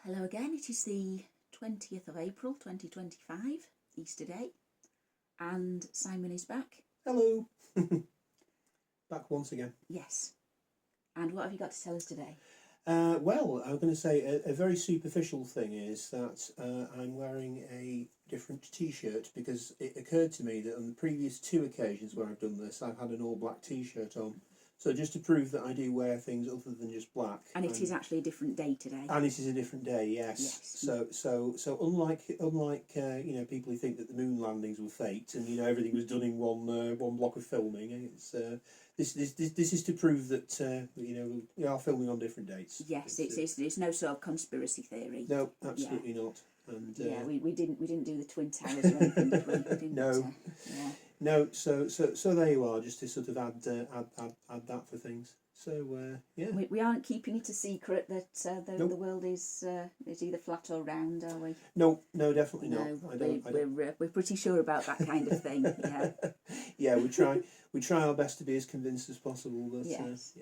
hello again. It is the 20th of April 2025, Easter Day, and Simon is back. Hello. Back once again. Yes. And what have you got to tell us today? Well, I'm going to say a very superficial thing is that I'm wearing a different t-shirt because it occurred to me that on the previous two occasions where I've done this, I've had an all-black t-shirt on. So just to prove that I do wear things other than just black. And it is actually a different day today. And it is a different day, yes. So unlike people who think that the moon landings were faked and everything was done in one block of filming, it's this is to prove that we are filming on different dates. Yes, it's no sort of conspiracy theory. No, absolutely not. And we didn't do the Twin Towers or anything, did we? Didn't, no. Yeah. No, so there you are, just to sort of add that for things. So yeah, we aren't keeping it a secret that Nope. the world is either flat or round, are we? No, definitely not. No, we're pretty sure about that kind of thing. Yeah. Yeah, we try our best to be as convinced as possible. But yes.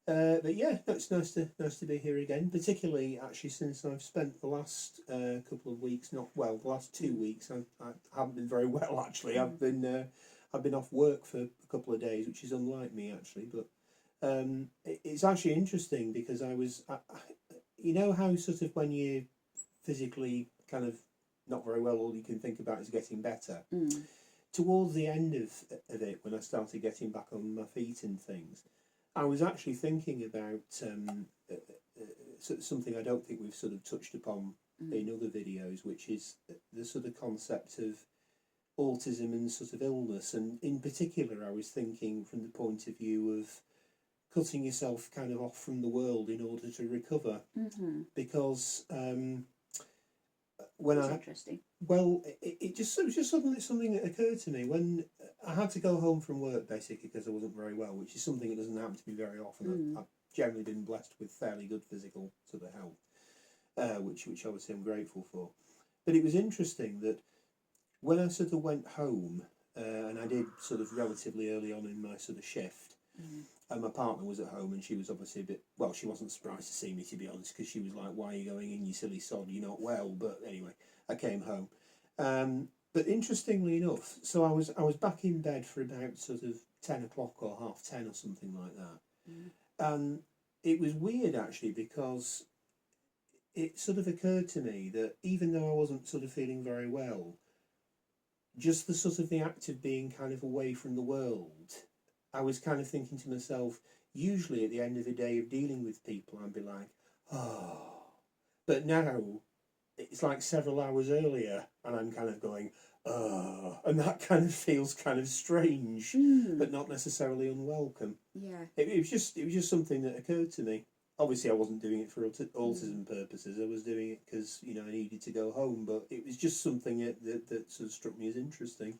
but yeah, no, it's nice to be here again. Particularly actually since I've spent the last couple of weeks, the last 2 weeks, I haven't been very well actually. I've been off work for a couple of days, which is unlike me actually. But it's actually interesting because you know how sort of when you're physically kind of not very well, all you can think about is getting better. Mm. Towards the end of it, when I started getting back on my feet and things, I was actually thinking about something I don't think we've sort of touched upon in other videos, which is the sort of concept of autism and sort of illness. And in particular, I was thinking from the point of view of cutting yourself kind of off from the world in order to recover. Mm-hmm. Because That's interesting. Well, it was just suddenly something that occurred to me when I had to go home from work basically because I wasn't very well, which is something that doesn't happen to me very often. I've generally been blessed with fairly good physical sort of health, which obviously I'm grateful for. But it was interesting that when I sort of went home, and I did sort of relatively early on in my sort of shift, and my partner was at home and she was obviously she wasn't surprised to see me, to be honest, because she was like, "Why are you going in, you silly sod, you're not well?" But anyway, I came home. But interestingly enough, so I was back in bed for about sort of 10 o'clock or 10:30 or something like that. And it was weird actually because it sort of occurred to me that even though I wasn't sort of feeling very well, just the sort of the act of being kind of away from the world, I was kind of thinking to myself, usually at the end of the day of dealing with people, I'd be like, oh. But now, it's like several hours earlier, and I'm kind of going, oh. And that kind of feels kind of strange, but not necessarily unwelcome. Yeah. It was just something that occurred to me. Obviously, I wasn't doing it for autism purposes. I was doing it because, I needed to go home. But it was just something that sort of struck me as interesting.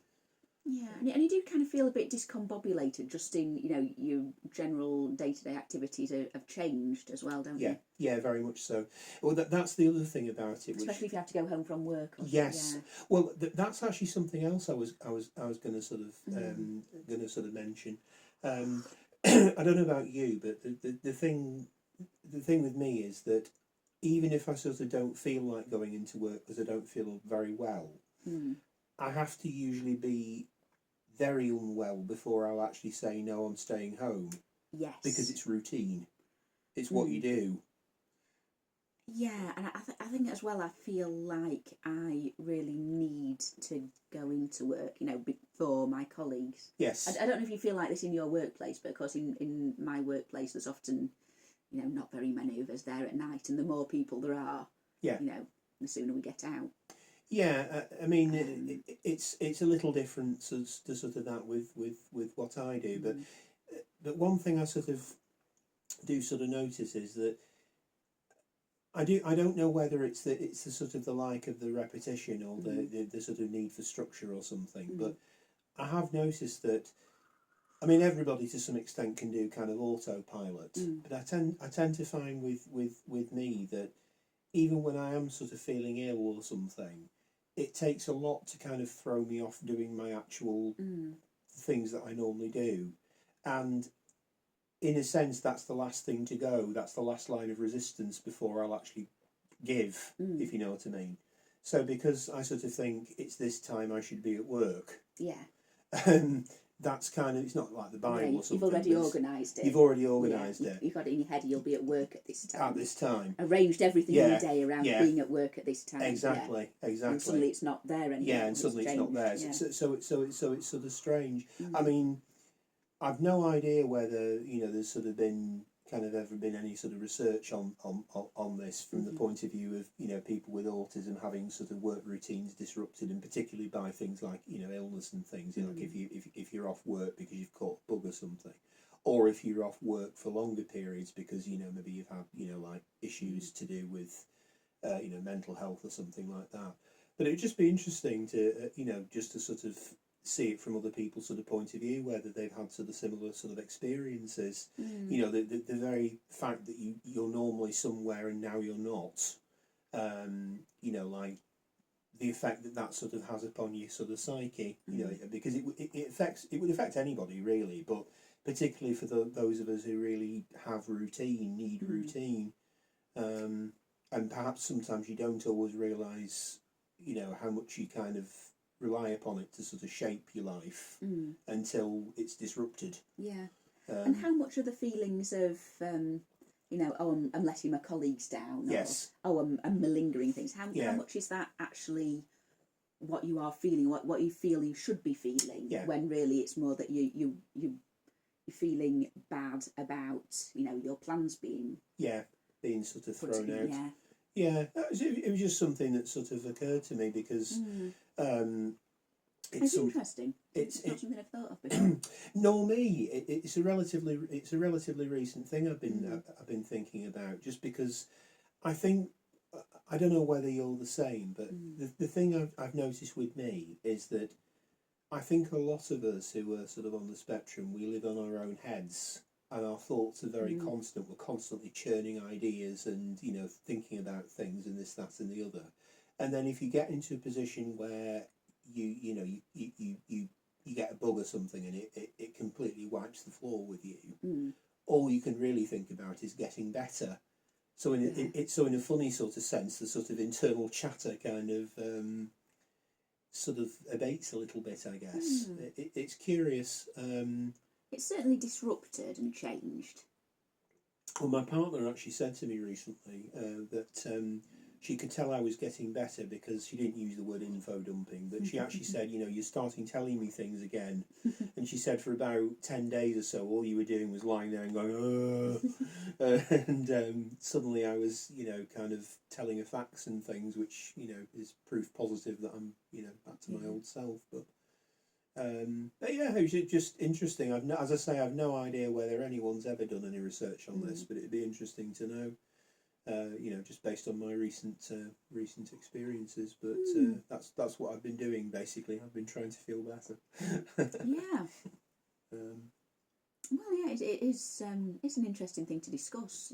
Yeah, and you do kind of feel a bit discombobulated just in, your general day-to-day activities have changed as well, don't you? Yeah, very much so. Well, that's the other thing about it. Especially if you have to go home from work. Yes. Yeah. Well, that's actually something else I was going to sort of mention. I don't know about you, but the thing with me is that even if I sort of don't feel like going into work because I don't feel very well, I have to usually be very unwell before I'll actually say, no, I'm staying home. Yes. Because it's routine. It's what you do. Yeah, and I think as well, I feel like I really need to go into work, before my colleagues. Yes. I don't know if you feel like this in your workplace, but of course in my workplace there's often, not very many of us there at night, and the more people there are, the sooner we get out. Yeah, I mean, it's a little different to sort of that with what I do, but one thing I sort of do sort of notice is that I don't know whether it's the sort of the like of the repetition or the sort of need for structure or something, but I have noticed that, I mean, everybody to some extent can do kind of autopilot, but I tend to find with me that even when I am sort of feeling ill or something, it takes a lot to kind of throw me off doing my actual things that I normally do. And in a sense, that's the last thing to go. That's the last line of resistance before I'll actually give, if you know what I mean. So because I sort of think it's this time I should be at work. Yeah. That's kind of, it's not like the Bible or something. You've already organised it. You've already organised it. You've got it in your head, you'll be at work at this time. At this time. Arranged everything in your day around being at work at this time. Exactly, exactly. And suddenly it's not there anymore. Yeah, and suddenly it's not there. Yeah. So it's sort of strange. I mean, I've no idea whether, there's sort of been ever been any sort of research on this from the point of view of people with autism having sort of work routines disrupted, and particularly by things like illness and things, like if you're off work because you've caught a bug or something, or if you're off work for longer periods because maybe you've had like issues to do with mental health or something like that. But it would just be interesting to just to sort of see it from other people's sort of point of view, whether they've had sort of similar sort of experiences. The very fact that you're normally somewhere and now you're not, like the effect that sort of has upon your sort of psyche, because it would affect anybody really, but particularly for those of us who really have need routine, and perhaps sometimes you don't always realise, how much you kind of rely upon it to sort of shape your life until it's disrupted. Yeah. And how much are the feelings of, I'm letting my colleagues down? Yes. Or, I'm malingering things. How much is that actually what you are feeling, what you feel you should be feeling, when really it's more that you're feeling bad about, your plans being sort of thrown out. Yeah, it was just something that sort of occurred to me because it's interesting. It's not something I've thought of before. Nor me. It's a relatively recent thing I've been thinking about, just because I think, I don't know whether you're the same, but the thing I've noticed with me is that I think a lot of us who are sort of on the spectrum, we live on our own heads. And our thoughts are very constant. We're constantly churning ideas and thinking about things and this, that, and the other. And then if you get into a position where you get a bug or something and it completely wipes the floor with you, all you can really think about is getting better. So in a funny sort of sense, the sort of internal chatter kind of sort of abates a little bit, I guess. It's curious. It's certainly disrupted and changed. Well, my partner actually said to me recently that she could tell I was getting better because she didn't use the word info dumping, but she actually said, you're starting telling me things again. And she said for about 10 days or so, all you were doing was lying there and going, and suddenly I was, kind of telling her facts and things, which, is proof positive that I'm, back to my old self. But yeah, it was just interesting. As I say, I've no idea whether anyone's ever done any research on this, but it'd be interesting to know. Just based on my recent experiences. But that's what I've been doing basically. I've been trying to feel better. Yeah. Well, yeah, it is. It's an interesting thing to discuss.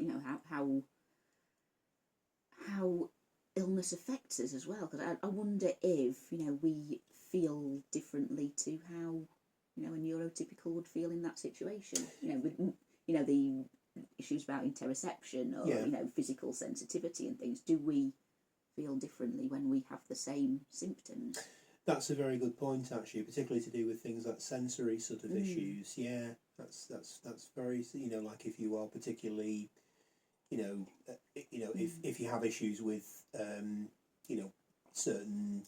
How illness affects us as well. Because I wonder if we feel differently to how a neurotypical would feel in that situation. With the issues about interoception or physical sensitivity and things. Do we feel differently when we have the same symptoms? That's a very good point, actually, particularly to do with things like sensory sort of issues. Yeah, that's very like if you are particularly if you have issues with certain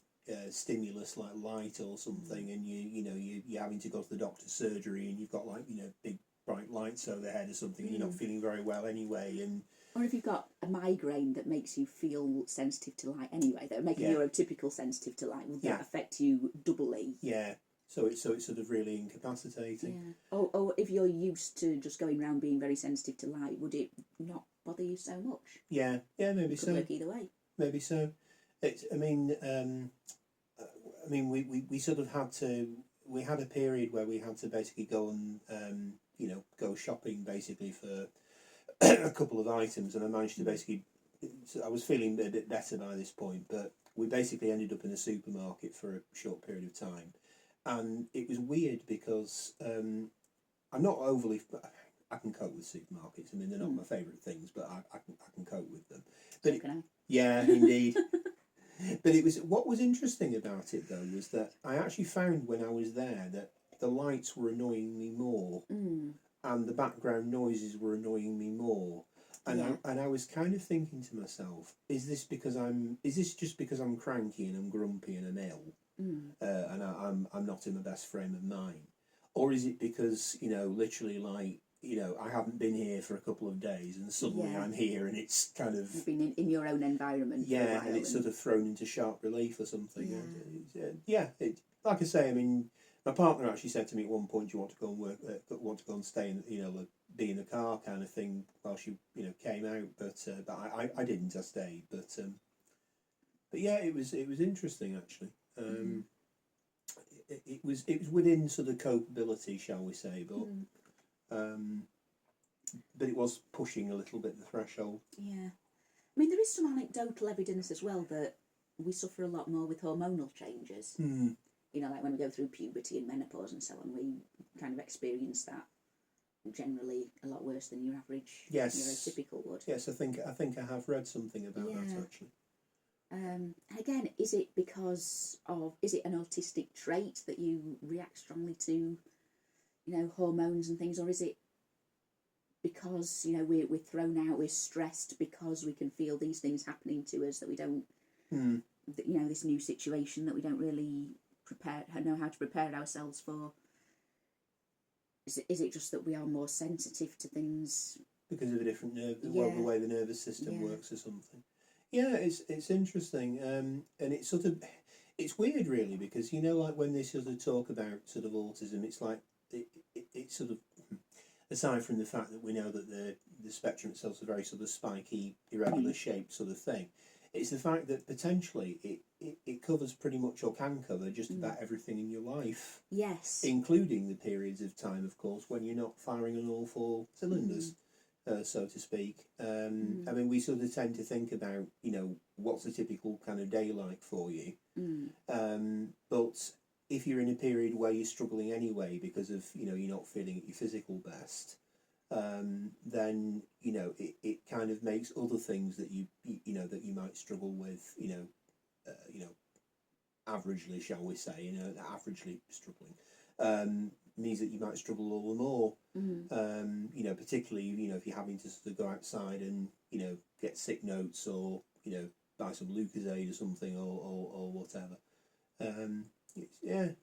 stimulus like light or something, and you're having to go to the doctor's surgery and you've got like big bright lights overhead or something, and you're not feeling very well anyway, and or if you've got a migraine that makes you feel sensitive to light anyway, that make a neurotypical sensitive to light, would that affect you doubly? Yeah. So it's sort of really incapacitating. Yeah. Or if you're used to just going around being very sensitive to light, would it not bother you so much? Yeah, maybe so. Could work either way. Maybe so. We sort of had to. We had a period where we had to basically go and go shopping basically for a couple of items, and I managed to basically. So I was feeling a bit better by this point, but we basically ended up in a supermarket for a short period of time. And it was weird because I'm not overly. I can cope with supermarkets. I mean, they're not my favourite things, but I can cope with them. But Yeah, indeed. But what was interesting about it though was that I actually found when I was there that the lights were annoying me more, and the background noises were annoying me more. And I was kind of thinking to myself, is this just because I'm cranky and I'm grumpy and I'm ill, and I'm not in my best frame of mind, or is it because literally like I haven't been here for a couple of days and suddenly I'm here and it's kind of you've been in your own environment for a while, and it's sort of thrown into sharp relief or something. Like I say, I mean, my partner actually said to me at one point, "Do you want to go and want to go and stay in, be in the car kind of thing while she, came out?" But I didn't. I stayed. But yeah, it was interesting actually. It was within sort of capability, shall we say, but it was pushing a little bit the threshold. Yeah, I mean, there is some anecdotal evidence as well that we suffer a lot more with hormonal changes. Like when we go through puberty and menopause and so on, we kind of experience that generally a lot worse than your average neurotypical would. Yes, I think I have read something about that actually. Again, is it an autistic trait that you react strongly to, hormones and things, or is it because we're thrown out, we're stressed because we can feel these things happening to us that we don't, this new situation that we don't really know how to prepare ourselves for? Is it just that we are more sensitive to things because of a different the way the nervous system works or something? Yeah, it's interesting, and it's it's weird really, because like when they sort of talk about sort of autism, it's like it's sort of, aside from the fact that we know that the spectrum itself is a very sort of spiky, irregular shaped sort of thing, it's the fact that potentially it covers pretty much, or can cover just about everything in your life. Yes. Including the periods of time, of course, when you're not firing on all four cylinders. So to speak. I mean, we sort of tend to think about, what's a typical kind of day like for you. But if you're in a period where you're struggling anyway because of, you're not feeling at your physical best, then, it kind of makes other things that that you might struggle with, averagely, shall we say, averagely struggling, means that you might struggle all the more. Particularly, if you're having to sort of go outside and, get sick notes, or, buy some Lucozade or something, or whatever.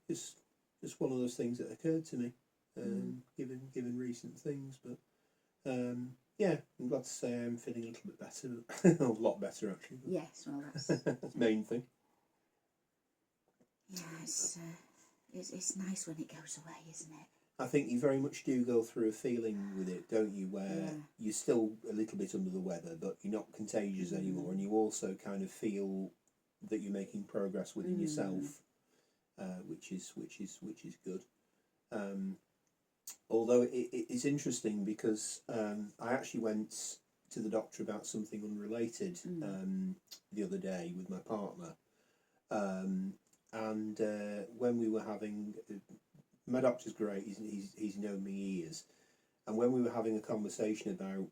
It's just one of those things that occurred to me, given recent things. But I'm glad to say I'm feeling a little bit better, a lot better actually. Yes, well, that's the main thing. Yeah, it's nice when it goes away, isn't it? I think you very much do go through a feeling with it, don't you, where you're still a little bit under the weather, but you're not contagious anymore, and you also kind of feel that you're making progress within yourself, which is good. Although it's interesting because I actually went to the doctor about something unrelated the other day with my partner, and when we were having, my doctor's great, he's known me years, and when we were having a conversation about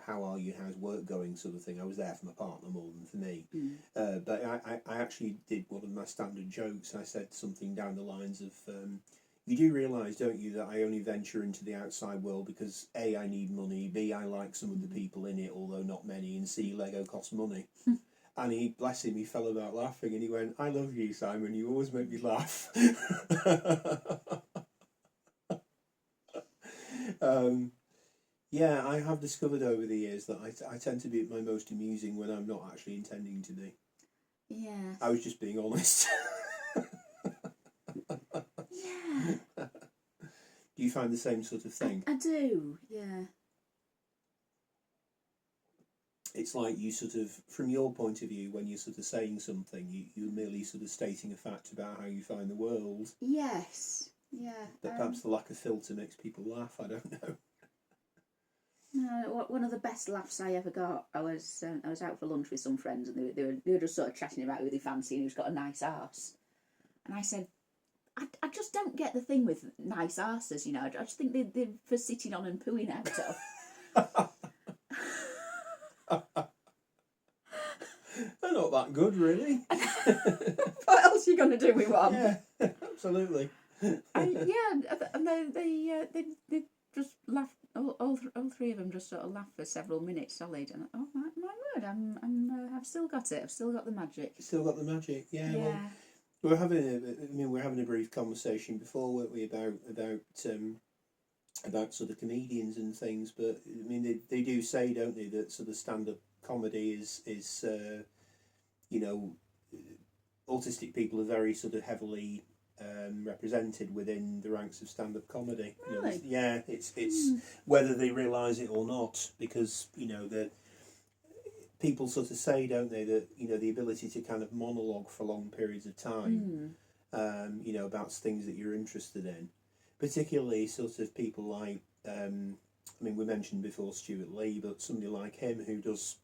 how are you, how's work going, sort of thing, I was there for my partner more than for me, but I actually did one of my standard jokes. I said something down the lines of, you do realise, don't you, that I only venture into the outside world because A, I need money, B, I like some of the people in it, although not many, and C, Lego costs money. And he, bless him, he fell about laughing, and he went, "I love you, Simon, you always make me laugh." I have discovered over the years that I tend to be at my most amusing when I'm not actually intending to be. Yeah. I was just being honest. Yeah. Do you find the same sort of thing? I do, yeah. It's like you sort of, from your point of view, when you're sort of saying something, you're merely sort of stating a fact about how you find the world. Yes, yeah. But perhaps the lack of filter makes people laugh, I don't know. No, one of the best laughs I ever got, I was out for lunch with some friends, and they were just sort of chatting about who they fancy and who's got a nice arse. And I said, I just don't get the thing with nice arses, I just think they're for sitting on and pooing out of. not that good, really. What else are you going to do with one? Yeah, absolutely. And they just laughed. All three of them just sort of laughed for several minutes solid. And oh my word, I've still got it. I've still got the magic. Still got the magic. Yeah. Yeah. Well, we're having a brief conversation before, weren't we, about sort of comedians and things. But I mean, they do say, don't they, that sort of stand-up comedy is autistic people are very sort of heavily represented within the ranks of stand-up comedy. Really? It's whether they realise it or not, because that people sort of say, don't they, that the ability to kind of monologue for long periods of time, about things that you're interested in, particularly sort of people like we mentioned before Stuart Lee, but somebody like him who does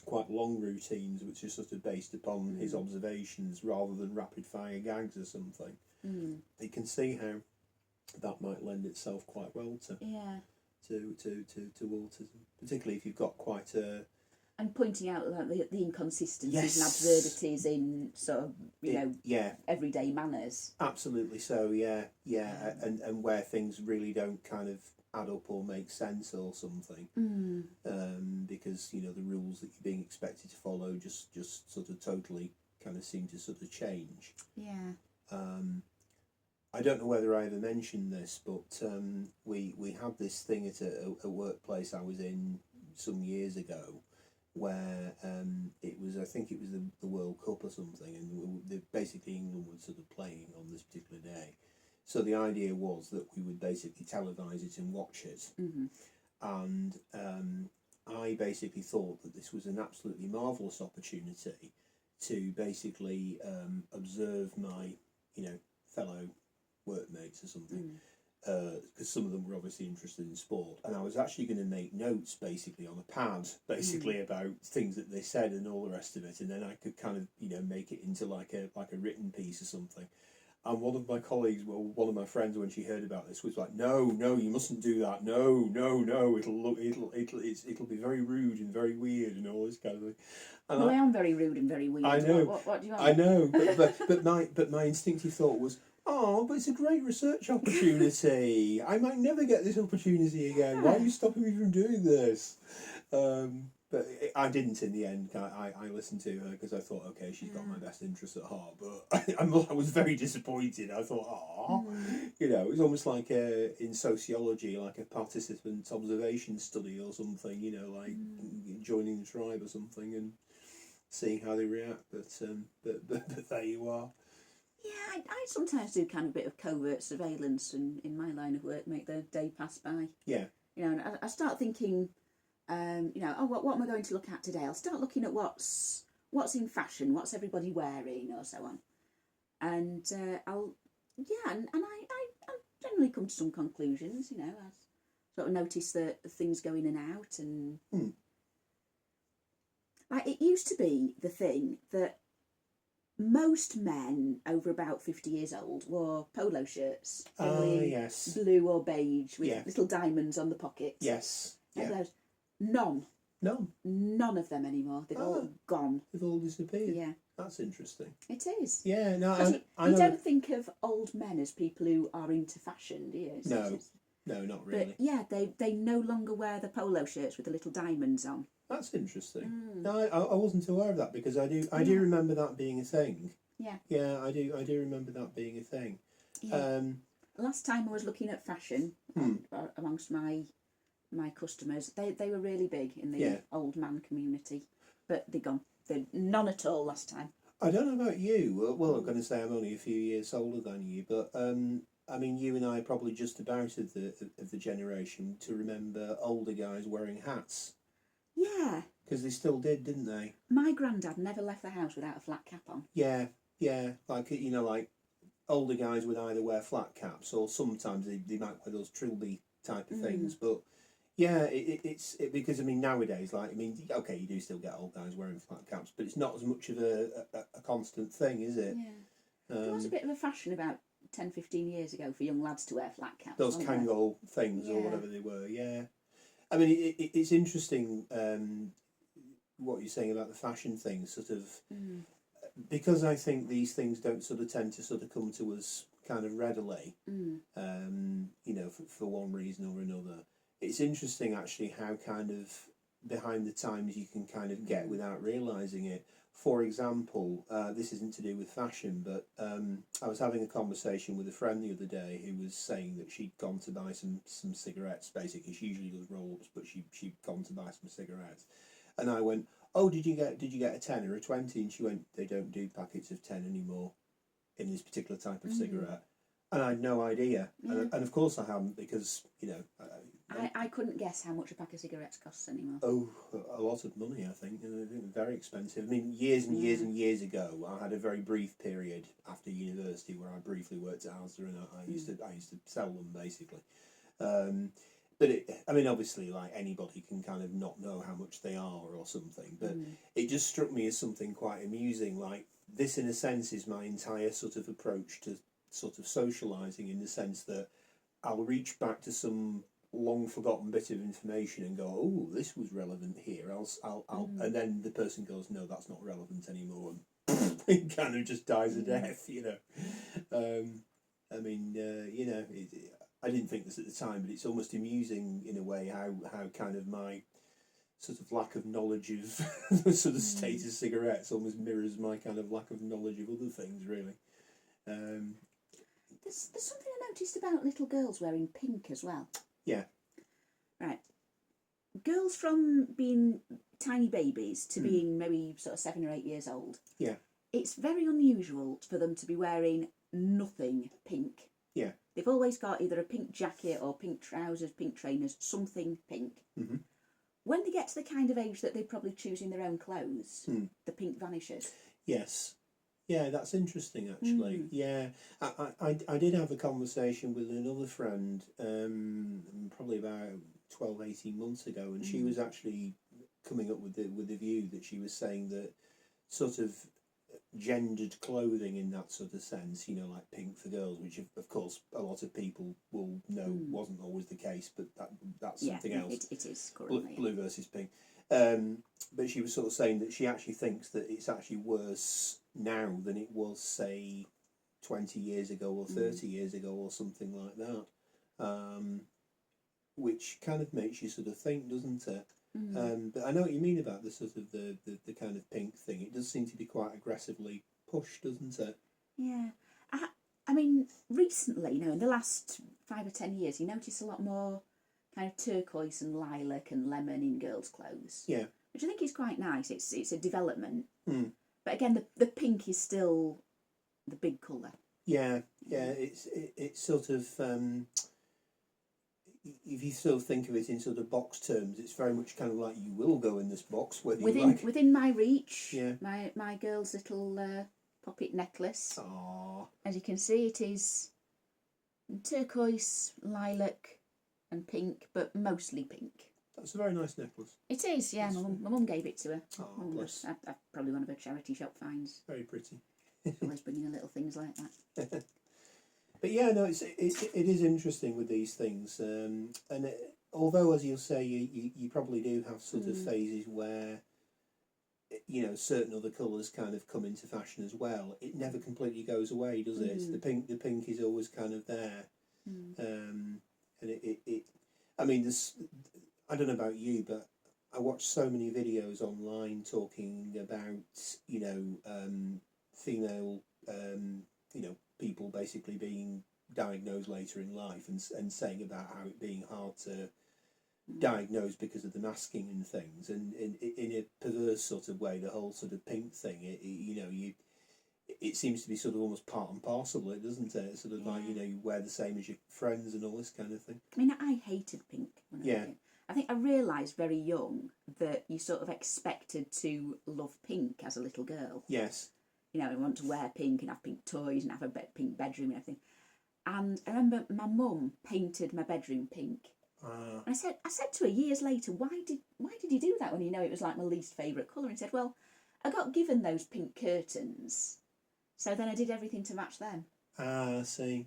quite long routines, which are sort of based upon his observations rather than rapid fire gags or something. You can see how that might lend itself quite well to autism, particularly if you've got quite a. And pointing out like the inconsistencies and absurdities in sort of everyday manners. Absolutely so, yeah. And where things really don't kind of add up or make sense or something, because the rules that you're being expected to follow just sort of totally kind of seem to sort of change. I don't know whether I ever mentioned this, but we had this thing at a workplace I was in some years ago, where I think it was the World Cup or something, and basically England was sort of playing on this particular day. So the idea was that we would basically televise it and watch it. And I basically thought that this was an absolutely marvellous opportunity to basically observe my, fellow workmates or something, because some of them were obviously interested in sport. And I was actually going to make notes basically on a pad, basically about things that they said and all the rest of it. And then I could kind of, make it into like a written piece or something. And one of my colleagues, one of my friends, when she heard about this, was like, "No, you mustn't do that. No, it'll be very rude and very weird and all this kind of thing." And I am very rude and very weird. I know. What do you want? I know, but my instinctive thought was, "Oh, but it's a great research opportunity. I might never get this opportunity again. Why are you stopping me from doing this?" But I didn't in the end. I listened to her because I thought, okay, she's got my best interests at heart. But I was very disappointed. I thought, it was almost like in sociology, like a participant observation study or something. Like joining the tribe or something and seeing how they react. But there you are. Yeah, I sometimes do kind of a bit of covert surveillance in my line of work, make the day pass by. Yeah. And I start thinking. What am I going to look at today? I'll start looking at what's in fashion, what's everybody wearing, or so on, and I generally come to some conclusions. I sort of notice the things going in and out, and like it used to be the thing that most men over about 50 years old wore polo shirts, Yes, blue or beige with little diamonds on the pockets. Yes, yeah. None of them anymore. They've all gone. They've all disappeared. Yeah. That's interesting. It is. Yeah, no, you don't think of old men as people who are into fashion, do you? No, not really. But they no longer wear the polo shirts with the little diamonds on. That's interesting. No, I wasn't aware of that, because I do remember that being a thing. Yeah. Yeah, I do remember that being a thing. Yeah. Last time I was looking at fashion amongst my customers, they were really big in the old man community, but they're gone. They're none at all last time. I don't know about you. Well, I'm going to say I'm only a few years older than you, but you and I are probably just about of the generation to remember older guys wearing hats. Yeah. Because they still did, didn't they? My granddad never left the house without a flat cap on. Yeah. Like older guys would either wear flat caps or sometimes they might wear those trilby type of things, but. Yeah, it's because nowadays, okay, you do still get old guys wearing flat caps, but it's not as much of a constant thing, is it? Yeah. There was a bit of a fashion about 10, 15 years ago for young lads to wear flat caps. Those Kangol things or whatever they were, yeah. It's interesting what you're saying about the fashion thing, sort of, because I think these things don't sort of tend to sort of come to us kind of readily, you know, for one reason or another. It's interesting actually how kind of behind the times you can kind of get without realising it. For example, this isn't to do with fashion, but I was having a conversation with a friend the other day who was saying that she'd gone to buy some cigarettes. Basically, she usually does roll-ups, but she'd gone to buy some cigarettes, and I went, "Oh, did you get a 10 or a 20?" And she went, "They don't do packets of 10 anymore in this particular type of cigarette." And I had no idea, and of course I haven't, because you know. I couldn't guess how much a pack of cigarettes costs anymore. Oh, a lot of money, I think. I think very expensive. I mean, years and years and years ago, I had a very brief period after university where I briefly worked at Asda, and I used to sell them basically. But I mean, obviously, like anybody can kind of not know how much they are or something. But it just struck me as something quite amusing. Like this, in a sense, is my entire sort of approach to sort of socialising, in the sense that I'll reach back to some long forgotten bit of information and go, "Oh, this was relevant here." And then the person goes, "No, that's not relevant anymore," and it kind of just dies a death, you know. I mean, you know, I didn't think this at the time, but it's almost amusing in a way how kind of my sort of lack of knowledge of the sort of state of cigarettes almost mirrors my kind of lack of knowledge of other things, really. There's something I noticed about little girls wearing pink as well. Yeah. Right. Girls from being tiny babies to being maybe sort of 7 or 8 years old. Yeah. It's very unusual for them to be wearing nothing pink. Yeah. They've always got either a pink jacket or pink trousers, pink trainers, something pink. When they get to the kind of age that they're probably choosing their own clothes, the pink vanishes. Yes. Yeah, that's interesting actually. Yeah, I did have a conversation with another friend probably about 12, 18 months ago, and she was actually coming up with the view that she was saying that sort of gendered clothing in that sort of sense, you know, like pink for girls, which of course a lot of people will know wasn't always the case, but that's something else. It is currently. Blue versus pink. But she was sort of saying that she actually thinks that it's actually worse now than it was, say, 20 years ago or 30 years ago or something like that, which kind of makes you sort of think, doesn't it? But I know what you mean about the sort of the kind of pink thing. It does seem to be quite aggressively pushed, doesn't it? Yeah. I mean, recently, you know, in the last 5 or 10 years, you notice a lot more kind of turquoise and lilac and lemon in girls' clothes. Yeah. Which I think is quite nice. It's a development. But again, the pink is still the big colour. Yeah. It's sort of if you sort of think of it in sort of box terms, it's very much kind of like you will go in this box whether you like. Within my reach. Yeah. My girl's little poppet necklace. Aww. As you can see, it is turquoise, lilac, and pink, but mostly pink. That's a very nice necklace. It is, yeah. My mum gave it to her. Oh, bless. Probably one of her charity shop finds. Very pretty. Always bringing her little things like that. But yeah, no, it is interesting with these things, and although, as you'll say, you probably do have sort of phases where, you know, certain other colours kind of come into fashion as well. It never completely goes away, does it? It's the pink is always kind of there, and it I mean, this, I don't know about you, but I watch so many videos online talking about, you know, female, you know, people basically being diagnosed later in life and saying about how it being hard to diagnose because of the masking and things, and in a perverse sort of way, the whole sort of pink thing, you know, it seems to be sort of almost part and parcel of it, doesn't it? It's sort of like, you know, you wear the same as your friends and all this kind of thing. I mean, I hated pink when I was young. I think I realised very young that you sort of expected to love pink as a little girl. Yes. You know, and want to wear pink and have pink toys and have a pink bedroom and everything. And I remember my mum painted my bedroom pink. And I said to her years later, why did you do that when you know it was like my least favourite colour? And she said, well, I got given those pink curtains, so then I did everything to match them. I see.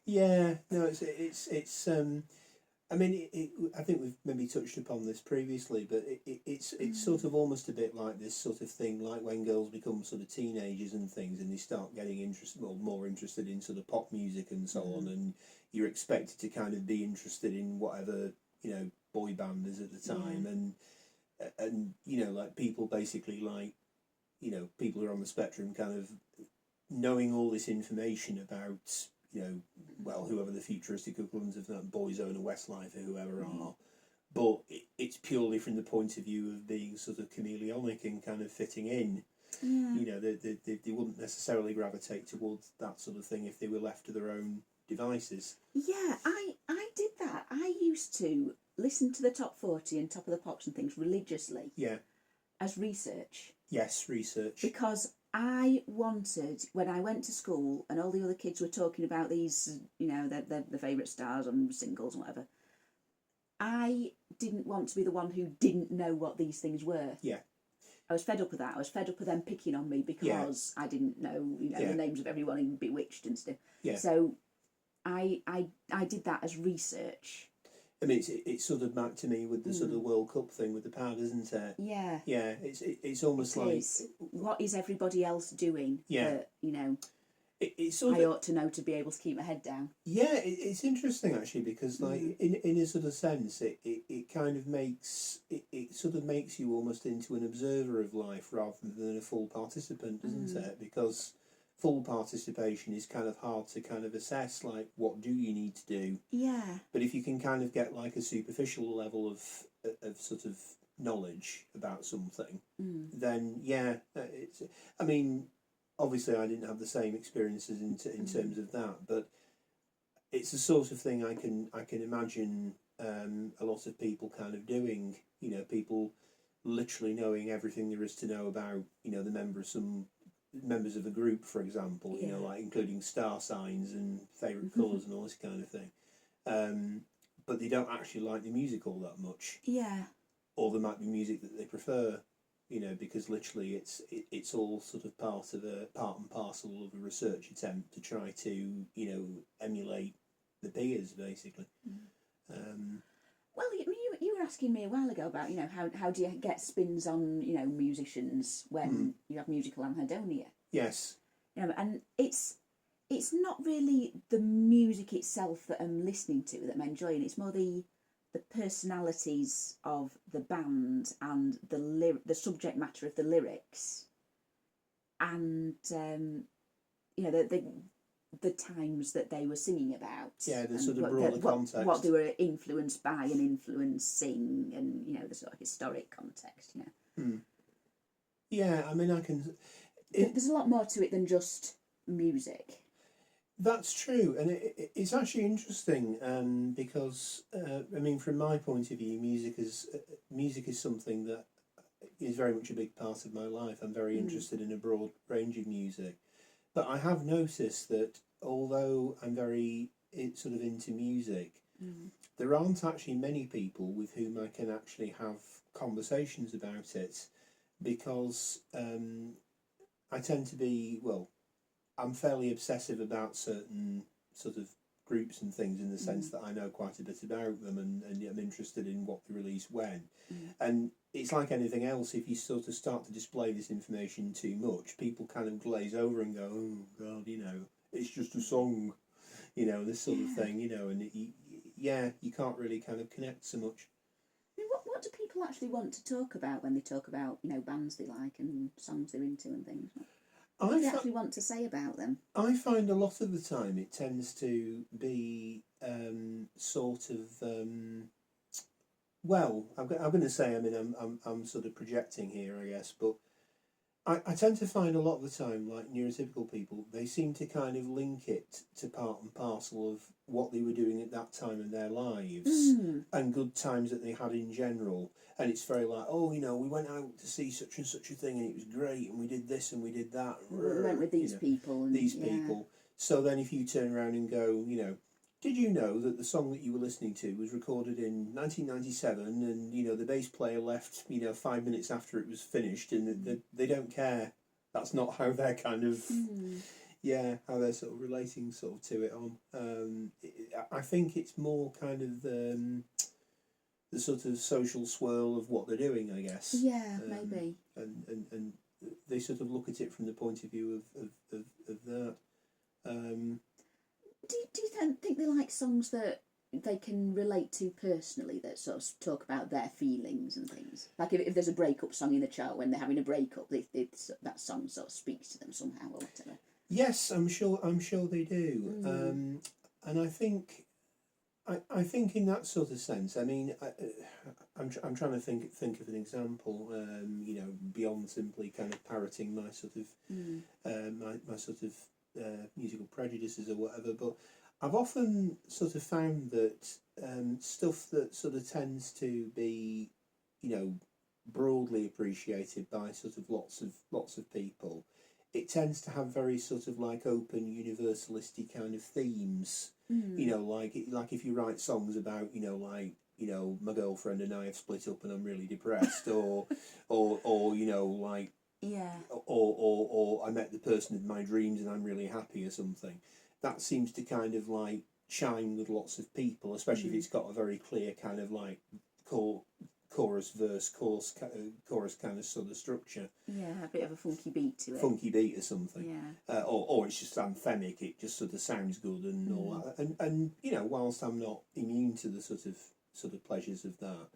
Yeah, no, it's I mean, I think we've maybe touched upon this previously, but it's sort of almost a bit like this sort of thing, like when girls become sort of teenagers and things, and they start getting interested, well, more interested in sort of pop music and so on, and you're expected to kind of be interested in whatever, you know, boy band is at the time, and you know, like people basically like, you know, people who are on the spectrum kind of knowing all this information about, you know, well, whoever the futuristic equivalent of that Boyzone or Westlife or whoever are, but it's purely from the point of view of being sort of chameleonic and kind of fitting in. You know, they wouldn't necessarily gravitate towards that sort of thing if they were left to their own devices. Yeah, I did that. I used to listen to the top 40 and Top of the Pops and things religiously. Yeah. As research. Yes, research. Because I wanted, when I went to school and all the other kids were talking about these, you know, their favourite stars and singles and whatever, I didn't want to be the one who didn't know what these things were. Yeah. I was fed up with that. I was fed up with them picking on me because I didn't know, you know, the names of everyone in Bewitched and stuff. Yeah. So I did that as research. I mean, it's sort of back to me with the sort of World Cup thing with the pad, isn't it? Yeah. Yeah, it's almost like... What is everybody else doing that, you know, it's sort I of, ought to know to be able to keep my head down? Yeah, it's interesting actually, because like in a sort of sense, it kind of makes... It sort of makes you almost into an observer of life rather than a full participant, doesn't it? Because full participation is kind of hard to kind of assess, like, what do you need to do? Yeah. But if you can kind of get like a superficial level of sort of knowledge about something, then it's... I mean, obviously I didn't have the same experiences in terms of that, but it's the sort of thing I can imagine a lot of people kind of doing. You know, people literally knowing everything there is to know about, you know, the members of a group, for example, you know, like including star signs and favourite colours and all this kind of thing. But they don't actually like the music all that much. Yeah. Or there might be music that they prefer, you know, because literally it's all sort of part and parcel of a research attempt to try to, you know, emulate the peers, basically. Well, you were asking me a while ago about, you know, how do you get spins on, you know, musicians when you have musical anhedonia? Yes. You know, and it's not really the music itself that I'm listening to that I'm enjoying. It's more the personalities of the band and the subject matter of the lyrics, and you know, the times that they were singing about. Yeah, the sort of broader context. What they were influenced by and influencing, and, you know, the sort of historic context, you know. Yeah, I mean, I can... There's a lot more to it than just music. That's true, and it's actually interesting because, I mean, from my point of view, music is something that is very much a big part of my life. I'm very interested in a broad range of music. But I have noticed that although I'm very sort of into music, there aren't actually many people with whom I can actually have conversations about it, because I tend to be, well, I'm fairly obsessive about certain sort of groups and things, in the sense that I know quite a bit about them and I'm interested in what they release when. And it's like anything else, if you sort of start to display this information too much, people kind of glaze over and go, oh God, you know, it's just a song, you know, this sort of thing, you know, and you can't really kind of connect so much. I mean, what do people actually want to talk about when they talk about, you know, bands they like and songs they're into and things? What do they actually want to say about them? I find a lot of the time it tends to be sort of... well, I'm going to say, I mean, I'm sort of projecting here, I guess, but I tend to find a lot of the time, like neurotypical people, they seem to kind of link it to part and parcel of what they were doing at that time in their lives and good times that they had in general. And it's very like, oh, you know, we went out to see such and such a thing and it was great and we did this and we did that. We went with these people. And, these people. So then if you turn around and go, you know, did you know that the song that you were listening to was recorded in 1997 and, you know, the bass player left, you know, 5 minutes after it was finished, and they don't care. That's not how they're kind of, Yeah, how they're sort of relating sort of to it on. I think it's more kind of the sort of social swirl of what they're doing, I guess. Yeah, maybe. And they sort of look at it from the point of view of that. Do you think they like songs that they can relate to personally, that sort of talk about their feelings and things? Like if there's a breakup song in the chart when they're having a breakup, that song sort of speaks to them somehow or whatever. Yes, I'm sure they do. And I think in that sort of sense, I mean, I'm trying to think of an example. Beyond simply kind of parroting my sort of my sort of musical prejudices or whatever. But I've often sort of found that stuff that sort of tends to be, broadly appreciated by sort of lots of people, it tends to have very sort of like open universalistic kind of themes. Like if you write songs about my girlfriend and I have split up and I'm really depressed, or like or I met the person of my dreams and I'm really happy or something. That seems to kind of like chime with lots of people, especially if it's got a very clear kind of like chorus verse chorus kind of sort of structure. Yeah, a bit of a funky beat to it. Funky beat or something. Yeah. Or it's just anthemic. It just sort of sounds good and all that. And whilst I'm not immune to the sort of pleasures of that,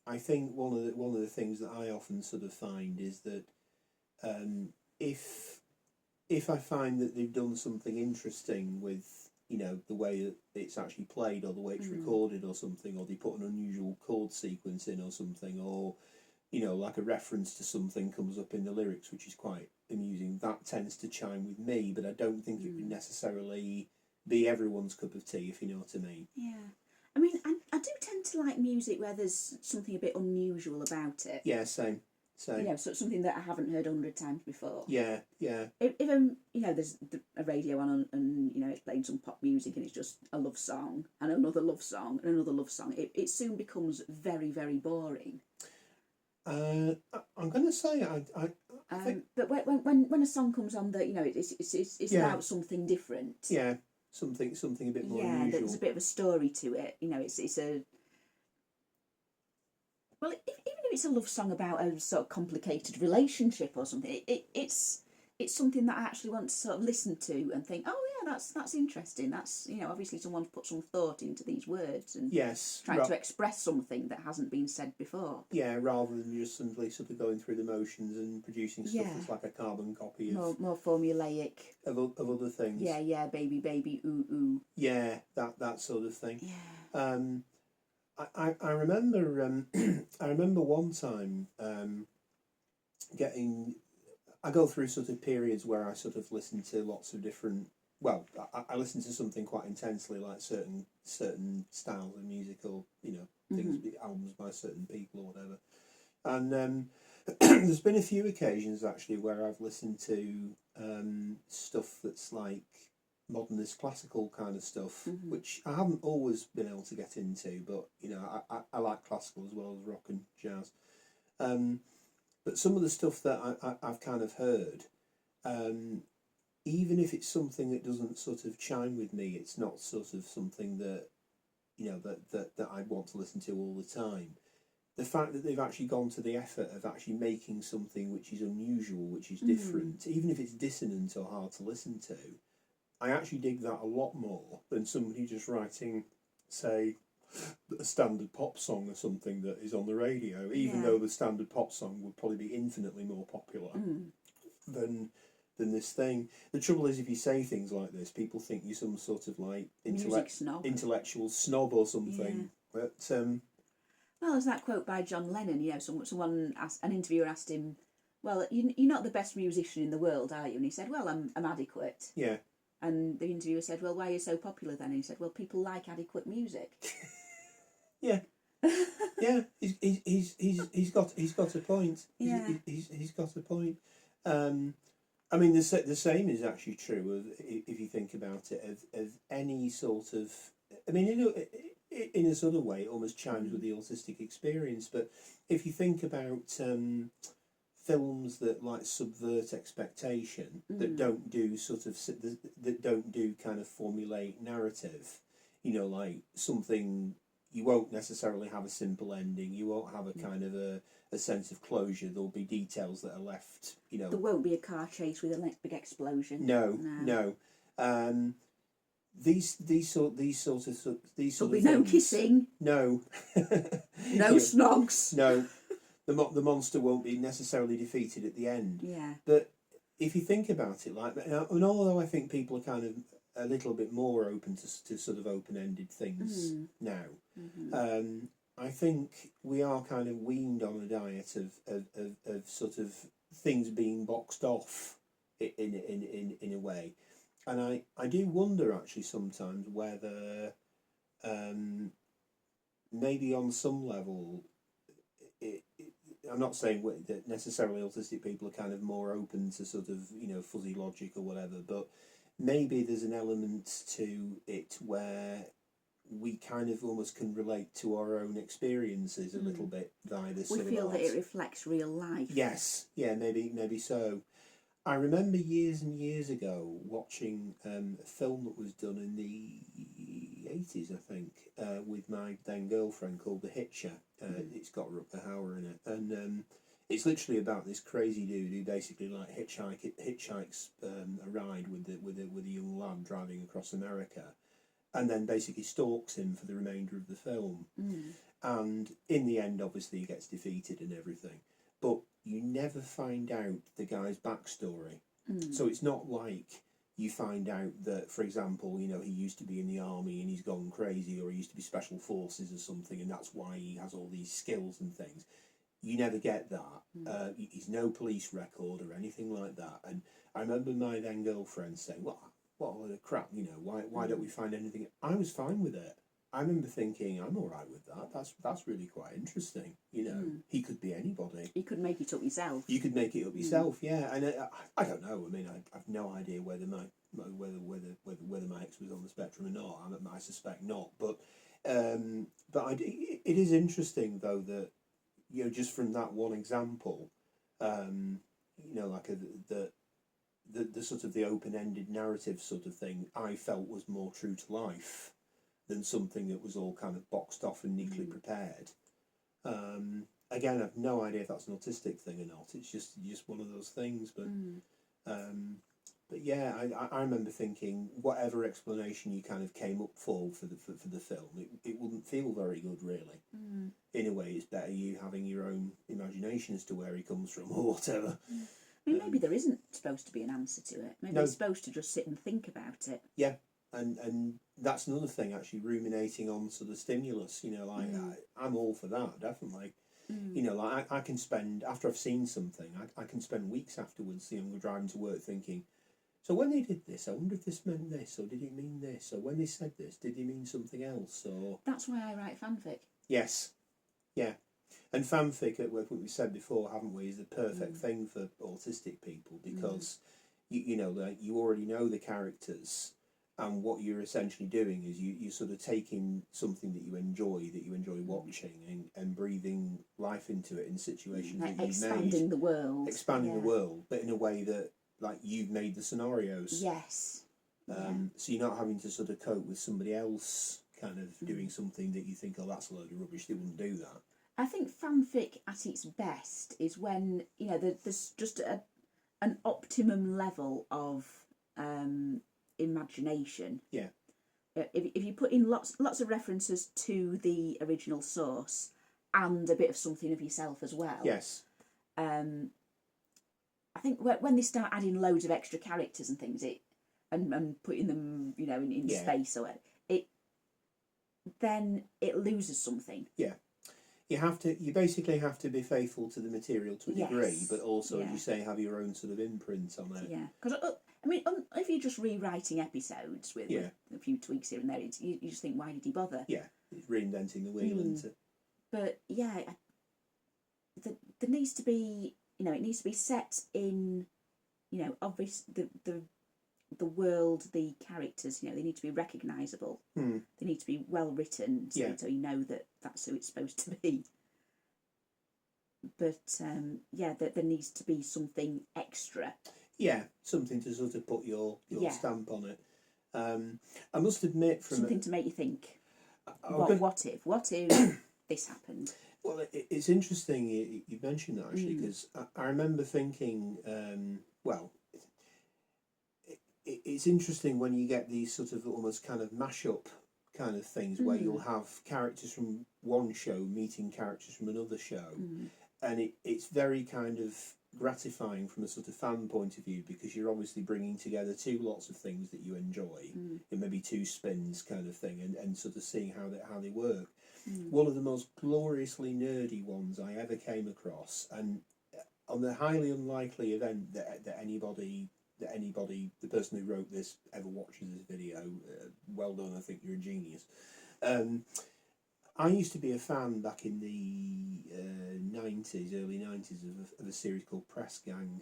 I think one of the things that I often sort of find is that if I find that they've done something interesting with the way that it's actually played or the way it's recorded or something, or they put an unusual chord sequence in or something, or like a reference to something comes up in the lyrics which is quite amusing, that tends to chime with me, but I don't think it would necessarily be everyone's cup of tea, if you know what I mean. Yeah. I mean, I do tend to like music where there's something a bit unusual about it. Yeah, same. So something that I haven't heard 100 times before. Yeah. If there's a radio on and it's playing some pop music and it's just a love song and another love song and another love song, it soon becomes very, very boring. I'm going to say I think... But when a song comes on that it's about something different. Yeah, something a bit more unusual. Yeah, there's a bit of a story to it. It's a... Well, even if it's a love song about a sort of complicated relationship or something, it's something that I actually want to sort of listen to and think, oh yeah, that's interesting. That's obviously someone's put some thought into these words and trying to express something that hasn't been said before. Yeah, rather than just simply sort of going through the motions and producing stuff that's like a carbon copy of more formulaic of other things. Yeah, baby, ooh ooh. Yeah, that sort of thing. Yeah. I remember I remember one time I go through sort of periods where I sort of listen to lots of different... Well, I listen to something quite intensely, like certain styles of music or things, albums by certain people or whatever. And there's been a few occasions actually where I've listened to stuff that's like modernist classical kind of stuff, which I haven't always been able to get into, but I like classical as well as rock and jazz. But some of the stuff that I've kind of heard, even if it's something that doesn't sort of chime with me, it's not sort of something that that I'd want to listen to all the time. The fact that they've actually gone to the effort of actually making something which is unusual, which is different, even if it's dissonant or hard to listen to, I actually dig that a lot more than somebody just writing, say, a standard pop song or something that is on the radio, even though the standard pop song would probably be infinitely more popular than this thing. The trouble is, if you say things like this, people think you're some sort of like intellectual snob or something. Yeah. But well, there's that quote by John Lennon. Someone asked, an interviewer asked him, "Well, you're not the best musician in the world, are you?" And he said, "Well, I'm adequate." Yeah. And the interviewer said, "Well, why are you so popular then?" And he said, "Well, people like adequate music." Yeah. Yeah, he's got a point. Yeah. He's got a point. I mean, the same is actually true of, if you think about it, of any sort of... I mean, in a sort of way, it almost chimes with the autistic experience. But if you think about films that like subvert expectation, that don't do that don't do kind of formulaic narrative, you know, like something, you won't necessarily have a simple ending, you won't have a kind of a sense of closure, there'll be details that are left, you know. There won't be a car chase with a big explosion. No. These sort of There'll be things, no kissing. no. No snogs. No. The monster won't be necessarily defeated at the end. Yeah. But if you think about it, like, and although I think people are kind of a little bit more open to sort of open-ended things now, I think we are kind of weaned on a diet of sort of things being boxed off in a way, and I do wonder actually sometimes whether maybe on some level I'm not saying that necessarily autistic people are kind of more open to sort of, you know, fuzzy logic or whatever, but maybe there's an element to it where we kind of almost can relate to our own experiences a little bit via this We sort feel of that art. it reflects real life. Yes, yeah, maybe so. I remember years and years ago watching a film that was done in the 80s, I think, with my then girlfriend, called The Hitcher. It's got Rutger Hauer in it, and it's literally about this crazy dude who basically like hitchhikes a ride with a young lad driving across America, and then basically stalks him for the remainder of the film. And in the end, obviously, he gets defeated and everything, but you never find out the guy's backstory. So it's not like you find out that, for example, you know, he used to be in the army and he's gone crazy, or he used to be special forces or something, and that's why he has all these skills and things. You never get that. He's no police record or anything like that. And I remember my then girlfriend saying, what a load of crap, you know, why don't we find anything? I was fine with it. I remember thinking, I'm all right with that. That's really quite interesting. You know, he could be anybody. You could make it up yourself. You could make it up yourself, yeah. And I don't know. I mean, I've no idea whether my ex was on the spectrum or not. I suspect not. But it is interesting though that, you know, just from that one example, you know, like the sort of the open-ended narrative sort of thing, I felt was more true to life than something that was all kind of boxed off and neatly prepared. Again, I've no idea if that's an autistic thing or not. It's just one of those things. But yeah, I remember thinking, whatever explanation you kind of came up for the film, it wouldn't feel very good, really. In a way, it's better you having your own imagination as to where he comes from or whatever. I mean, maybe there isn't supposed to be an answer to it. Maybe it's supposed to just sit and think about it. Yeah. And that's another thing, actually, ruminating on sort of stimulus, you know, like I'm all for that, definitely. You know, like I can spend, after I've seen something, I can spend weeks afterwards, you know, driving to work thinking, so when they did this, I wonder if this meant this, or did it mean this, or when they said this, did they mean something else, or... That's why I write fanfic. Yes, yeah. And fanfic, what we said before, haven't we, is the perfect thing for autistic people, because, you know, like, you already know the characters, and what you're essentially doing is you're sort of taking something that you enjoy watching, and breathing life into it in situations that you've made. Expanding the world. Expanding the world, but in a way that, like, you've made the scenarios. Yes. So you're not having to sort of cope with somebody else kind of doing something that you think, oh, that's a load of rubbish, they wouldn't do that. I think fanfic at its best is when, you know, there's just an optimum level of imagination. Yeah. If you put in lots of references to the original source and a bit of something of yourself as well. Yes. I think when they start adding loads of extra characters and things, and putting them, you know, in space or whatever, then it loses something. Yeah. You basically have to be faithful to the material to a degree, but also, as you say, have your own sort of imprint on it. Yeah, because I mean, if you're just rewriting episodes with a few tweaks here and there, you just think, why did he bother? Yeah, it's reinventing the wheel, isn't it? But yeah, there needs to be, you know, it needs to be set in, you know, obvious the world, the characters, you know, they need to be recognisable. They need to be well written, so you know that that's who it's supposed to be. yeah, that there needs to be something extra. Yeah, something to sort of put your stamp on it. I must admit, from something to make you think. what What if this happened? Well, it's interesting you mentioned that, actually, because I remember thinking, it's interesting when you get these sort of almost kind of mash-up kind of things where you'll have characters from one show meeting characters from another show, and it's very kind of gratifying from a sort of fan point of view, because you're obviously bringing together two lots of things that you enjoy, and maybe two spins kind of thing, and sort of seeing how they work. One of the most gloriously nerdy ones I ever came across, and on the highly unlikely event that anybody, the person who wrote this, ever watches this video, well done, I think you're a genius. I used to be a fan back in the early 90s, of a series called Press Gang,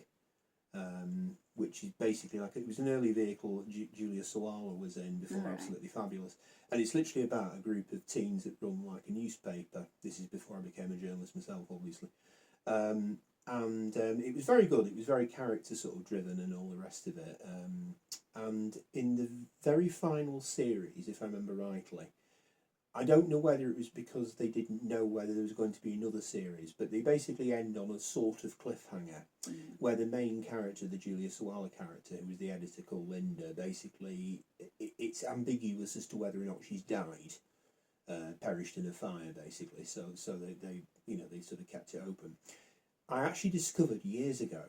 which is basically like, it was an early vehicle that Julia Sawalha was in before Absolutely Fabulous. And it's literally about a group of teens that run like a newspaper. This is before I became a journalist myself, obviously. And it was very good. It was very character sort of driven and all the rest of it. And in the very final series, if I remember rightly, I don't know whether it was because they didn't know whether there was going to be another series, but they basically end on a sort of cliffhanger where the main character, the Julia Sawalha character, who was the editor called Linda, basically it's ambiguous as to whether or not she's died, perished in a fire, basically. So they sort of kept it open. I actually discovered years ago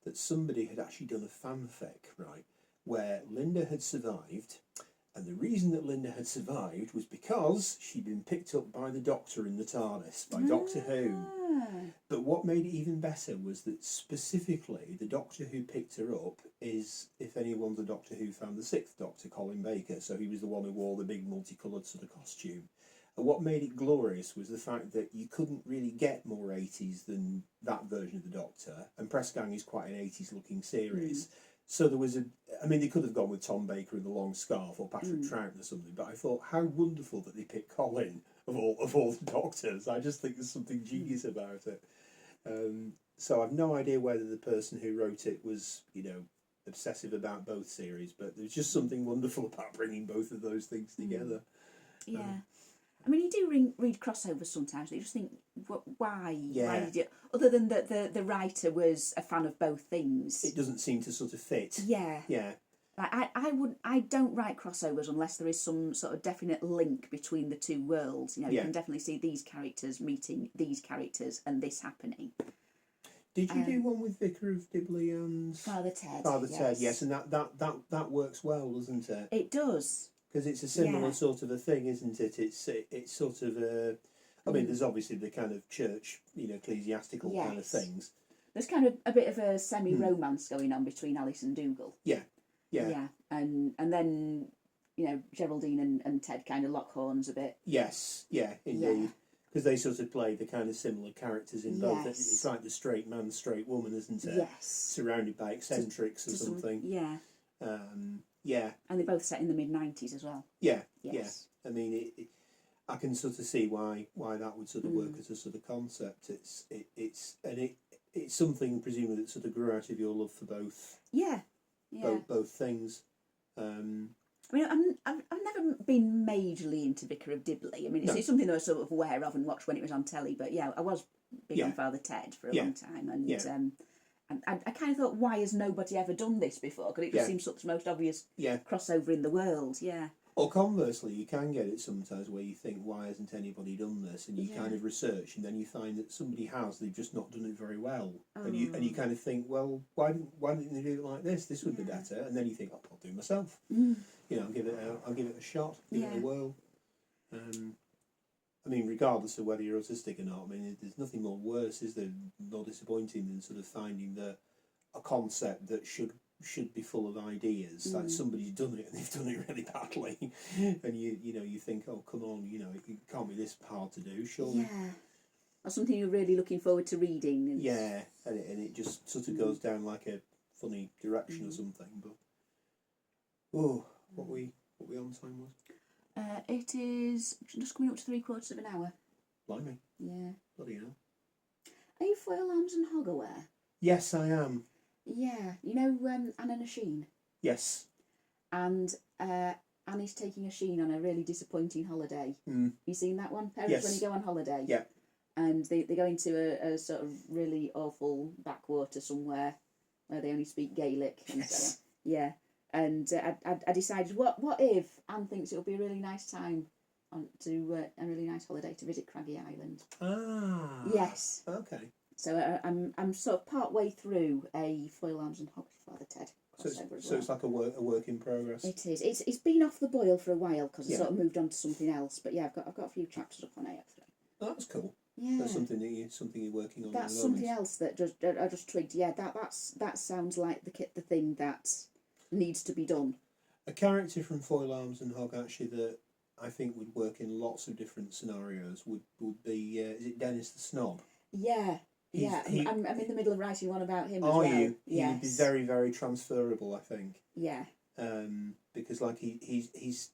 that somebody had actually done a fanfic, right, where Linda had survived. And the reason that Linda had survived was because she'd been picked up by the Doctor in the TARDIS, by Doctor Who. But what made it even better was that specifically the Doctor who picked her up is, if anyone's a Doctor Who fan, the sixth Doctor, Colin Baker. So he was the one who wore the big multicoloured sort of costume. And what made it glorious was the fact that you couldn't really get more 80s than that version of the Doctor. And Press Gang is quite an 80s looking series. So there was they could have gone with Tom Baker in the long scarf or Patrick Troughton or something, but I thought how wonderful that they picked Colin of all the Doctors. I just think there's something genius about it. So I've no idea whether the person who wrote it was, obsessive about both series, but there's just something wonderful about bringing both of those things together. Yeah. I mean, you do read crossovers sometimes, but you just think, why? Yeah. Why did you? Other than that the writer was a fan of both things. It doesn't seem to sort of fit. Yeah. Yeah. Like I don't write crossovers unless there is some sort of definite link between the two worlds. You can definitely see these characters meeting these characters and this happening. Did you do one with Vicar of Dibley and Father Ted? Ted, yes, and that works well, doesn't it? It does. Because it's a similar sort of a thing, isn't it? It's sort of a... I mean, there's obviously the kind of church, ecclesiastical kind of things. There's kind of a bit of a semi-romance going on between Alice and Dougal. Yeah. And then, Geraldine and Ted kind of lock horns a bit. Yes, yeah, indeed. Because they sort of play the kind of similar characters in both. It's like the straight man, straight woman, isn't it? Yes. Surrounded by eccentrics or something. Yeah. And they're both set in the mid-90s as well. Yeah. I mean, I can sort of see why that would sort of work as a sort of concept. It's something presumably that sort of grew out of your love for both. Yeah. Both things. I mean, I've never been majorly into Vicar of Dibley. I mean, it's something that I was sort of aware of and watched when it was on telly. But I was big on Father Ted for a long time, and I kind of thought, why has nobody ever done this before? Because it just seems such the most obvious crossover in the world. Yeah. Or conversely, you can get it sometimes where you think, why hasn't anybody done this? And you kind of research, and then you find that somebody has. They've just not done it very well. And you kind of think, well, why didn't they do it like this? This would be better. And then you think, I'll do it myself. I'll give it a shot. Give it a whirl. I mean, regardless of whether you're autistic or not, I mean, there's nothing more worse, is there, more disappointing than sort of finding that a concept that should be full of ideas, like somebody's done it and they've done it really badly, and you think, oh, come on, it can't be this hard to do, surely. Yeah. Or something you're really looking forward to reading. And it just sort of goes down like a funny direction or something. But what we on time was? It is just coming up to 3/4 of an hour. Blimey. Yeah. Bloody hell. Are you foil arms and hog aware? Yes, I am. Yeah, you know Anna Nasheen? Yes. And Annie's taking a Sheen on a really disappointing holiday. Mm. You seen that one? Parents Yes. when you go on holiday. Yeah. And they go into a sort of really awful backwater somewhere where they only speak Gaelic and Yes. so on. Yeah. And I decided, what if Anne thinks it'll be a really nice time to a really nice holiday to visit Craggy Island? Ah. Yes. Okay. So I'm sort of part way through a foil arms and hog Father Ted crossover as well. It's like a work in progress. It is. It's been off the boil for a while because I Yeah. sort of moved on to something else. But yeah, I've got a few chapters up on AF3. Oh, that's cool. Yeah. That's something you're working on. That's at the something moment. else that I just twigged. Yeah, that sounds like the thing that needs to be done. A character from Foil Arms and Hog actually that I think would work in lots of different scenarios would be is it Dennis the Snob? Yeah. I'm in the middle of writing one about him as well. Are you? He Yes. would be very, very transferable, I think. Yeah. Because like he's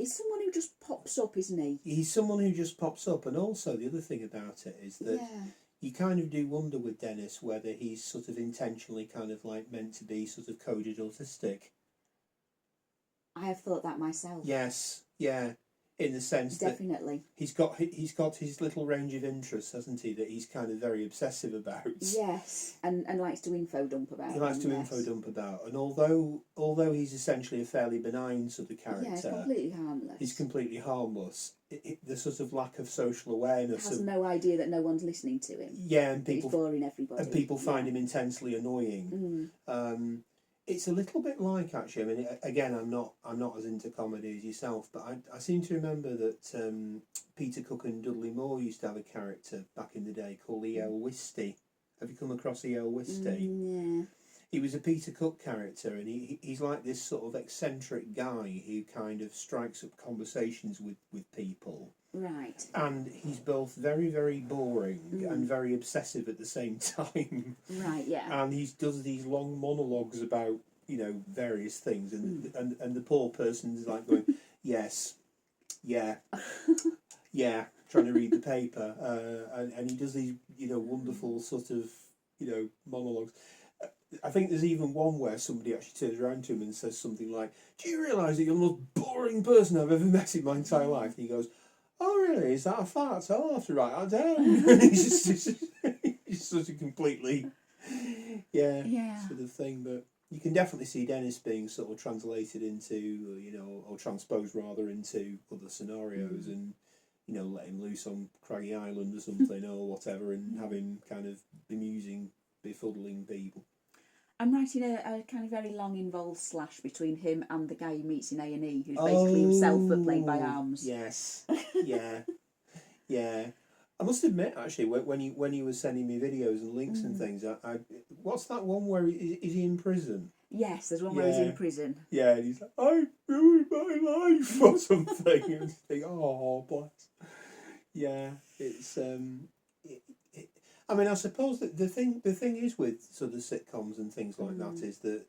someone who just pops up, isn't he? He's someone who just pops up, and also the other thing about it is that Yeah. you kind of do wonder with Dennis whether he's sort of intentionally kind of like meant to be sort of coded autistic. I have thought that myself. Yes, yeah, in the sense Definitely. that he's got his little range of interests, hasn't he? That he's kind of very obsessive about. Yes, and likes to info dump about. He likes to yes. info dump about, and although he's essentially a fairly benign sort of character, Yeah, he's completely harmless. he's completely harmless. The sort of lack of social awareness has of no idea that no one's listening to him. yeah, and He's boring everybody. and people find him intensely annoying. It's a little bit like, actually, I mean, again, I'm not as into comedy as yourself, but I seem to remember that Peter Cook and Dudley Moore used to have a character back in the day called E.L. Wisty. Have you come across E.L. Wisty? Yeah. He was a Peter Cook character, and he's like this sort of eccentric guy who kind of strikes up conversations with people. Right. And he's both very, very boring and very obsessive at the same time. Right, yeah. And he does these long monologues about, various things, and the poor person's like going, yes, yeah, yeah, trying to read the paper, and he does these, wonderful sort of, monologues. I think there's even one where somebody actually turns around to him and says something like, "Do you realise that you're the most boring person I've ever met in my entire life?" And he goes, "Oh really? Is that a fact? I'll have to write that down." he's sort of completely, sort of thing. But you can definitely see Dennis being sort of translated into, or transposed rather into other scenarios, and let him loose on Craggy Island or something or whatever, and have him kind of bemusing, befuddling people. I'm writing a kind of very long involved slash between him and the guy he meets in A&E, who's basically himself but played by Arms. Yes, yeah, yeah. I must admit, actually, when he was sending me videos and links and things, I what's that one where is he in prison? Yes, there's one where he's in prison. Yeah, and he's like, "I ruined my life" or something, and you think, "Oh, bless." Yeah, it's I mean, I suppose that the thing is with sort of sitcoms and things like that is that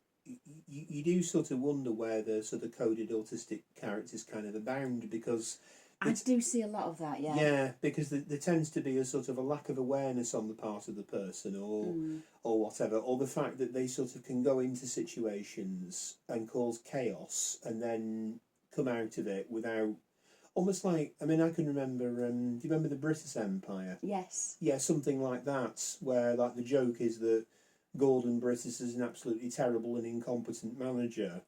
you do sort of wonder where the sort of coded autistic characters kind of abound, because I do see a lot of that, yeah. Yeah, because there tends to be a sort of a lack of awareness on the part of the person, or whatever, or the fact that they sort of can go into situations and cause chaos and then come out of it without. Almost like, I mean, I can remember, do you remember the British Empire? Yes. Yeah, something like that, where like the joke is that Gordon Brittis is an absolutely terrible and incompetent manager.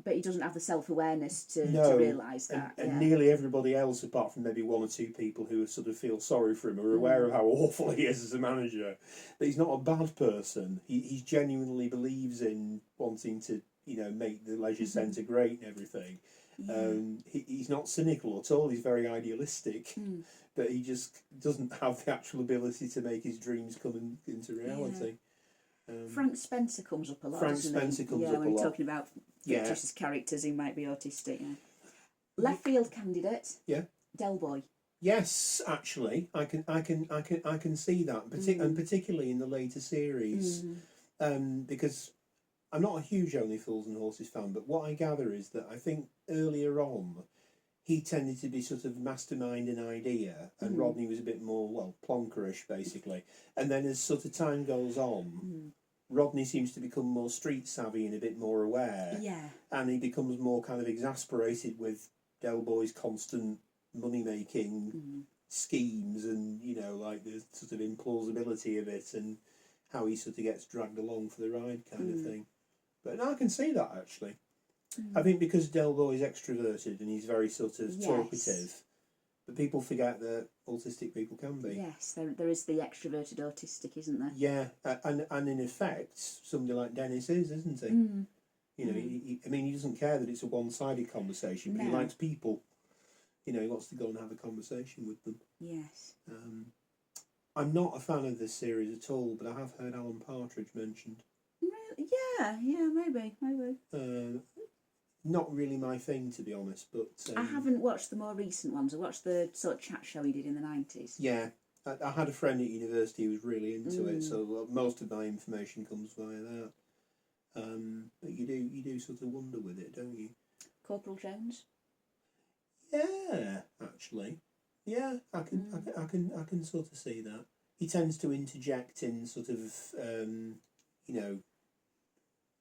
But he doesn't have the self-awareness to realise that. And nearly everybody else, apart from maybe one or two people who sort of feel sorry for him, are aware of how awful he is as a manager. But he's not a bad person. He genuinely believes in wanting to, make the leisure centre great and everything. Yeah. He's not cynical at all. He's very idealistic, but he just doesn't have the actual ability to make his dreams come into reality. Frank Spencer comes up a lot. Frank Spencer comes up a lot. Yeah, when you're talking about fictitious characters who might be autistic. Yeah. Left field candidate. Yeah. Del Boy. Yes, actually, I can see that, and particularly in the later series, because I'm not a huge Only Fools and Horses fan, but what I gather is that I think earlier on he tended to be sort of mastermind an idea, and Rodney was a bit more, well, plonkerish, basically. And then as sort of time goes on, Rodney seems to become more street savvy and a bit more aware. Yeah. And he becomes more kind of exasperated with Del Boy's constant money-making schemes and, you know, like the sort of implausibility of it and how he sort of gets dragged along for the ride kind of thing. But no, I can see that, actually. I think because Del Boy's extroverted and he's very sort of talkative, but people forget that autistic people can be. Yes, there is the extroverted autistic, isn't there? Yeah, and in effect, somebody like Dennis is, isn't he? You know, I mean, he doesn't care that it's a one-sided conversation, but he likes people. You know, he wants to go and have a conversation with them. Yes. I'm not a fan of this series at all, but I have heard Alan Partridge mentioned. Yeah, maybe. Not really my thing, to be honest, but... I haven't watched the more recent ones. I watched the sort of chat show he did in the 90s. Yeah, I had a friend at university who was really into it, so most of my information comes via that. But you do sort of wonder with it, don't you? Corporal Jones? Yeah, actually. Yeah, I can sort of see that. He tends to interject in sort of, you know,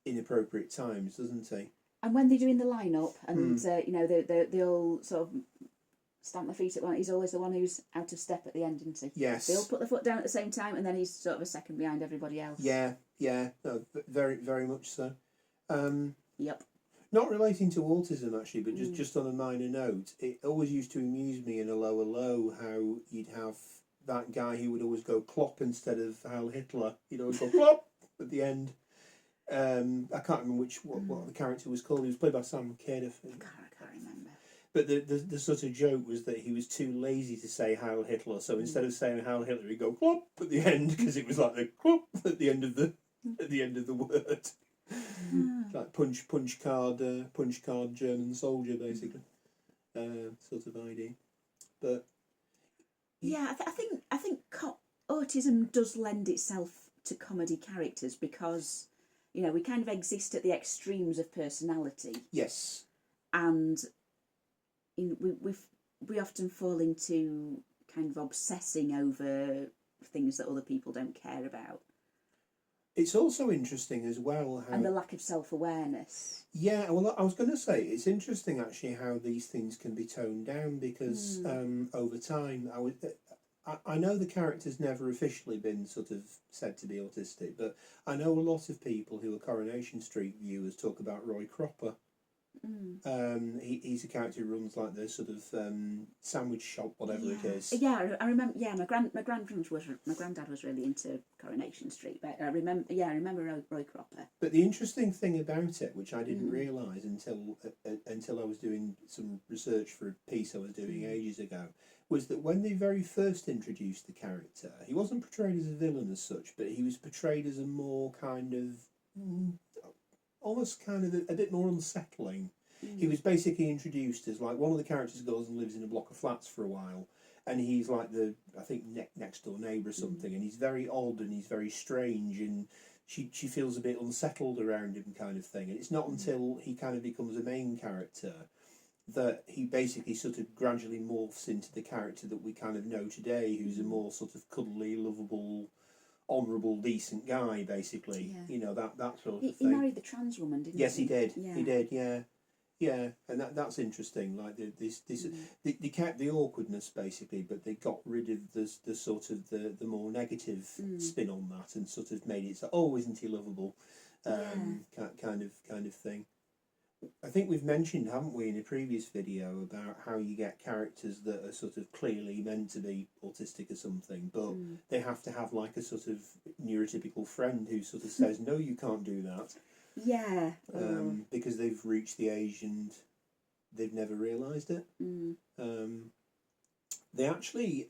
inappropriate times, doesn't he? And when they're doing the line-up and, you know, they all sort of stamp their feet at one, he's always the one who's out of step at the end, isn't he? Yes. They all put their foot down at the same time and then he's sort of a second behind everybody else. Yeah, no, very, very much so. Yep. Not relating to autism, actually, but just on a minor note, it always used to amuse me in a lower low how you'd have that guy who would always go Klopp instead of Heil Hitler. He'd always go Klopp at the end. I can't remember what the character was called. He was played by Sam Kidd. I can't remember. But the sort of joke was that he was too lazy to say Heil Hitler, so instead of saying Heil Hitler, he'd go Klopp at the end because it was like the Klopp at the end of the word. Like punch card German soldier, basically, sort of idea. But yeah, I think autism does lend itself to comedy characters because, you know, we kind of exist at the extremes of personality. Yes. And you know, we often fall into kind of obsessing over things that other people don't care about. It's also interesting as well how... And the lack of self-awareness. Yeah, well, I was going to say, it's interesting actually how these things can be toned down because over time, I know the character's never officially been sort of said to be autistic, but I know a lot of people who are Coronation Street viewers talk about Roy Cropper. He's a character who runs like this sort of sandwich shop, whatever it is. Yeah, I remember. Yeah, my granddad was really into Coronation Street, but I remember Roy Cropper. But the interesting thing about it, which I didn't realise until I was doing some research for a piece I was doing ages ago, was that when they very first introduced the character, he wasn't portrayed as a villain as such, but he was portrayed as a more kind of almost kind of a bit more unsettling. He was basically introduced as like one of the characters goes and lives in a block of flats for a while, and he's like the next door neighbour or something, and he's very odd and he's very strange, and she feels a bit unsettled around him kind of thing. And it's not until he kind of becomes a main character that he basically sort of gradually morphs into the character that we kind of know today, who's a more sort of cuddly, lovable, honourable, decent guy, basically. Yeah. You know, that sort of thing. He married the trans woman, didn't he? Yes, he did. Yeah. He did, yeah. Yeah, and that's interesting. Like they kept the awkwardness basically, but they got rid of the sort of the more negative spin on that, and sort of made it so, oh, isn't he lovable, kind of thing. I think we've mentioned, haven't we, in a previous video about how you get characters that are sort of clearly meant to be autistic or something, but they have to have like a sort of neurotypical friend who sort of says, no, you can't do that. Yeah. Because they've reached the age and they've never realised it. They actually,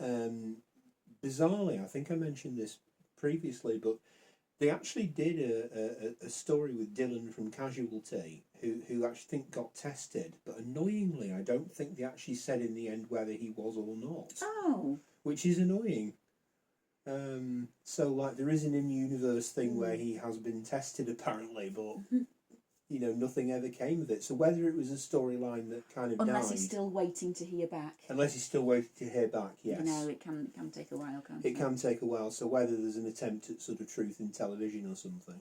bizarrely, I think I mentioned this previously, but they actually did a story with Dylan from Casualty, who actually got tested, but annoyingly, I don't think they actually said in the end whether he was or not. Oh. Which is annoying. So, like, there is an in-universe thing where he has been tested, apparently, but you know, nothing ever came of it. So whether it was a storyline that kind of Unless died, he's still waiting to hear back. unless he's still waiting to hear back, yes. You know, it can take a while, can't it? It can take a while. So whether there's an attempt at sort of truth in television or something.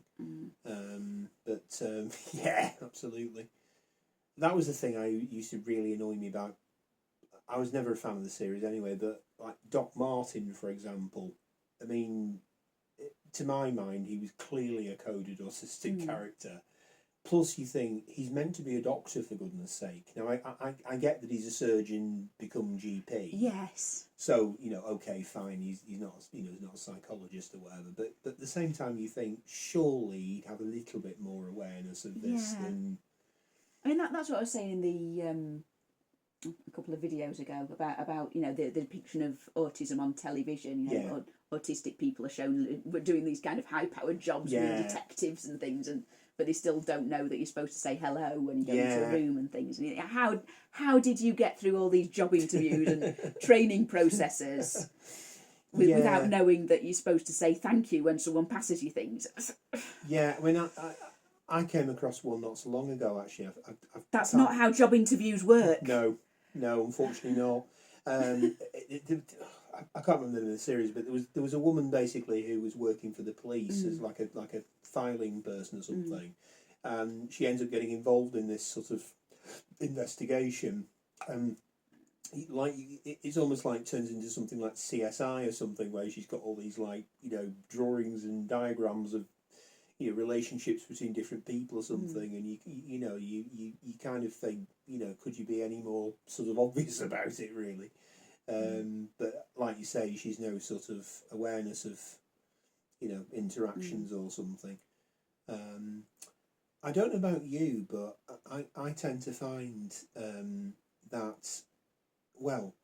Yeah, absolutely. That was the thing I used to really annoy me about. I was never a fan of the series anyway, but like Doc Martin, for example, I mean, to my mind, he was clearly a coded autistic character. Plus, you think he's meant to be a doctor, for goodness sake. Now, I get that he's a surgeon, become GP. Yes. So, you know, okay, fine, he's not, you know, he's not a psychologist or whatever. But at the same time, you think surely he'd have a little bit more awareness of this than. I mean, that's what I was saying in the a couple of videos ago about you know the depiction of autism on television. You know, autistic people are shown doing these kind of high-powered jobs, being detectives and things, but they still don't know that you're supposed to say hello when you go into a room and things. And how did you get through all these job interviews and training processes without knowing that you're supposed to say thank you when someone passes you things? Yeah, I mean, I came across one not so long ago, actually. That's not how job interviews work. No, unfortunately not. I can't remember the name of the series, but there was a woman basically who was working for the police as like a filing person or something, and she ends up getting involved in this sort of investigation, and it's almost like turns into something like CSI or something, where she's got all these like, you know, drawings and diagrams of, you know, relationships between different people or something, and you kind of think, you know, could you be any more sort of obvious about it, really? But like you say, she's no sort of awareness of, you know, interactions or something. I don't know about you, but I tend to find that, well,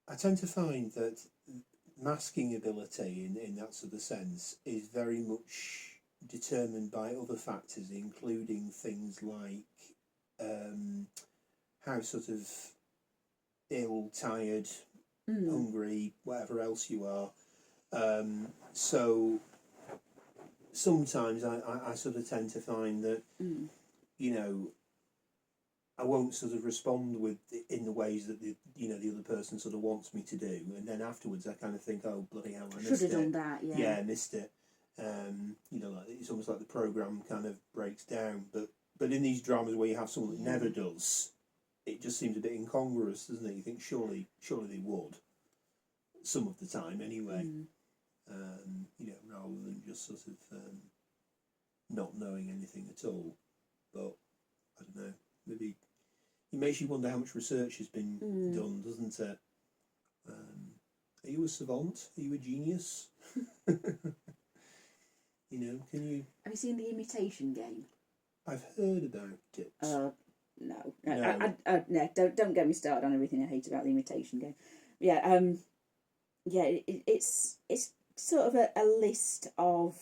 I tend to find that masking ability in that sort of sense is very much determined by other factors, including things like how sort of ill, tired, hungry, whatever else you are. So sometimes I sort of tend to find that, you know, I won't sort of respond in the ways that the other person sort of wants me to do, and then afterwards I kind of think, oh bloody hell, I missed it. Should have done that, yeah. Yeah, I missed it. You know, like, it's almost like the program kind of breaks down. But in these dramas where you have someone that never does, it just seems a bit incongruous, doesn't it? You think surely they would, some of the time anyway. You know, rather than just sort of not knowing anything at all. But I don't know, maybe it makes you wonder how much research has been done, doesn't it? Are you a savant? Are you a genius? You know, can you? Have you seen The Imitation Game? I've heard about it. No. No, don't get me started on everything I hate about The Imitation Game. Yeah, it's sort of a list of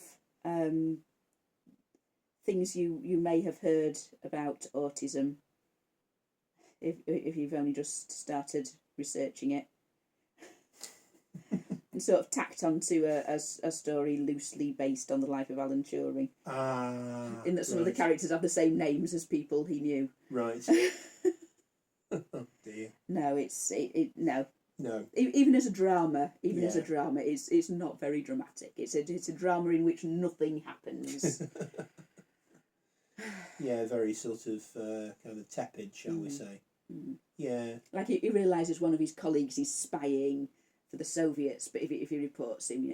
things you may have heard about autism if you've only just started researching it. And sort of tacked onto a story loosely based on the life of Alan Turing. In that some of the characters have the same names as people he knew. Right. Oh dear. No, no. No. Even as a drama, it's not very dramatic. It's a drama in which nothing happens. Yeah, very sort of kind of tepid, shall we say? Yeah. Like he realises one of his colleagues is spying for the Soviets, but if he reports him,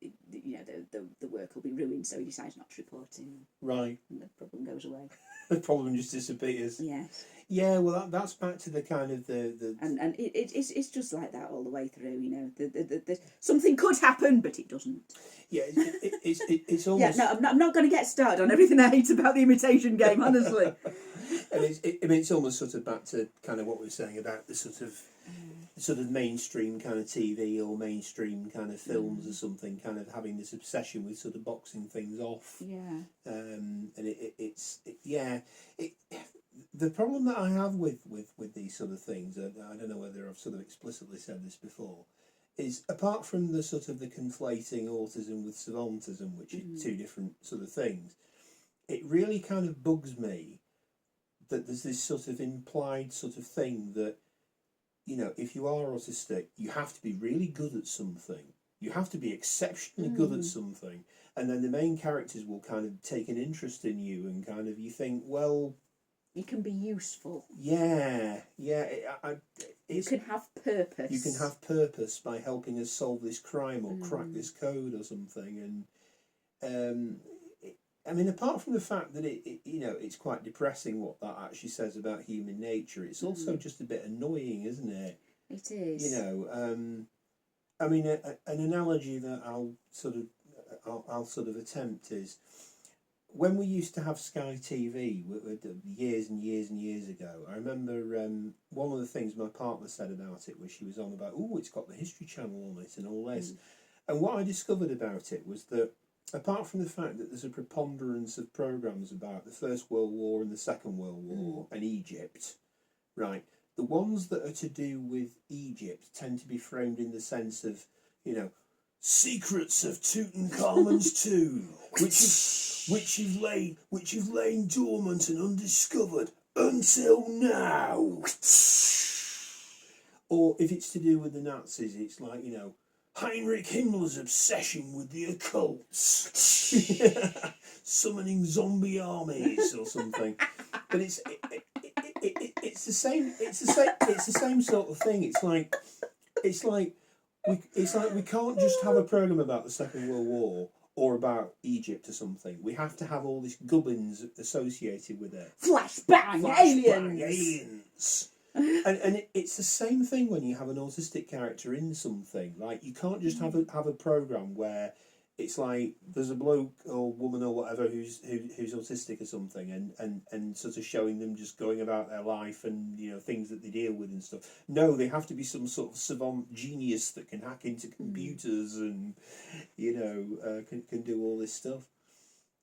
the work will be ruined, so he decides not to report him. Right. And the problem goes away. The problem just disappears. Yes. Yeah, well, that's back to the kind of the and it's just like that all the way through. You know, the something could happen, but it doesn't. Yeah, it's almost. Yeah, no, I'm not going to get started on everything I hate about The Imitation Game, honestly. And it's almost sort of back to kind of what we were saying about the sort of mainstream kind of TV or mainstream kind of films or something, kind of having this obsession with sort of boxing things off. Yeah. And the problem that I have with these sort of things, I don't know whether I've sort of explicitly said this before, is apart from the sort of the conflating autism with savantism, which are two different sort of things, it really kind of bugs me that there's this sort of implied sort of thing that, you know, if you are autistic, you have to be really good at something. You have to be exceptionally good at something. And then the main characters will kind of take an interest in you and kind of, you think, well... You can be useful. Yeah. You can have purpose. You can have purpose by helping us solve this crime or crack this code or something. And, I mean, apart from the fact that you know, it's quite depressing what that actually says about human nature, it's also just a bit annoying, isn't it? It is. You know, I mean, an analogy that I'll sort of attempt is when we used to have Sky TV years and years and years ago. I remember one of the things my partner said about it was she was on about, oh, it's got the History Channel on it and all this. And what I discovered about it was that, apart from the fact that there's a preponderance of programmes about the First World War and the Second World War and Egypt, right, the ones that are to do with Egypt tend to be framed in the sense of, you know, secrets of Tutankhamun's tomb, which have lain dormant and undiscovered until now. Or if it's to do with the Nazis, it's like, you know, Heinrich Himmler's obsession with the occult, summoning zombie armies or something. But it's the same sort of thing. It's like we can't just have a program about the Second World War or about Egypt or something. We have to have all this gubbins associated with it. Flashbang, aliens. And it's the same thing when you have an autistic character in something. Like, you can't just have a program where it's like there's a bloke or woman or whatever who's autistic or something, and sort of showing them just going about their life and, you know, things that they deal with and stuff. No, they have to be some sort of savant genius that can hack into computers and, you know, can do all this stuff.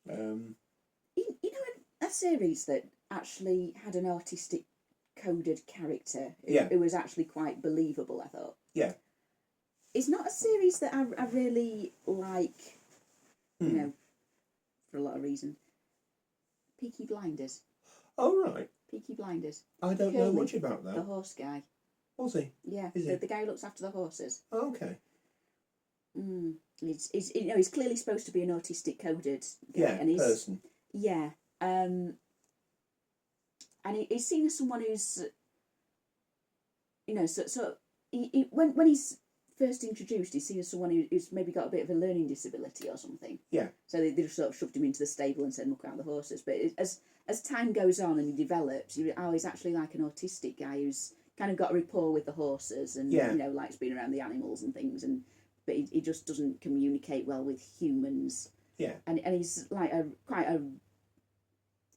You know, a series that actually had an autistic coded character who was actually quite believable, I thought. Yeah. It's not a series that I really like, you know, for a lot of reasons. Peaky Blinders. Oh, right. Peaky Blinders. I don't know much about that. The horse guy. Was he? Yeah, Is he? The guy who looks after the horses. Oh, okay. He's you know, he's clearly supposed to be an autistic coded guy. Yeah, and person. Yeah. And he's seen as someone who's, you know, so he when he's first introduced, he's seen as someone who's maybe got a bit of a learning disability or something. Yeah. So they just sort of shoved him into the stable and said, look out the horses. But as time goes on and he develops, he's actually like an autistic guy who's kind of got a rapport with the horses and, you know, likes being around the animals and things. But he just doesn't communicate well with humans. Yeah. And he's like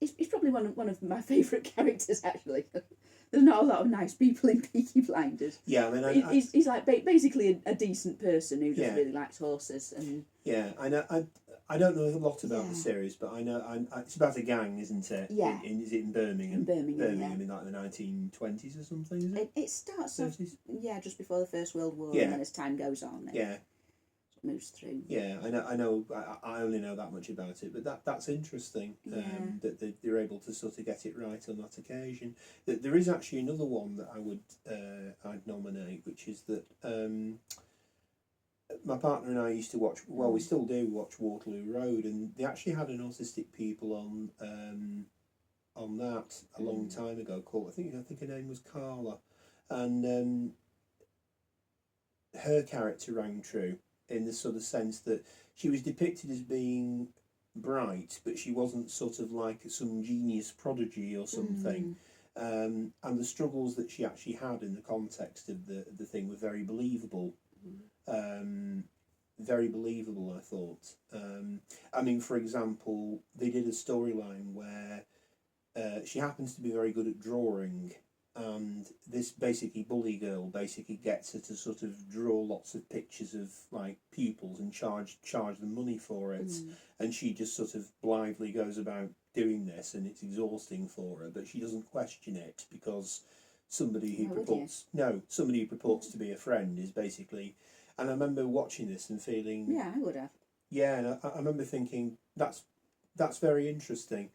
he's probably one of my favourite characters, actually. There's not a lot of nice people in Peaky Blinders. Yeah, I mean, he's like basically a decent person who just really likes horses. And yeah, I know. I don't know a lot about the series, but I know it's about a gang, isn't it? Yeah. Is it in Birmingham? In Birmingham, in like the 1920s or something, is it? It starts off, just before the First World War, Yeah. and then as time goes on, it moves through. Yeah, I know. I only know that much about it, but that's interesting. That they're able to sort of get it right on that occasion. That there is actually another one that I'd nominate, which is that my partner and I used to watch. Well, we still do watch Waterloo Road, and they actually had an autistic people on that a long time ago. Called I think her name was Carla, and her character rang true, in the sort of sense that she was depicted as being bright, but she wasn't sort of like some genius prodigy or something. And the struggles that she actually had in the context of the thing were very believable. Very believable, I thought. I mean, for example, they did a storyline where she happens to be very good at drawing, and this basically bully girl basically gets her to sort of draw lots of pictures of like pupils and charge them money for it, and she just sort of blithely goes about doing this, and it's exhausting for her, but she doesn't question it because somebody who purports to be a friend is basically. And I remember watching this and feeling, I would have. Yeah, and I remember thinking that's that's very interesting.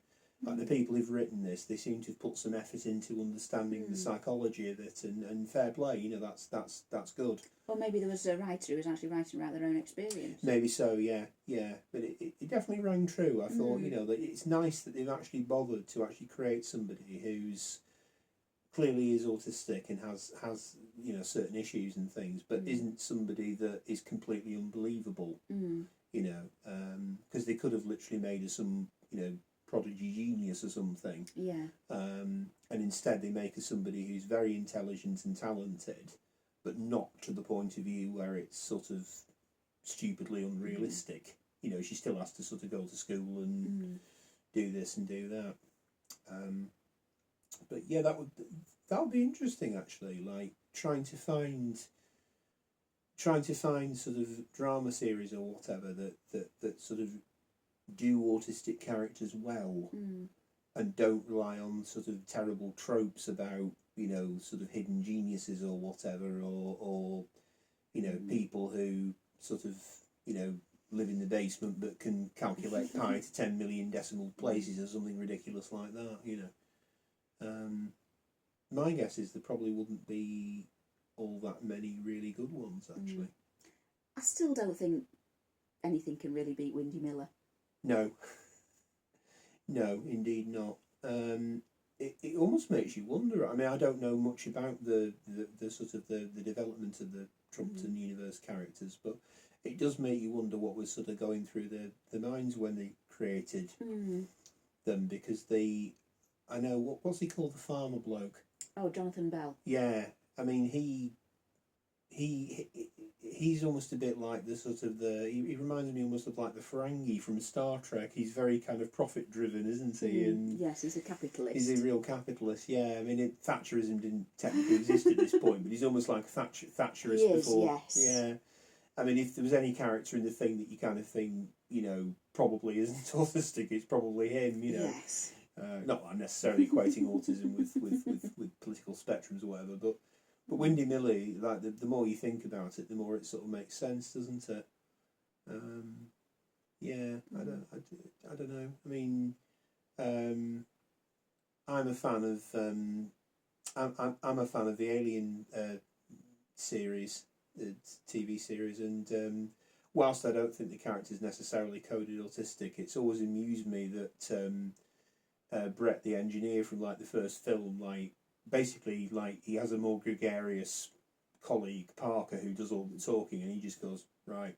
Like the people who've written this, they seem to have put some effort into understanding the psychology of it, and fair play, you know, that's good. Or maybe there was a writer who was actually writing about their own experience. Maybe so, yeah. But it definitely rang true. I thought, you know, that it's nice that they've actually bothered to actually create somebody who's clearly is autistic and has you know, certain issues and things, but isn't somebody that is completely unbelievable. You know, because they could have literally made her some, you know, prodigy genius or something. Yeah. And instead they make her somebody who's very intelligent and talented, but not to the point of view where it's sort of stupidly unrealistic. You know, she still has to sort of go to school and do this and do that. But yeah, that would be interesting actually. Like trying to find sort of drama series or whatever that sort of do autistic characters well and don't rely on sort of terrible tropes about, you know, sort of hidden geniuses or whatever, or you know, people who sort of, you know, live in the basement but can calculate pi to 10 million decimal places or something ridiculous like that, you know. My guess is there probably wouldn't be all that many really good ones, actually. I still don't think anything can really beat Windy Miller. No. No, indeed not. It almost makes you wonder. I mean, I don't know much about the sort of the development of the Trumpton universe characters, but it does make you wonder what was sort of going through the minds when they created them, because I know, what's he called, the farmer bloke? Oh, Jonathan Bell. Yeah, I mean, he's almost a bit like the sort of he reminds me almost of like the Ferengi from Star Trek. He's very kind of profit driven, isn't he? And yes, he's a capitalist. He's a real capitalist. Yeah, I mean, Thatcherism didn't technically exist at this point, but he's almost like Thatcherist he is, before. Yes. Yeah, I mean, if there was any character in the thing that you kind of think, you know, probably isn't autistic, it's probably him. You know. Yes. Not that I'm necessarily equating autism with political spectrums or whatever, but Windy Miller, like the more you think about it, the more it sort of makes sense, doesn't it? Yeah, I don't know. I mean, I'm a fan of I'm a fan of the Alien series, the TV series, and whilst I don't think the character's necessarily coded autistic, it's always amused me that Brett, the engineer from like the first film, like basically like he has a more gregarious colleague, Parker, who does all the talking, and he just goes right,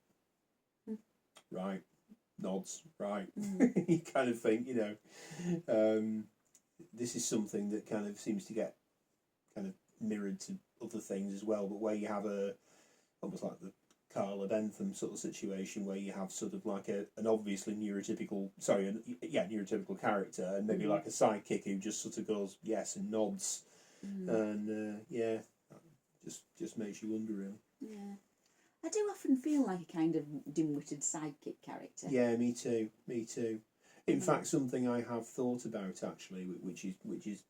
nods, right. You kind of think, you know, this is something that kind of seems to get kind of mirrored to other things as well, but where you have almost like the Carla Bentham sort of situation, where you have sort of like an obviously neurotypical character, and maybe like a sidekick who just sort of goes yes and nods, and yeah, just makes you wonder, really. Yeah, I do often feel like a kind of dim-witted sidekick character. Yeah, me too. In fact, something I have thought about actually, which is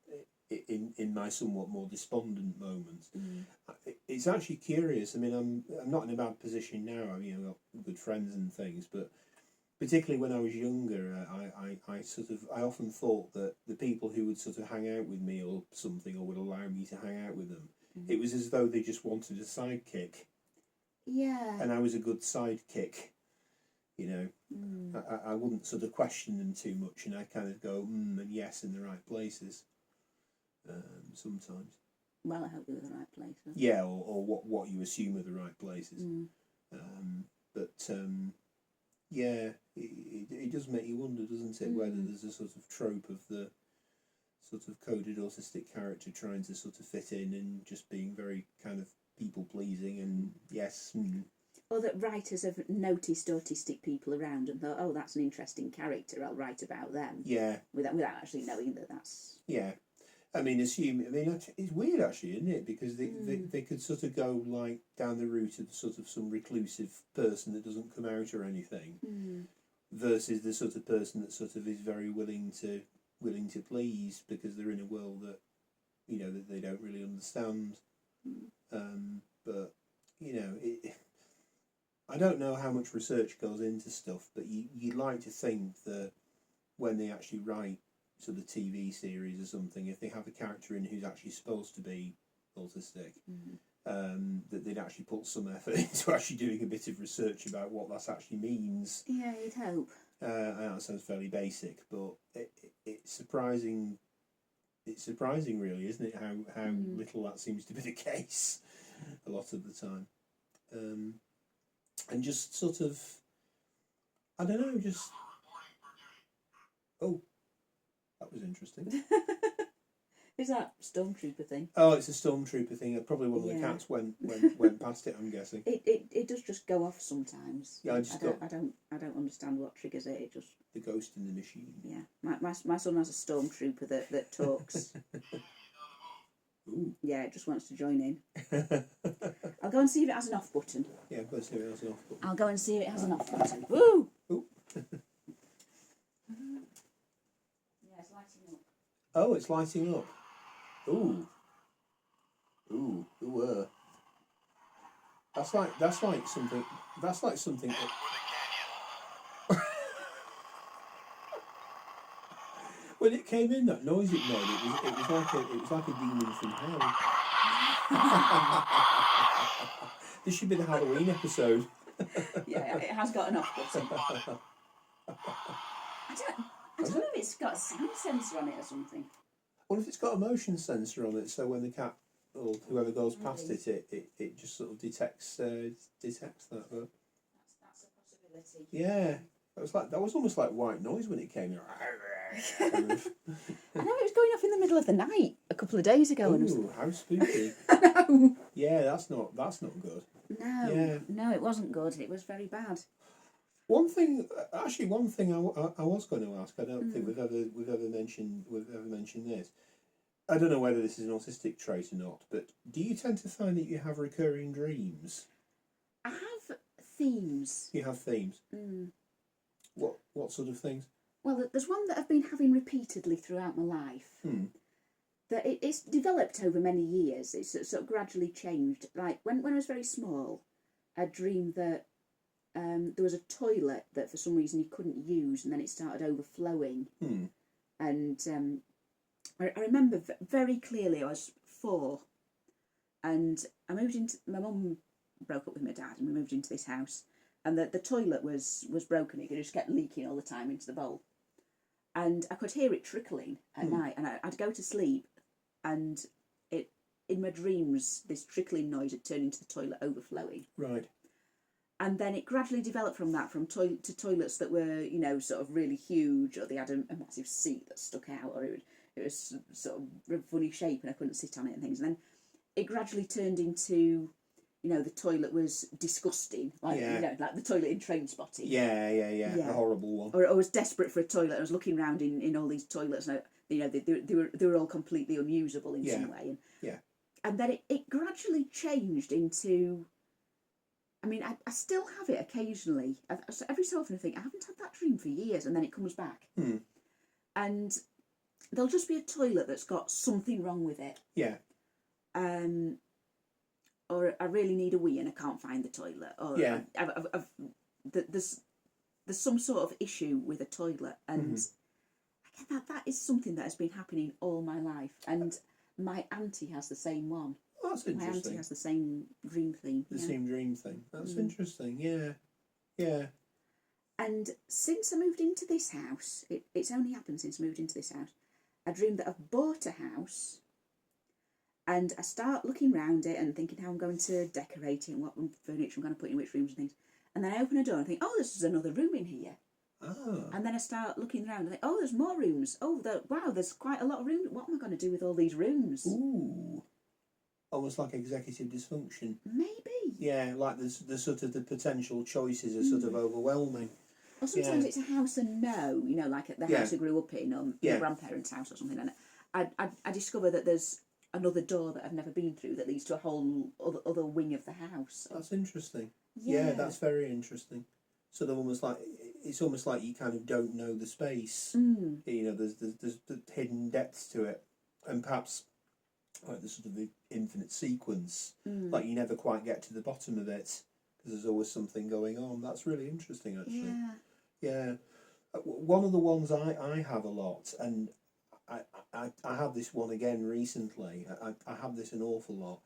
in my somewhat more despondent moments. It's actually curious. I mean, I'm not in a bad position now. I mean, I've got good friends and things, but particularly when I was younger, I often thought that the people who would sort of hang out with me or something, or would allow me to hang out with them, it was as though they just wanted a sidekick. Yeah. And I was a good sidekick. You know, I wouldn't sort of question them too much, and I kind of go and yes in the right places. Sometimes. Well, I hope you're in the right place. Huh? Yeah, or what you assume are the right places. Yeah, it does make you wonder, doesn't it, whether there's a sort of trope of the sort of coded autistic character trying to sort of fit in and just being very kind of people pleasing and yes. Or that writers have noticed autistic people around and thought, oh, that's an interesting character, I'll write about them. Yeah. Without actually knowing that that's... Yeah. I mean, it's weird actually, isn't it? Because they could sort of go like down the route of sort of some reclusive person that doesn't come out or anything, versus the sort of person that sort of is very willing to please because they're in a world that, you know, that they don't really understand. But you know, I don't know how much research goes into stuff, but you'd like to think that when they actually write sort of TV series or something, if they have a character in who's actually supposed to be autistic, that they'd actually put some effort into actually doing a bit of research about what that actually means. Yeah, you'd hope. I know that sounds fairly basic, but it's surprising. It's surprising, really, isn't it? How little that seems to be the case a lot of the time, and just sort of, I don't know, just oh, that was interesting. Is that stormtrooper thing? Oh, it's a stormtrooper thing. Probably one of the cats went past it. I'm guessing. It does just go off sometimes. Yeah, I don't understand what triggers it. It just the ghost in the machine. Yeah, my son has a stormtrooper that talks. Ooh. Yeah, it just wants to join in. I'll go and see if it has an off button. Yeah, go and see if it has an off button. I'll go and see if it has an off button. Woo! Ooh. Yeah, it's lighting up. Oh, it's lighting up. Ooh. That's like something. That's like something. When it came in, that noise it made, it was like a demon from hell. This should be the Halloween episode. Yeah, it has got an off button. I don't know if it's got a sound sensor on it or something. What if it's got a motion sensor on it, so when the cat or whoever goes past it just sort of detects that. But That's a possibility. yeah, that was almost like white noise when it came in. I know, it was going off in the middle of the night a couple of days ago. Ooh, how spooky! I know. Yeah, that's not good. No, it wasn't good. It was very bad. One thing I was going to ask. I don't think we've ever mentioned this. I don't know whether this is an autistic trait or not, but do you tend to find that you have recurring dreams? I have themes. You have themes. What sort of things? Well, there's one that I've been having repeatedly throughout my life. That it's developed over many years. It's sort of gradually changed. Like when I was very small, I dreamed that there was a toilet that for some reason you couldn't use, and then it started overflowing. And I remember very clearly I was 4, and I moved into. My mum broke up with my dad, and we moved into this house, and the toilet was broken. It just kept leaking all the time into the bowl, and I could hear it trickling at night, and I'd go to sleep, and in my dreams this trickling noise had turned into the toilet overflowing. Right. And then it gradually developed from that, to toilets that were, sort of really huge, or they had a massive seat that stuck out, or it was sort of a funny shape and I couldn't sit on it and things. And then it gradually turned into, the toilet was disgusting, like like the toilet in Trainspotting. Yeah. The horrible one. Or I was desperate for a toilet. I was looking around in all these toilets, and they were all completely unusable in some way. And then it gradually changed into. I mean, I still have it occasionally. Every so often I think, I haven't had that dream for years, and then it comes back. And there'll just be a toilet that's got something wrong with it. Yeah. Or I really need a wee and I can't find the toilet. Or there's some sort of issue with a toilet. And again, that is something that has been happening all my life. And my auntie has the same one. That's interesting. My auntie has the same dream theme. The same dream thing. That's interesting. Yeah. And since I moved into this house, it's only happened since I moved into this house, I dreamed that I've bought a house, and I start looking around it and thinking how I'm going to decorate it and what furniture I'm going to put in which rooms and things. And then I open a door and think, oh, there's another room in here. Oh. And then I start looking around and think, oh, there's more rooms. Oh, wow, there's quite a lot of rooms. What am I going to do with all these rooms? Ooh. Almost like executive dysfunction. Maybe. Yeah, like the sort of the potential choices are sort of overwhelming. Or sometimes it's a house and like at the house I grew up in, or my grandparents' house or something. And I discover that there's another door that I've never been through that leads to a whole other wing of the house. That's interesting. Yeah, that's very interesting. Sort of it's almost like you kind of don't know the space. There's the hidden depths to it, and perhaps like the sort of the infinite sequence, like you never quite get to the bottom of it because there's always something going on. That's really interesting, actually. Yeah. One of the ones I have a lot, and I had this one again recently. I have this an awful lot.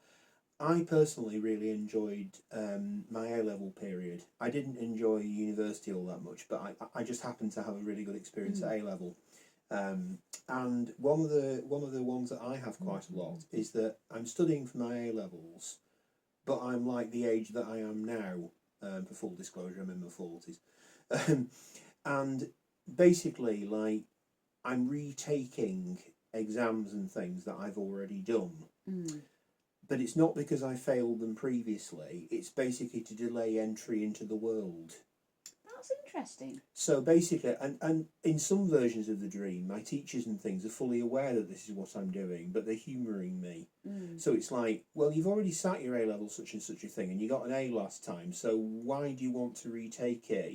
I personally really enjoyed my A-level period. I didn't enjoy university all that much, but I just happened to have a really good experience at A-level. And one of the ones that I have quite a lot is that I'm studying for my A-levels, but I'm like the age that I am now. For full disclosure, I'm in my 40s. And basically, like, I'm retaking exams and things that I've already done. But it's not because I failed them previously. It's basically to delay entry into the world. That's interesting. So basically, and in some versions of the dream, my teachers and things are fully aware that this is what I'm doing, but they're humouring me. So it's like, well, you've already sat your A-level such and such a thing, and you got an A last time, so why do you want to retake it?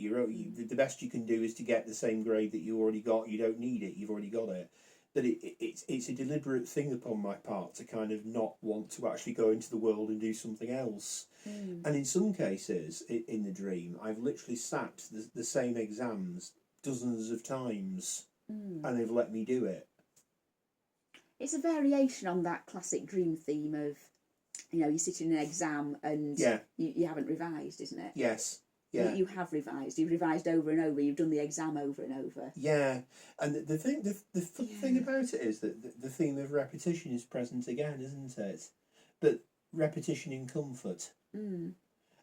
The best you can do is to get the same grade that you already got. You don't need it. You've already got it. But it's a deliberate thing upon my part to kind of not want to actually go into the world and do something else. And in some cases, in the dream, I've literally sat the same exams dozens of times, and they've let me do it. It's a variation on that classic dream theme of, you're sitting in an exam and you haven't revised, isn't it? Yes. Yeah. You have revised. You've revised over and over. You've done the exam over and over. Yeah, and the fun thing about it is that the theme of repetition is present again, isn't it? But repetition in comfort.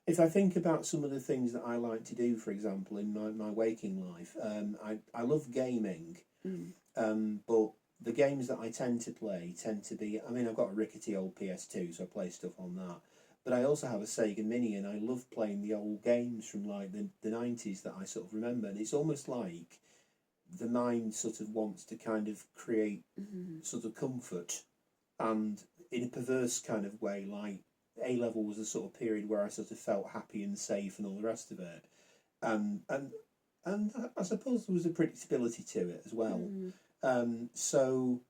If I think about some of the things that I like to do, for example, in my waking life, I love gaming, but the games that I tend to play tend to be, I mean, I've got a rickety old PS2, so I play stuff on that. But I also have a Sega Mini, and I love playing the old games from like the 90s that I sort of remember. And it's almost like the mind sort of wants to kind of create sort of comfort, and in a perverse kind of way, like A-level was a sort of period where I sort of felt happy and safe and all the rest of it. And I suppose there was a predictability to it as well. So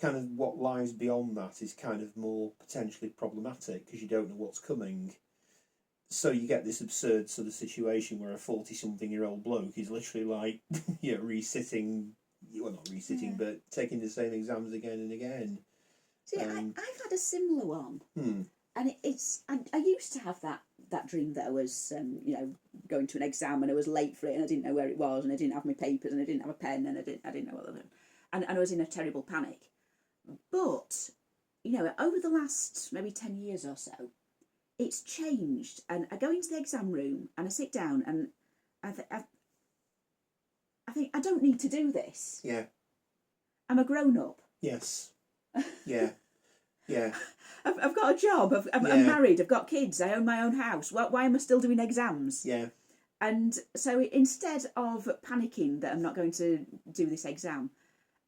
kind of what lies beyond that is kind of more potentially problematic because you don't know what's coming. So you get this absurd sort of situation where a 40-something-year-old bloke is literally like, resitting, well, not resitting, but taking the same exams again and again. See, I've had a similar one. And I used to have that dream that I was, going to an exam and I was late for it and I didn't know where it was and I didn't have my papers and I didn't have a pen and I didn't know what I was doing. And I was in a terrible panic. But, over the last maybe 10 years or so, it's changed. And I go into the exam room and I sit down and I think I don't need to do this. Yeah. I'm a grown-up. Yes. Yeah. Yeah. I've got a job. I'm married. I've got kids. I own my own house. Why am I still doing exams? Yeah. And so instead of panicking that I'm not going to do this exam,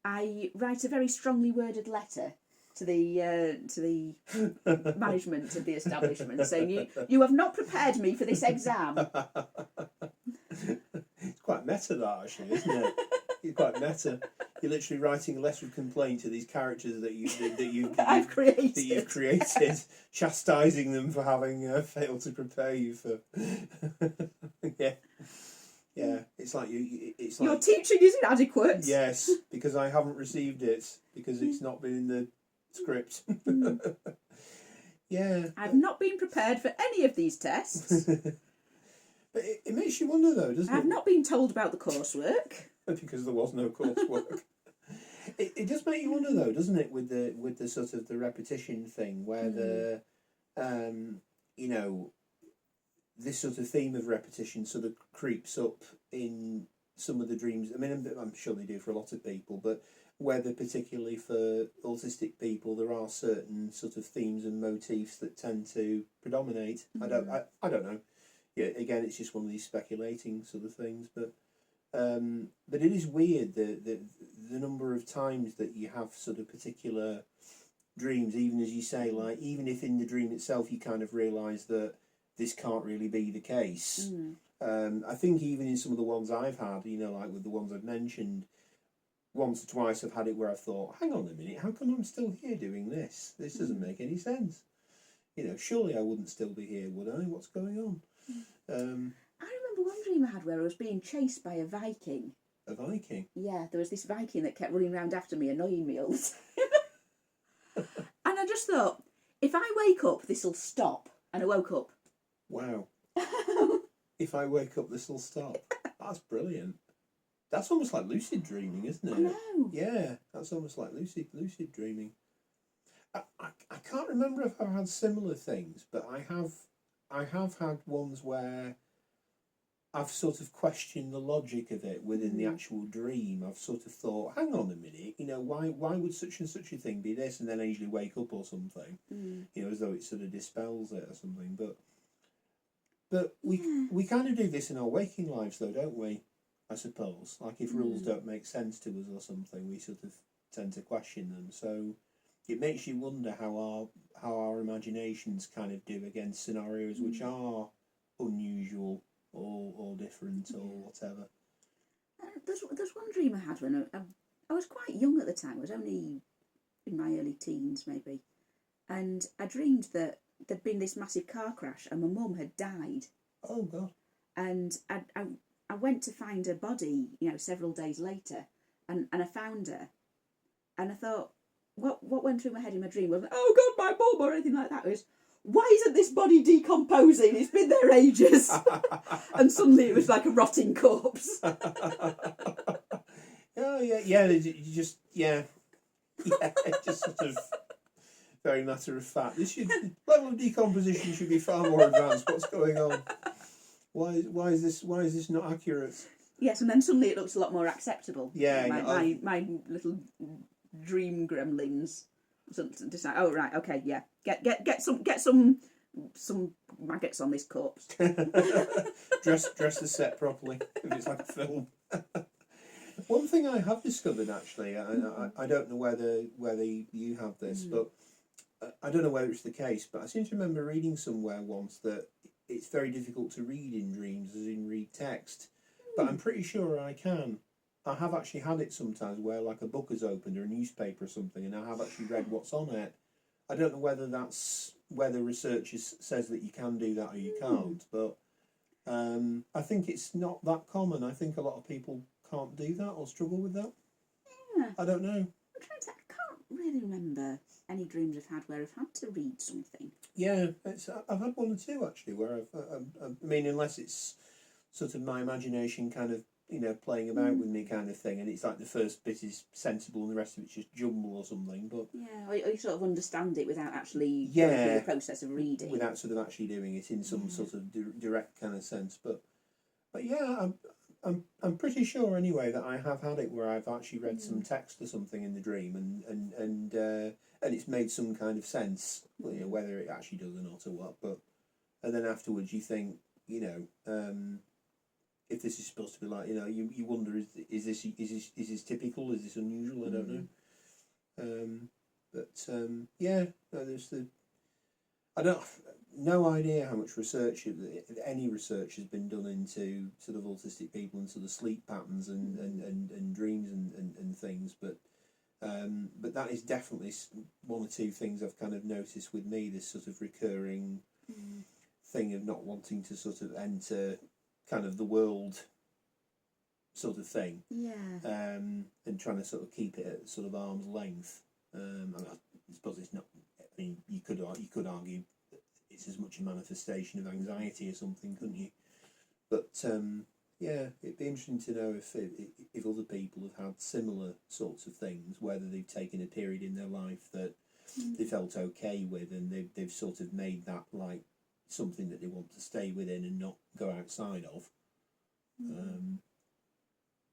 I write a very strongly worded letter to the management of the establishment saying, you have not prepared me for this exam. It's quite meta, that, actually, isn't it? It's quite meta. You're literally writing a letter of complaint to these characters that you've created, chastising them for having failed to prepare you for. Yeah. It's like it's like your teaching is inadequate. Yes, because I haven't received it because it's not been in the script. Yeah. I've not been prepared for any of these tests. But it makes you wonder, though, doesn't it? I've not been told about the coursework. Because there was no coursework. It does make you wonder, though, doesn't it, with the sort of the repetition thing, where this sort of theme of repetition sort of creeps up in some of the dreams. I mean, I'm sure they do for a lot of people, but whether particularly for autistic people, there are certain sort of themes and motifs that tend to predominate. I don't know. Yeah, again, it's just one of these speculating sort of things, but it is weird the number of times that you have sort of particular dreams, even as you say, like, even if in the dream itself you kind of realise that this can't really be the case. I think even in some of the ones I've had, like with the ones I've mentioned, once or twice I've had it where I've thought, hang on a minute, how come I'm still here doing this? This doesn't make any sense. Surely I wouldn't still be here, would I? What's going on? I remember one dream I had where I was being chased by a Viking. A Viking? Yeah, there was this Viking that kept running around after me, annoying me all the time. And I just thought, if I wake up, this'll stop. And I woke up. Wow. If I wake up, this'll stop. That's brilliant. That's almost like lucid dreaming, isn't it? I know. Yeah, that's almost like lucid dreaming. I can't remember if I've had similar things, but I have had ones where I've sort of questioned the logic of it within the actual dream. I've sort of thought, hang on a minute, why would such and such a thing be this? And then I usually wake up or something, as though it sort of dispels it or something. But we kind of do this in our waking lives, though, don't we? I suppose. Like if rules don't make sense to us or something, we sort of tend to question them. So it makes you wonder how our imaginations kind of do against scenarios which are unusual or different or whatever. There's one dream I had when I was quite young at the time. I was only in my early teens, maybe. And I dreamed that there'd been this massive car crash and my mum had died. Oh, God. And I went to find her body, several days later, and I found her. And I thought, what went through my head in my dream wasn't, oh God, my mum or anything like that. It was, why isn't this body decomposing? It's been there ages. And suddenly it was like a rotting corpse. Oh, yeah, you just, just sort of very matter of fact. Level of decomposition should be far more advanced. What's going on? Why is this not accurate? Yes, and then suddenly it looks a lot more acceptable. Yeah, my little dream gremlins decide. Oh right, okay, yeah. Get some maggots on this corpse. dress the set properly if it's like a film. One thing I have discovered actually, I don't know whether you have this, but I don't know whether it's the case, but I seem to remember reading somewhere once that it's very difficult to read in dreams, as in read text. But I'm pretty sure I can. I have actually had it sometimes where like a book is opened or a newspaper or something, and I have actually read what's on it. I don't know whether research says that you can do that or you can't, but I think it's not that common. I think a lot of people can't do that or struggle with that. Yeah. I don't know. I can't really remember any dreams I've had where I've had to read something. Yeah, I've had one or two actually where I mean, unless it's sort of my imagination kind of playing about with me kind of thing, and it's like the first bit is sensible and the rest of it's just jumble or something. But yeah, or you sort of understand it without actually going through the process of reading, without sort of actually doing it in some sort of direct kind of sense. But yeah, I'm pretty sure anyway that I have had it where I've actually read some text or something in the dream, and it's made some kind of sense, whether it actually does or not or what. But and then afterwards you think, if this is supposed to be like, you wonder, is this typical? Is this unusual? I don't know. Yeah, no, there's no idea how much research, if any research, has been done into sort of autistic people and sort of sleep patterns and dreams and things, but that is definitely one or two things I've kind of noticed with me, this sort of recurring thing of not wanting to sort of enter kind of the world sort of thing, and trying to sort of keep it at sort of arm's length. I suppose it's not. I mean, you could argue it's as much a manifestation of anxiety or something, couldn't you? But yeah, it'd be interesting to know if other people have had similar sorts of things, whether they've taken a period in their life that they felt okay with, and they've sort of made that like something that they want to stay within and not go outside of.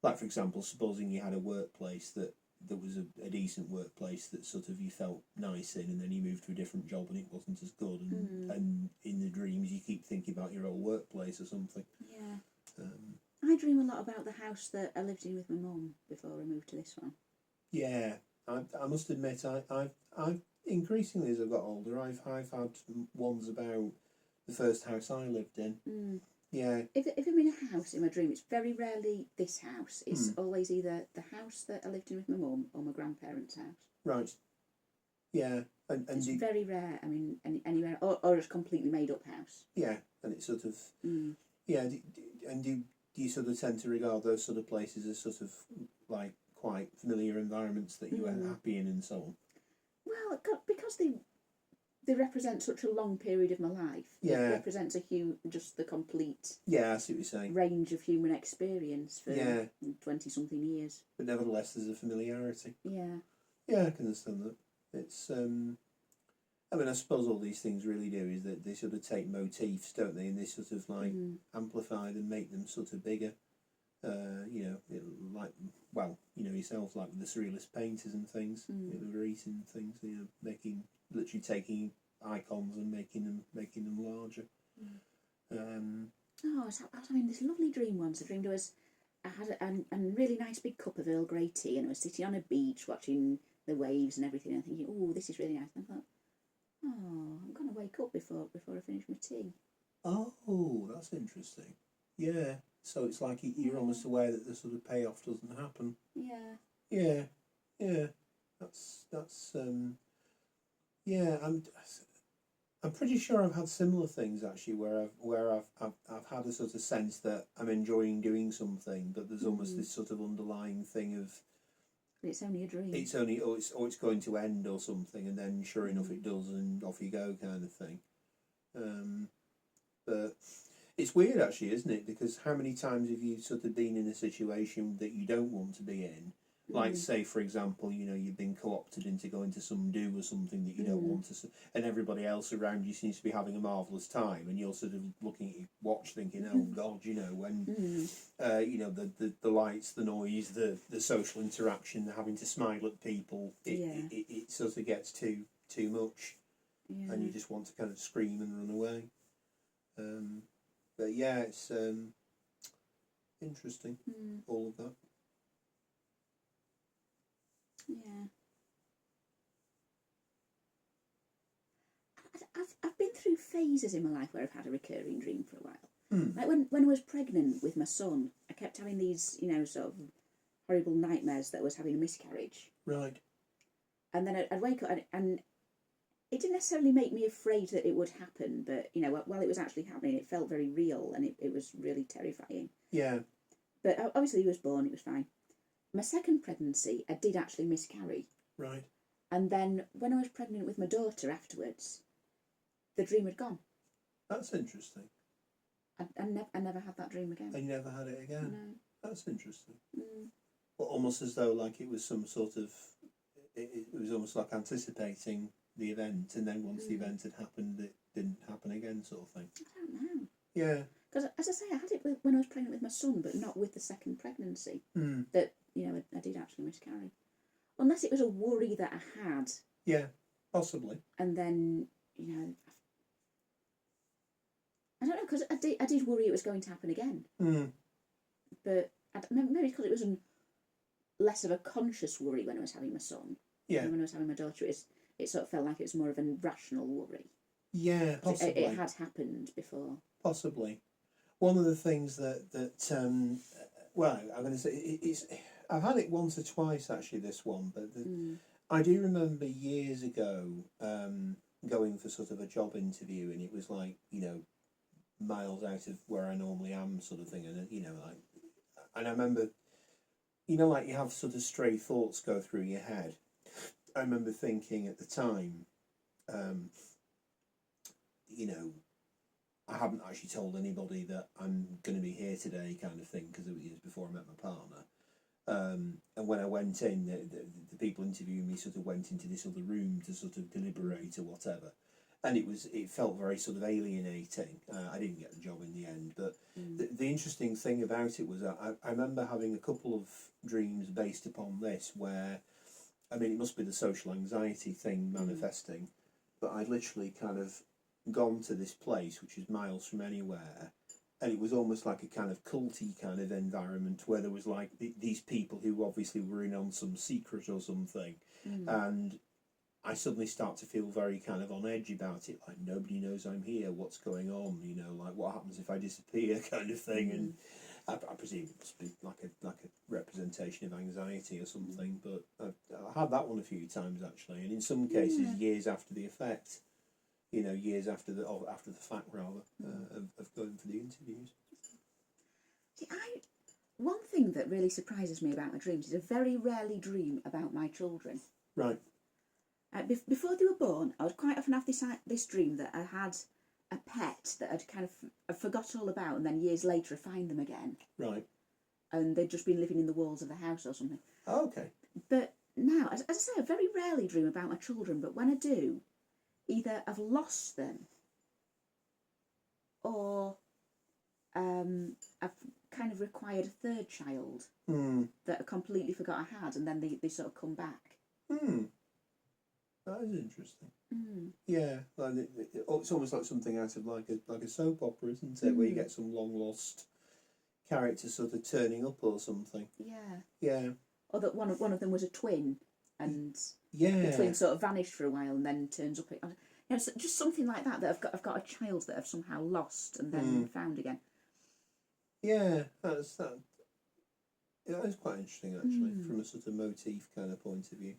Like for example, supposing you had a workplace that was a decent workplace that sort of you felt nice in, and then you moved to a different job and it wasn't as good, and in the dreams you keep thinking about your old workplace or something. Yeah. I dream a lot about the house that I lived in with my mum before I moved to this one. Yeah, I must admit, I've increasingly as I've got older, I've had ones about the first house I lived in. Yeah. If I'm in a house in my dream, it's very rarely this house. It's always either the house that I lived in with my mum or my grandparents' house. Right. Yeah. And it's very rare. I mean, anywhere or a completely made up house. Yeah, and it's sort of yeah. do you sort of tend to regard those sort of places as sort of like quite familiar environments that you were happy in and so on? Well, because they represent such a long period of my life. Yeah. It represents just the complete Yeah, I see what you're saying. range of human experience for 20-something years. But nevertheless, there's a familiarity. Yeah. Yeah, I can understand that. It's, I mean, I suppose all these things really do is that they sort of take motifs, don't they, and they sort of like amplify them, make them sort of bigger. You know, like, well, you know yourself, like the surrealist painters and things, you know, the Rheton things, you know, literally taking icons and making them larger. I was having this lovely dream once. I dreamed I had a really nice big cup of Earl Grey tea, and I was sitting on a beach watching the waves and everything, and thinking, oh, this is really nice. And I thought, oh, I'm going to wake up before I finish my tea. Oh, that's interesting. Yeah. So it's like you're almost aware that the sort of payoff doesn't happen. Yeah. Yeah. Yeah. That's yeah. I'm pretty sure I've had similar things actually, where I've had a sort of sense that I'm enjoying doing something, but there's almost this sort of underlying thing of it's only a dream. It's only it's going to end or something, and then sure enough it does, and off you go, kind of thing. But it's weird actually, isn't it? Because how many times have you sort of been in a situation that you don't want to be in? Like, say, for example, you know, you've been co-opted into going to some do or something that you don't want to, and everybody else around you seems to be having a marvellous time, and you're sort of looking at your watch thinking, oh, God, you know, when, you know, the lights, the noise, the social interaction, having to smile at people, it sort of gets too much, and you just want to kind of scream and run away. But yeah, it's interesting, all of that. Yeah. I've been through phases in my life where I've had a recurring dream for a while. Like when I was pregnant with my son, I kept having these, you know, sort of horrible nightmares that I was having a miscarriage. Right. And then I'd wake up and it didn't necessarily make me afraid that it would happen, but, you know, while it was actually happening, it felt very real and it was really terrifying. Yeah. But obviously he was born, it was fine. My second pregnancy, I did actually miscarry. Right. And then when I was pregnant with my daughter afterwards, the dream had gone. That's interesting. I never had that dream again. I never had it again. No. That's interesting. Well, almost as though like it was some sort of, it was almost like anticipating the event, and then once the event had happened, it didn't happen again, sort of thing. I don't know. Yeah. Because, as I say, I had it when I was pregnant with my son, but not with the second pregnancy. That, you know, I did actually miscarry. Unless it was a worry that I had. Yeah, possibly. And then, you know, I don't know, because I did worry it was going to happen again. But maybe because it was less of a conscious worry when I was having my son. Yeah. And when I was having my daughter, it sort of felt like it was more of a rational worry. Yeah, possibly. It had happened before. Possibly. One of the things that well, I'm going to say I've had it once or twice actually, this one, but I do remember years ago going for sort of a job interview, and it was like, you know, miles out of where I normally am, sort of thing, and you know, like, and I remember, you know, like you have sort of stray thoughts go through your head. I remember thinking at the time, you know, I haven't actually told anybody that I'm going to be here today, kind of thing, because it was before I met my partner. And when I went in, the people interviewing me sort of went into this other room to sort of deliberate or whatever, and it felt very sort of alienating. I didn't get the job in the end, but the interesting thing about it was I remember having a couple of dreams based upon this, where, I mean, it must be the social anxiety thing manifesting, but I'd literally kind of gone to this place which was miles from anywhere, and it was almost like a kind of culty kind of environment where there was like these people who obviously were in on some secret or something, and I suddenly start to feel very kind of on edge about it, like nobody knows I'm here, what's going on, you know, like what happens if I disappear, kind of thing. And I presume it must be like a representation of anxiety or something, but I had that one a few times actually, and in some cases years after the effect, you know, years after the fact rather, of going for the interviews. See, one thing that really surprises me about my dreams is I very rarely dream about my children. Right. Before they were born, I would quite often have this dream that I had a pet that I'd kind of I forgot all about, and then years later I find them again. Right. And they'd just been living in the walls of the house or something. Oh, okay. But now, as I say, I very rarely dream about my children, but when I do, either I've lost them or I've kind of required a third child that I completely forgot I had, and then they sort of come back. That is interesting. Yeah, like it's almost like something out of like a soap opera, isn't it? Where you get some long lost character sort of turning up or something. Yeah. Yeah. Or that one of them was a twin, and yeah, the twin sort of vanished for a while and then turns up. Just something like that. That I've got a child that I've somehow lost and then found again. Yeah, that's that. Yeah, that is quite interesting actually, from a sort of motif kind of point of view.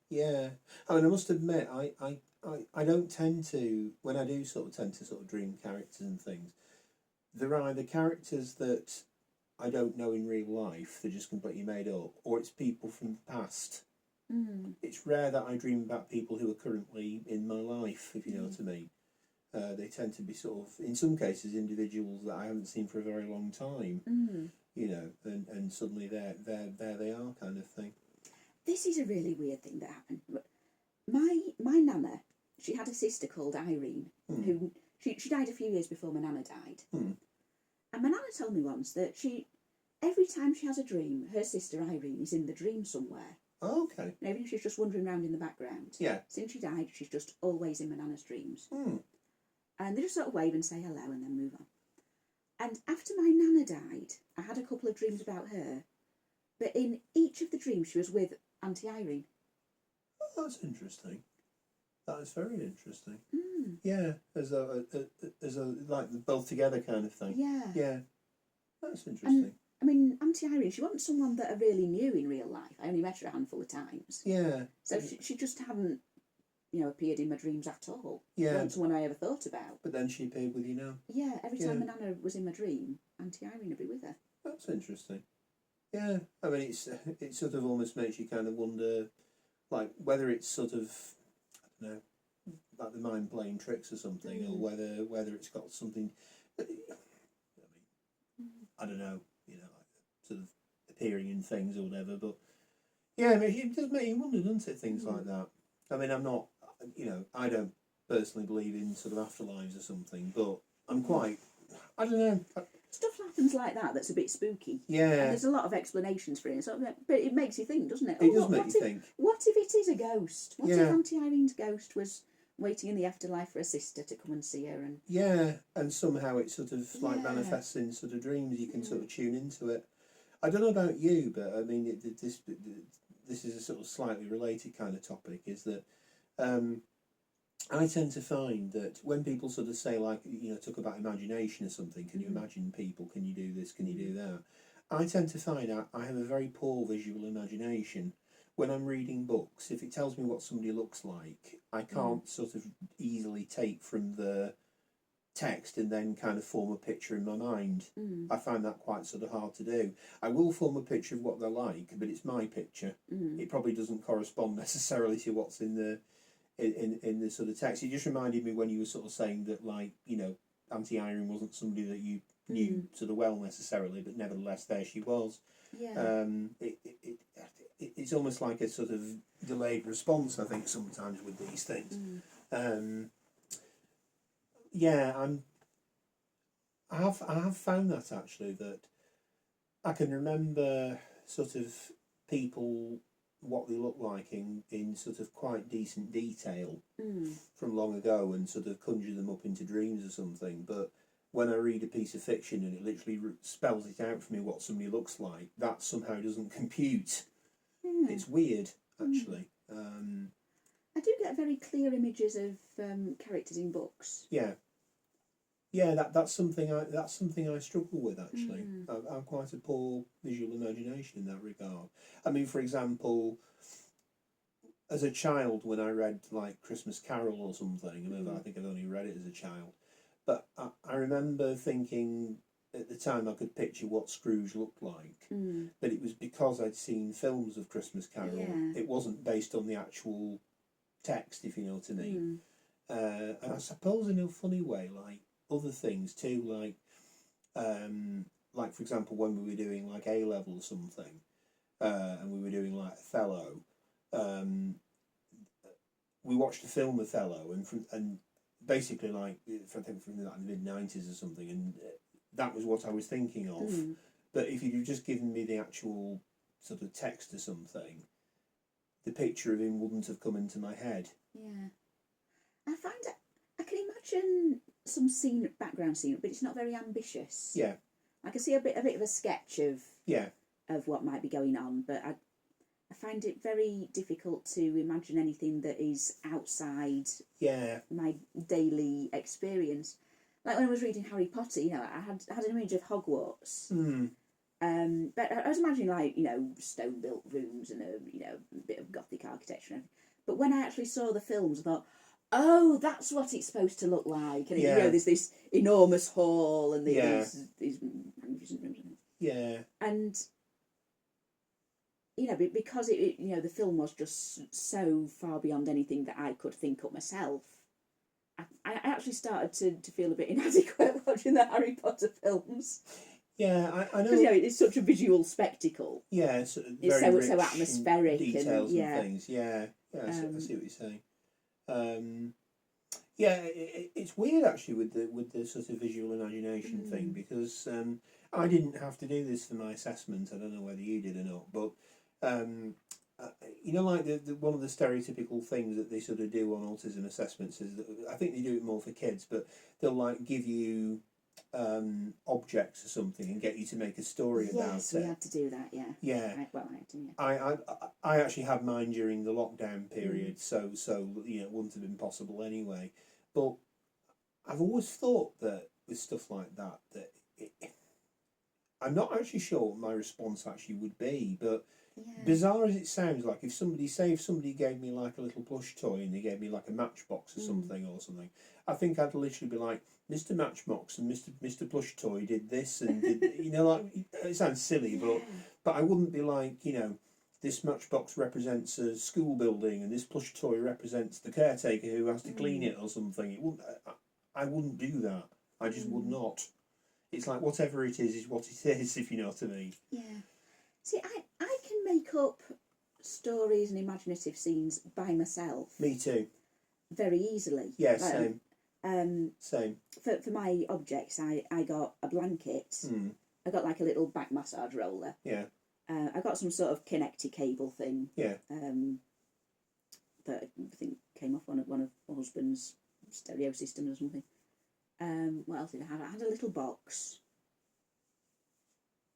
Yeah, I mean, I must admit, I don't tend to, when I do tend to dream characters and things, they're either characters that I don't know in real life, they're just completely made up, or it's people from the past. It's rare that I dream about people who are currently in my life, if you know what I mean. They tend to be sort of, in some cases, individuals that I haven't seen for a very long time, you know, and suddenly there they are, kind of thing. This is a really weird thing that happened. My nana, she had a sister called Irene, who she died a few years before my nana died. And my nana told me once that every time she has a dream, her sister Irene is in the dream somewhere. Oh, okay. And even if she's just wandering around in the background. Yeah. Since she died, she's just always in my nana's dreams. And they just sort of wave and say hello and then move on. And after my nana died, I had a couple of dreams about her. But in each of the dreams, she was with Auntie Irene. Oh, that's interesting. That is very interesting. Yeah, as a like both together kind of thing. Yeah. Yeah, that's interesting. And, I mean, Auntie Irene, she wasn't someone that I really knew in real life. I only met her a handful of times. Yeah. So she just hadn't, appeared in my dreams at all. Yeah. She wasn't someone I ever thought about. But then she appeared with you now. Yeah, every time my nana was in my dream, Auntie Irene would be with her. That's interesting. Yeah, I mean, it sort of almost makes you kind of wonder, like, whether it's sort of, I don't know, like the mind playing tricks or something, or whether it's got something. I mean, I don't know, like sort of appearing in things or whatever. But yeah, I mean, it does make you wonder, doesn't it? Things like that. I mean, I'm not, I don't personally believe in sort of afterlives or something, but I'm quite, I don't know. Stuff happens like that that's a bit spooky. Yeah. And there's a lot of explanations for it. But it makes you think, doesn't it? It does make you think. What if it is a ghost? What if Auntie Irene's ghost was waiting in the afterlife for a sister to come and see her? And yeah, and somehow it sort of like manifests in sort of dreams. You can sort of tune into it. I don't know about you, but I mean, this is a sort of slightly related kind of topic, is that I tend to find that when people sort of say, like, talk about imagination or something, can you imagine people, can you do this, can you do that, I tend to find I have a very poor visual imagination. When I'm reading books, if it tells me what somebody looks like, I can't sort of easily take from the text and then kind of form a picture in my mind. I find that quite sort of hard to do. I will form a picture of what they're like, but it's my picture. It probably doesn't correspond necessarily to what's in the the sort of text. It just reminded me when you were sort of saying that, like, Auntie Irene wasn't somebody that you knew sort of well necessarily, but nevertheless there she was. yeah. It's almost like a sort of delayed response, I think, sometimes with these things. I have found that actually, that I can remember sort of people, what they look like in sort of quite decent detail from long ago, and sort of conjure them up into dreams or something. But when I read a piece of fiction and it literally spells it out for me what somebody looks like, that somehow doesn't compute. It's weird, actually. I do get very clear images of characters in books. Yeah, that's something I struggle with, actually. I'm quite a poor visual imagination in that regard. I mean, for example, as a child, when I read like Christmas Carol or something, I think I've only read it as a child, but I remember thinking at the time I could picture what Scrooge looked like, Mm. but it was because I'd seen films of Christmas Carol. Yeah. It wasn't based on the actual text, if you know what I mean. Mm. And I suppose in a funny way, like other things too, like for example, when we were doing like A level or something, and we were doing like Othello, we watched a film Othello, and basically like I think from like the mid-90s or something, and that was what I was thinking of. Mm. But if you'd just given me the actual sort of text or something, the picture of him wouldn't have come into my head. Yeah. I find it, I can imagine some background scene, but it's not very ambitious. Yeah. I can see a bit of a sketch of Yeah. of what might be going on, but I find it very difficult to imagine anything that is outside Yeah. my daily experience. Like when I was reading Harry Potter, I had an image of Hogwarts. Mm. But I was imagining like, stone built rooms and a bit of Gothic architecture and everything. But when I actually saw the films, I thought, oh, that's what it's supposed to look like. And there's this enormous hall and these magnificent rooms. Yeah. And because it the film was just so far beyond anything that I could think up myself, I actually started to feel a bit inadequate watching the Harry Potter films. Yeah, I know. Because it's such a visual spectacle. Yeah, it's It's very so rich atmospheric in details and and things. Yeah, I see what you're saying. It's weird actually with the sort of visual imagination thing, because I didn't have to do this for my assessment. I don't know whether you did or not, but like the one of the stereotypical things that they sort of do on autism assessments is that I think they do it more for kids, but they'll like give you objects or something and get you to make a story about it. Yes, we had to do that. Yeah. Yeah. I had to. Yeah. I actually had mine during the lockdown period, so it wouldn't have been possible anyway. But I've always thought that with stuff like that, I'm not actually sure what my response actually would be, but bizarre as it sounds, like if somebody gave me like a little plush toy and they gave me like a matchbox or something, I think I'd literally be like, Mr. Matchbox and Mr. Plush Toy did this and did, like, it sounds silly, but I wouldn't be like, this matchbox represents a school building and this plush toy represents the caretaker who has to clean it or something. It wouldn't. I wouldn't do that. I just would not. It's like whatever it is what it is, if you know what I mean. Yeah. See, I can make up stories and imaginative scenes by myself. Me too. Very easily. Yeah, same. Same. For my objects, I got a blanket. I got like a little back massage roller. Yeah. I got some sort of connecty cable thing. Yeah. That I think came off one of my husband's stereo systems or something. What else did I have? I had a little box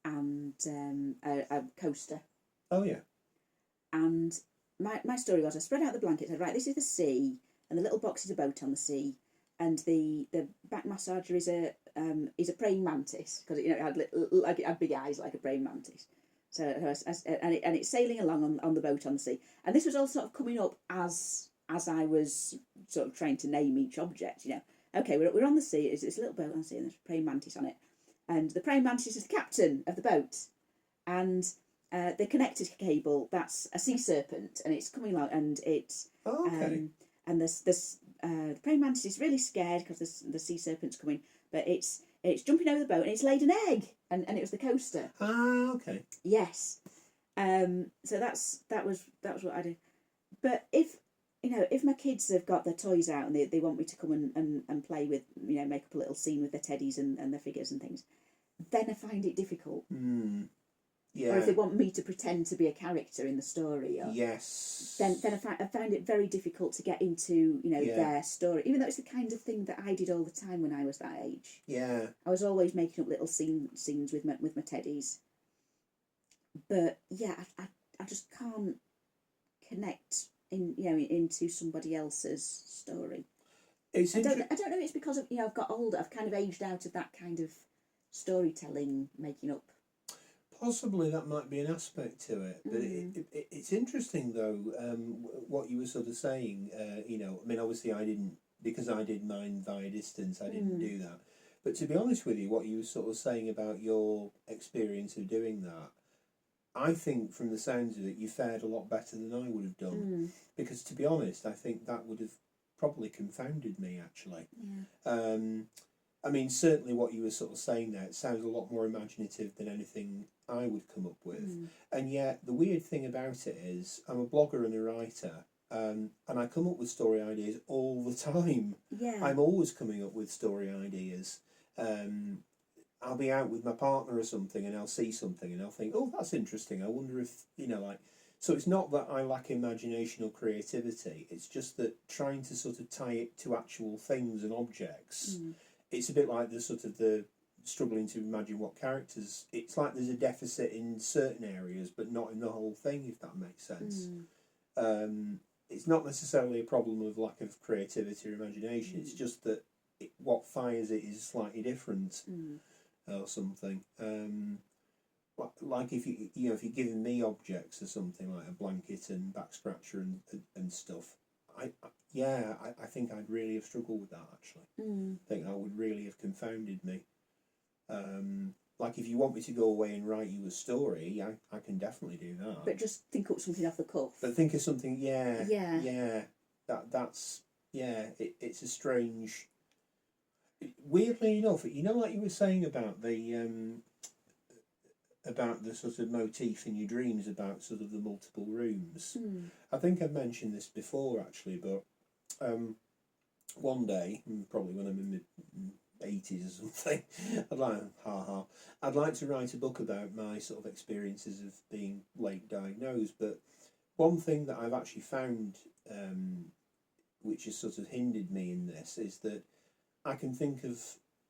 and a coaster. Oh yeah. And my story was, I spread out the blanket. I said, right, this is the sea, and the little box is a boat on the sea, and the back massager is a praying mantis, because it had big eyes like a praying mantis. So and it's sailing along on the boat on the sea, and this was all sort of coming up as I was sort of trying to name each object. Okay, we're on the sea. It's a little boat on the sea, and there's a praying mantis on it, and the praying mantis is the captain of the boat, and the connected cable, that's a sea serpent, and it's coming along, and it's and the praying mantis is really scared because the sea serpent's coming, but it's jumping over the boat and it's laid an egg, and it was the coaster. Ah, okay. Yes. So that was what I did. But if my kids have got their toys out and they want me to come and play with, make up a little scene with their teddies and their figures and things, then I find it difficult. Yeah. Or if they want me to pretend to be a character in the story, yes, then I find it very difficult to get into their story, even though it's the kind of thing that I did all the time when I was that age. Yeah, I was always making up little scenes with my teddies. But yeah, I just can't connect into somebody else's story. I don't know if it's because of I've got older. I've kind of aged out of that kind of storytelling, making up. Possibly that might be an aspect to it, but it's interesting though. What you were sort of saying, I mean, obviously I didn't, because I did mine via distance. I didn't do that, But to be honest with you, what you were sort of saying about your experience of doing that, I think from the sounds of it, you fared a lot better than I would have done. Because to be honest, I think that would have probably confounded me, actually. Yeah. I mean, certainly what you were sort of saying there, it sounds a lot more imaginative than anything I would come up with. And yet, the weird thing about it is, I'm a blogger and a writer, and I come up with story ideas all the time. Yeah. I'm always coming up with story ideas. I'll be out with my partner or something, and I'll see something, and I'll think, oh, that's interesting. I wonder if, like... So it's not that I lack imagination or creativity. It's just that trying to sort of tie it to actual things and objects... It's a bit like the struggling to imagine what characters... It's like there's a deficit in certain areas, but not in the whole thing, if that makes sense. It's not necessarily a problem of lack of creativity or imagination. It's just that what fires it is slightly different or something. Like if if you're giving me objects or something like a blanket and back scratcher and stuff, I think I'd really have struggled with that, actually. I think that would really have confounded me. Like if you want me to go away and write you a story, I can definitely do that. But just think up something off the cuff. But think of something, yeah. That's it's a strange... Weirdly enough, like you were saying about the sort of motif in your dreams about sort of the multiple rooms. I think I've mentioned this before, actually, but one day, probably when I'm in my 80s or something, I'd like to write a book about my sort of experiences of being late diagnosed. But one thing that I've actually found, which has sort of hindered me in this, is that I can think of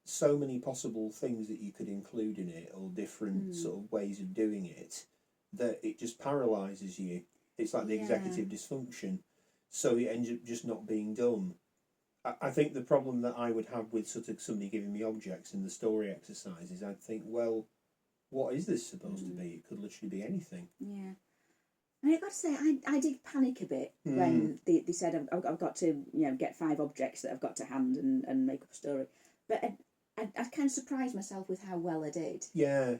so many possible things that you could include in it, or different sort of ways of doing it, that it just paralyses you. It's like the executive dysfunction, so it ends up just not being done. I think the problem that I would have with sort of somebody giving me objects in the story exercises, I'd think, well, what is this supposed to be? It could literally be anything. Yeah. I mean, I've got to say, I did panic a bit when they said I've got to get 5 objects that I've got to hand and make up a story. But I kind of surprised myself with how well I did. Yeah.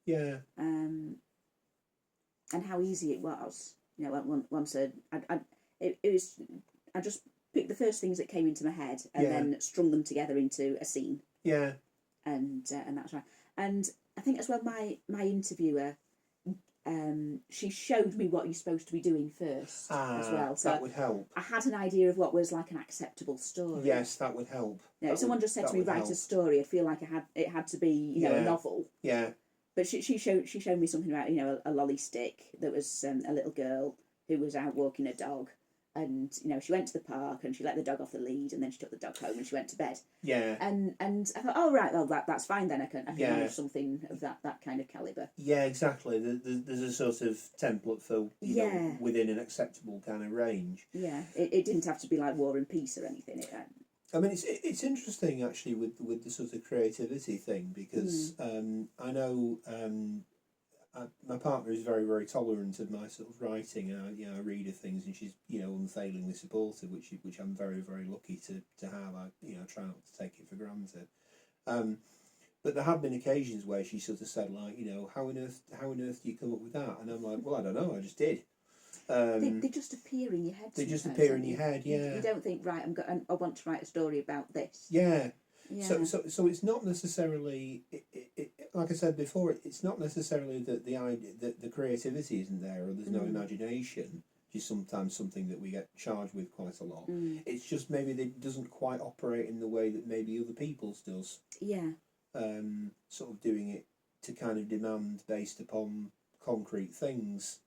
And how easy it was. Once I just picked the first things that came into my head and then strung them together into a scene. Yeah. And that's right. And I think as well, my interviewer, she showed me what you're supposed to be doing first as well. So that would help. I had an idea of what was like an acceptable story. Yes, that would help. If someone just said to me, write a story, I'd feel like it had to be a novel. Yeah. But she showed me something about a lolly stick that was a little girl who was out walking a dog, and she went to the park and she let the dog off the lead, and then she took the dog home and she went to bed. Yeah. And I thought, oh right, well that's fine then. I can manage something of that kind of calibre. Yeah, exactly. There's a sort of template for within an acceptable kind of range. Yeah, it didn't have to be like War and Peace or anything. I mean, it's interesting actually with the sort of creativity thing, because I know my partner is very, very tolerant of my sort of writing. I read her things and she's unfailingly supportive, which I'm very, very lucky to have. I try not to take it for granted. But there have been occasions where she sort of said, like, how on earth do you come up with that? And I'm like, well, I don't know, I just did. They just appear in your head. They just appear in your head, yeah. You don't think, right, I want to write a story about this. Yeah. So it's not necessarily, like I said before, it's not necessarily that the idea that the creativity isn't there or there's no imagination, which is sometimes something that we get charged with quite a lot. It's just maybe that it doesn't quite operate in the way that maybe other people's does. Yeah. Sort of doing it to kind of demand based upon concrete things.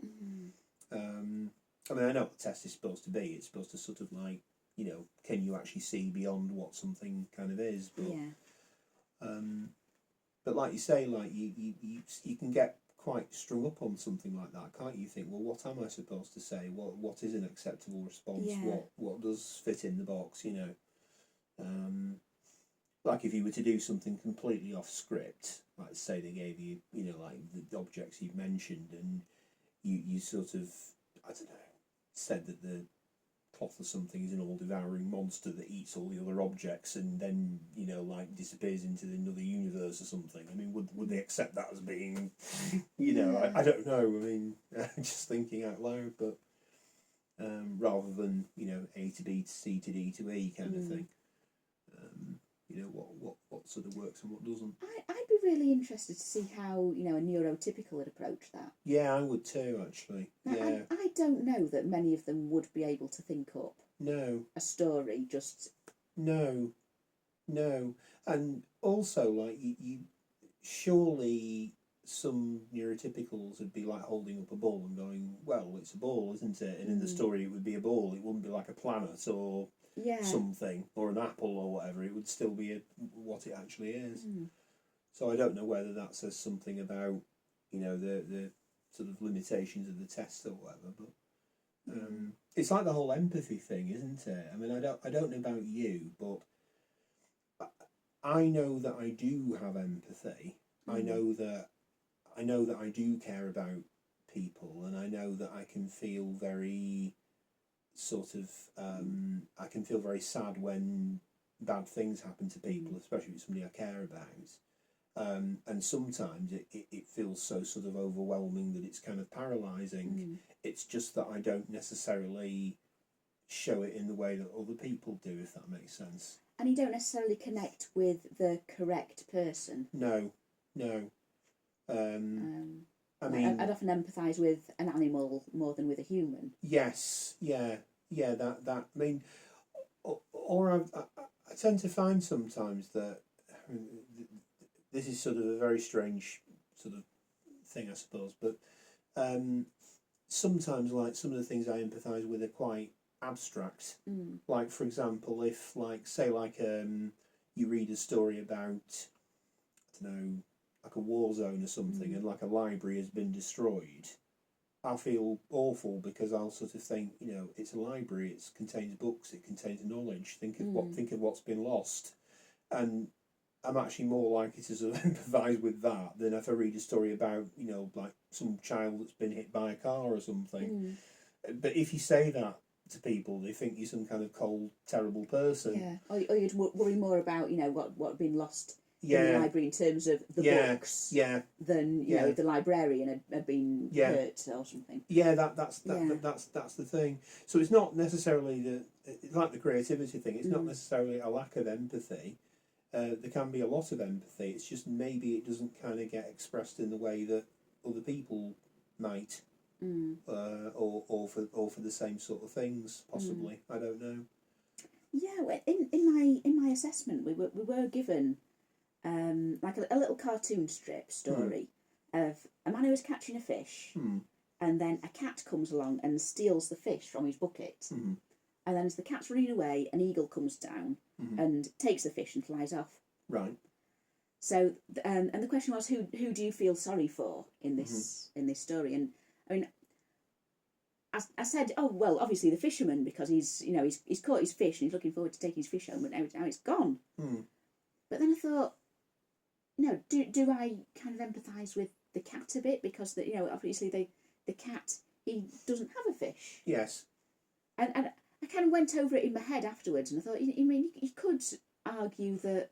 I mean, I know what the test is supposed to be. It's supposed to sort of like, can you actually see beyond what something kind of is? But, but like you say, like you can get quite strung up on something like that, can't you? Think, well, what am I supposed to say? What is an acceptable response? Yeah. What does fit in the box? Like if you were to do something completely off script, like say they gave you, like the objects you've mentioned, and you sort of, I don't know, said that the cloth or something is an all-devouring monster that eats all the other objects and then, you know, like disappears into another universe or something. I mean, would they accept that as being, you know, Yeah. I don't know. I mean, just thinking out loud, but rather than, you know, A to B to C to D to E kind of thing. You know, what sort of works and what doesn't. I'd be really interested to see how, you know, a neurotypical would approach that. Yeah, I would too, actually. Now, Yeah. I don't know that many of them would be able to think up No. a story just... No. And also, like, you surely some neurotypicals would be like holding up a ball and going, well, it's a ball, isn't it? And in the story it would be a ball. It wouldn't be like a planet or something, or an apple or whatever. It would still be what it actually is. So I don't know whether that says something about, you know, the sort of limitations of the test or whatever, but it's like the whole empathy thing, isn't it? I mean, I don't know about you, but I know that I do have empathy. I know that I do care about people, and I know that I can feel very sort of I can feel very sad when bad things happen to people, especially with somebody I care about. And sometimes it feels so sort of overwhelming that it's kind of paralysing. It's just that I don't necessarily show it in the way that other people do, if that makes sense. And you don't necessarily connect with the correct person. No. I mean, I'd often empathise with an animal more than with a human. Yes, yeah, that I mean, or I tend to find sometimes that this is sort of a very strange sort of thing, I suppose, but sometimes, like, some of the things I empathise with are quite abstract. Like, for example, if, like, say, like, you read a story about, I don't know, like a war zone or something, and like a library has been destroyed, I'll feel awful because I'll sort of think, you know, it's a library, it contains books, it contains knowledge. Think of what's been lost, and I'm actually more likely to sort of empathise with that than if I read a story about, you know, like some child that's been hit by a car or something. But if you say that to people, they think you're some kind of cold, terrible person. Yeah, or you'd worry more about, you know, what had been lost in the library in terms of the books than, you know, the librarian had been hurt or something. Yeah, that's the thing. So it's not necessarily it's like the creativity thing. It's not necessarily a lack of empathy. There can be a lot of empathy. It's just maybe it doesn't kind of get expressed in the way that other people might, or for the same sort of things possibly. I don't know. Yeah, well, in my assessment, we were given like a little cartoon strip story of a man who was catching a fish, and then a cat comes along and steals the fish from his bucket. And then as the cat's running away, an eagle comes down and takes the fish and flies off. Right. So, and the question was, who do you feel sorry for in this story? And I mean, I said, oh well, obviously the fisherman, because he's caught his fish and he's looking forward to taking his fish home, but now it's gone. But then I thought, no, do I kind of empathise with the cat a bit, because you know, obviously the cat, he doesn't have a fish. Yes. And I kind of went over it in my head afterwards, and I thought, you could argue that,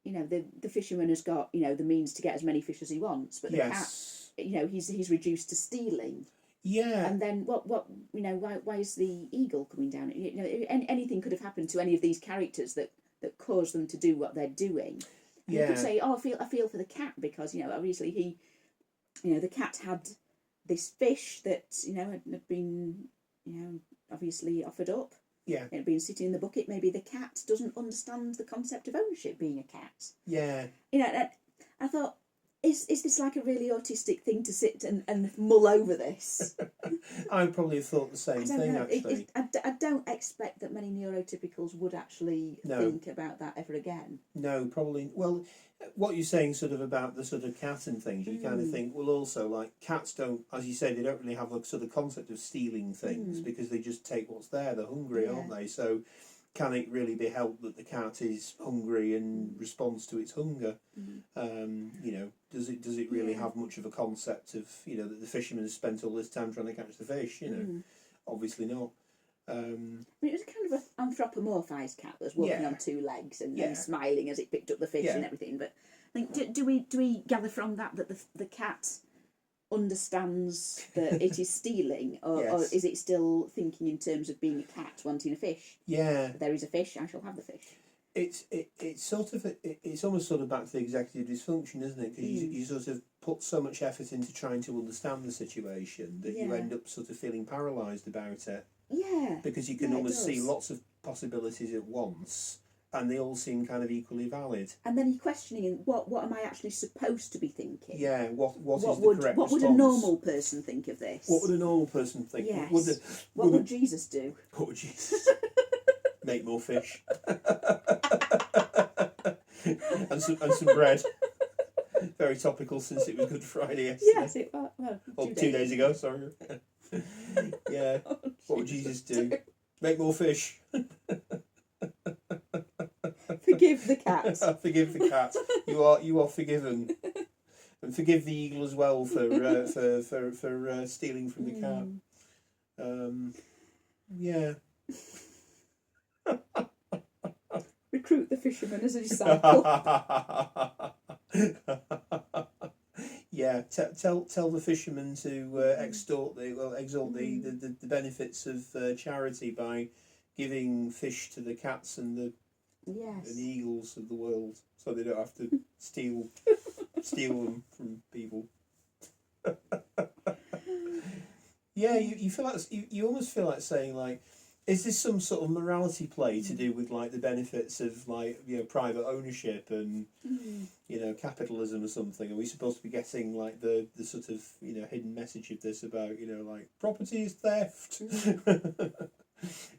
you know, the fisherman has got, you know, the means to get as many fish as he wants, but the cat, you know, he's reduced to stealing. Yeah. And then what you know, why is the eagle coming down? You know, anything could have happened to any of these characters that caused them to do what they're doing. And you could say, oh, I feel for the cat, because, you know, obviously the cat had this fish that, you know, had been, you know, obviously offered up. Yeah. It had been sitting in the bucket. Maybe the cat doesn't understand the concept of ownership, being a cat. Yeah. You know, I thought, is this like a really autistic thing to sit and mull over this? I probably thought the same thing, actually. I don't expect that many neurotypicals would actually think about that ever again. No, probably. Well, what you're saying sort of about the sort of cat and things, you kind of think, well, also, like, cats don't, as you say, they don't really have a sort of concept of stealing things because they just take what's there. They're hungry, aren't they? So can it really be helped that the cat is hungry and responds to its hunger? You know, does it really have much of a concept of, you know, that the fisherman has spent all this time trying to catch the fish? You know, obviously not. I mean, it was kind of an anthropomorphised cat that was walking Yeah. on two legs and Yeah. smiling as it picked up the fish Yeah. and everything. But I think, do we gather from that the cat understands that it is stealing, or Yes. is it still thinking in terms of being a cat wanting a fish? Yeah. There is a fish, I shall have the fish. It's sort of it's almost sort of back to the executive dysfunction, isn't it? Because you sort of put so much effort into trying to understand the situation that you end up sort of feeling paralysed about it. Yeah. Because you can almost see lots of possibilities at once, and they all seem kind of equally valid. And then you're questioning, what am I actually supposed to be thinking? Yeah. What is the correct What would a response? normal person think of this? What would a normal person think? Yes. What would Jesus do? What would Jesus? Make more fish. and some bread. Very topical since it was Good Friday yesterday. Yes, it was. Well, 2 days ago, sorry. Yeah. What would Jesus do? Make more fish. Forgive the cat. Forgive the cat. You are forgiven. And forgive the eagle as well for stealing from the cat. Yeah. Recruit the fisherman as a disciple. Yeah, tell the fishermen to exalt the benefits of charity by giving fish to the cats and the eagles of the world, so they don't have to steal them from people. Yeah, you feel like you almost feel like saying, like, is this some sort of morality play to do with, like, the benefits of, like, private ownership and capitalism or something? Are we supposed to be getting, like, the sort of hidden message of this about like property is theft?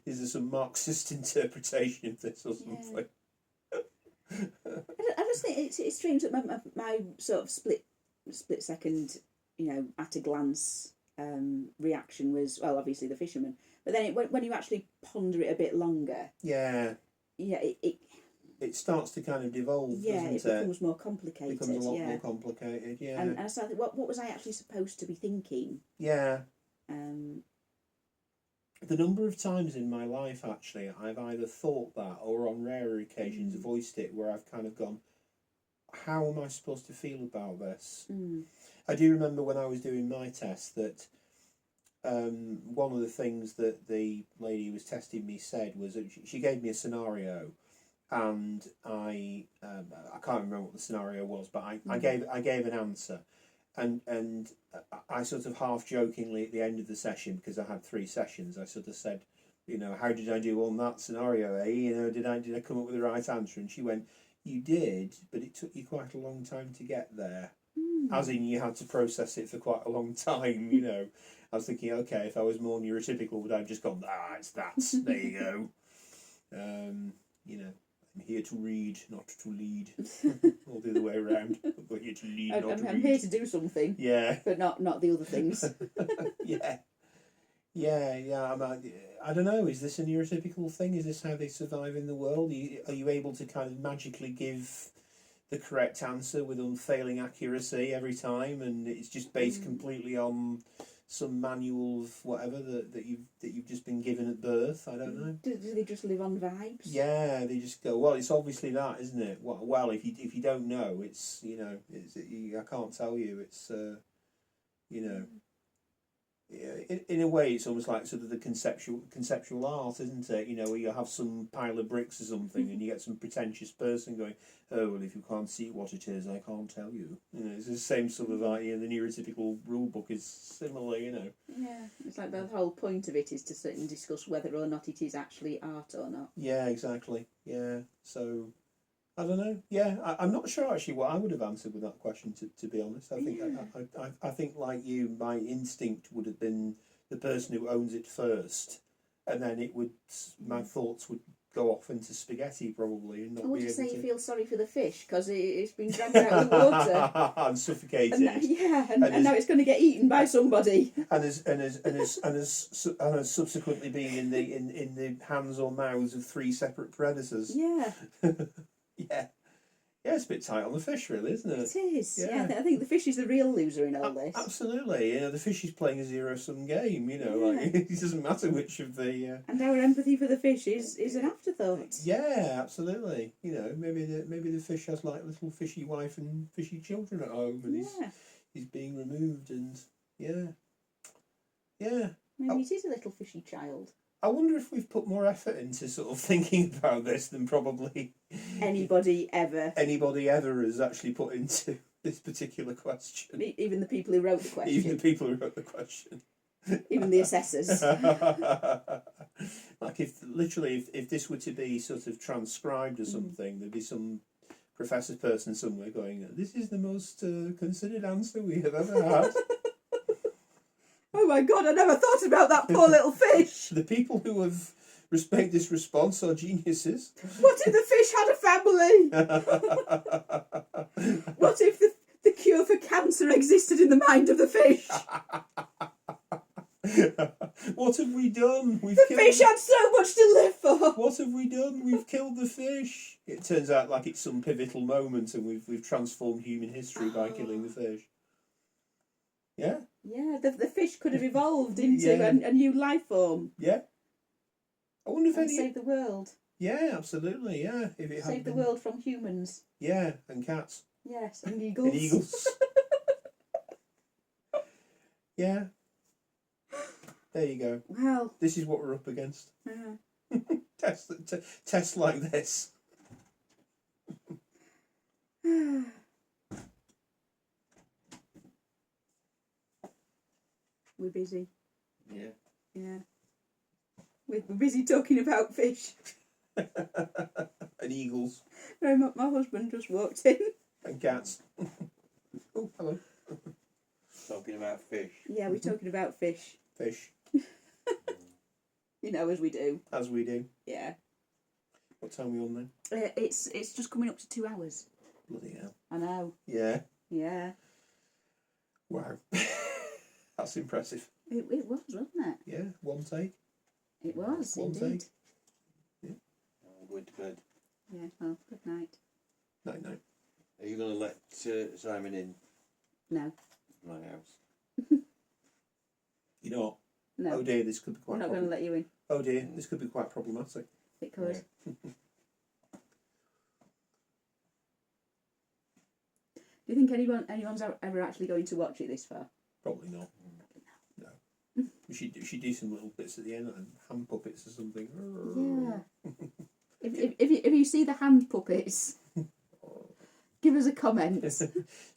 Is there some Marxist interpretation of this or something? I just think it's strange that my sort of split second at a glance reaction was, well, obviously the fisherman. But then when you actually ponder it a bit longer, it starts to kind of devolve. It becomes more complicated. It becomes a lot more complicated. Yeah. And I started, what was I actually supposed to be thinking? Yeah. The number of times in my life, actually, I've either thought that or on rarer occasions voiced it, where I've kind of gone, how am I supposed to feel about this? I do remember when I was doing my test that one of the things that the lady who was testing me said was that she gave me a scenario, and I can't remember what the scenario was, but I gave an answer, and I sort of half jokingly at the end of the session, because I had 3 sessions, I sort of said, how did I do on that scenario? Did I come up with the right answer? And she went, you did, but it took you quite a long time to get there. As in, you had to process it for quite a long time, I was thinking, okay, if I was more neurotypical, would I have just gone, it's that, there you go. I'm here to read, not to lead. Or the other way around. I'm here to lead, not to read. I'm here to do something. Yeah. But not the other things. Yeah. I don't know, is this a neurotypical thing? Is this how they survive in the world? Are you able to kind of magically give the correct answer with unfailing accuracy every time, and it's just based completely on some manual of whatever that you've just been given at birth? I don't know. Do they just live on vibes? Yeah, they just go, well, it's obviously that, isn't it? Well, if you don't know, it's I can't tell you. It's in a way, it's almost like sort of the conceptual art, isn't it? Where you have some pile of bricks or something, and you get some pretentious person going, "Oh, well, if you can't see what it is, I can't tell you." It's the same sort of like, the neurotypical rule book is similar, Yeah, it's like the whole point of it is to sit and discuss whether or not it is actually art or not. Yeah, exactly. Yeah, so I don't know. Yeah, I'm not sure actually what I would have answered with that question. To be honest, I think I think like you, my instinct would have been the person who owns it first, and then my thoughts would go off into spaghetti probably, and not Or would be you able say to... you feel sorry for the fish because it's been dragged out of the water and suffocated? And now it's going to get eaten by somebody. And has subsequently been in the hands or mouths of 3 separate predators. Yeah. Yeah, Yeah, it's a bit tight on the fish, really, isn't it? It is. Yeah. Yeah, I think the fish is the real loser in all this. Absolutely. You know, the fish is playing a zero-sum game. You know, like it doesn't matter which of the. And our empathy for the fish is an afterthought. Yeah, absolutely. You know, maybe the fish has like little fishy wife and fishy children at home, and he's being removed, and yeah. Maybe it is a little fishy child. I wonder if we've put more effort into sort of thinking about this than probably anybody ever has actually put into this particular question. Even the people who wrote the question. Even the people who wrote the question. Even the assessors. Like if this were to be sort of transcribed or something, there'd be some professor person somewhere going, "This is the most considered answer we have ever had." Oh my God, I never thought about that poor little fish. The people who have made this response are geniuses. What if the fish had a family? What if the cure for cancer existed in the mind of the fish? What have we done? Fish had so much to live for. What have we done? We've killed the fish. It turns out like it's some pivotal moment, and we've transformed human history by killing the fish. Yeah. Yeah, the fish could have evolved into a new life form. Yeah. I wonder if save the world. Yeah, absolutely. Yeah, if it save the world from humans. Yeah, and cats. Yes, and eagles. And eagles. Yeah. There you go. Well, this is what we're up against. Yeah. Tests like this. We're busy. Yeah. Yeah. We're busy talking about fish. And eagles. No, my husband just walked in. And cats. Oh, hello. Talking about fish. Yeah, we're talking about fish. Fish. You know, as we do. As we do. Yeah. What time are we on then? It's just coming up to 2 hours. Bloody hell. I know. Yeah. Yeah. Wow. That's impressive. It was, wasn't it? Yeah, one take. It was, One indeed. take. Yeah. I'm going to bed. Yeah, well, good night. Night night. Are you going to let Simon in No. my house? You know what? No. Oh dear, this could be quite I'm not going to let you in. Oh dear, this could be quite problematic. It could. Yeah. Do you think anyone's ever actually going to watch it this far? Probably not. No. We should do some little bits at the end, like hand puppets or something. Yeah. if you see the hand puppets, give us a comment. It's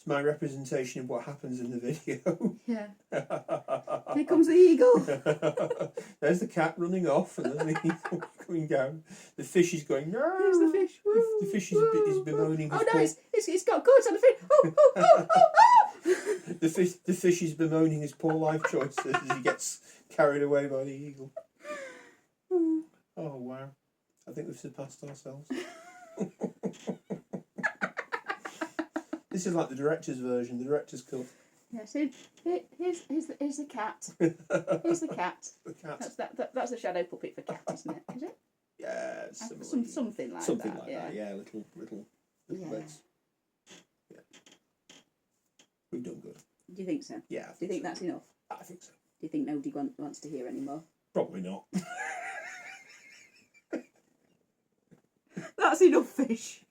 my representation of what happens in the video. Yeah. Here comes the eagle. There's the cat running off, and then the eagle coming down. The fish is going. No. Here's the fish. The fish is bemoaning. Oh no! It's got cords on the fish. Oh, oh, oh, oh, oh. The fish is bemoaning his poor life choices as he gets carried away by the eagle. Oh wow! I think we've surpassed ourselves. This is like the director's version, the director's cut. Yes, here's the cat. Here's the cat. The cat. That's the shadow puppet for cat, isn't it? Is it? Yeah, Something like something that. like Yeah. that. Yeah, little bits. Yeah. We've done good. Do you think so? Yeah. Do you think that's enough? I think so. Do you think nobody wants to hear anymore? Probably not. That's enough fish.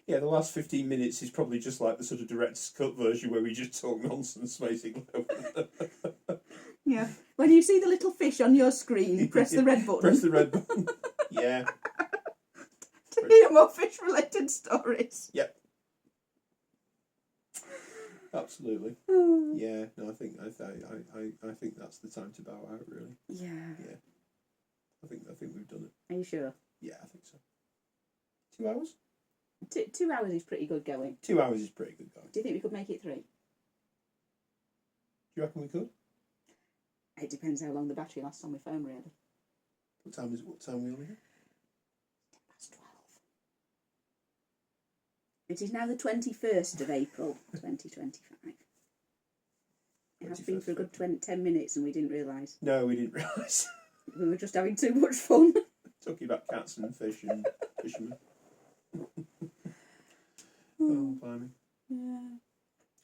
Yeah, the last 15 minutes is probably just like the sort of director's cut version where we just talk nonsense, basically. Yeah. When you see the little fish on your screen, press the red button. Press the red button. Yeah. To hear more fish-related stories. Yep. Absolutely. Yeah. No, I think that's the time to bow out. Really. Yeah. Yeah. I think we've done it. Are you sure? Yeah, I think so. 2 hours. 2 hours is pretty good going. 2 hours is pretty good going. Do you think we could make it 3? Do you reckon we could? It depends how long the battery lasts on my phone, really. What time are we on here? 12. It is now the 21st of April, 2025. It has been for a good 10 minutes and we didn't realise. No, we didn't realise. We were just having too much fun. Talking about cats and fish and fishermen. Oh, blimey. Yeah.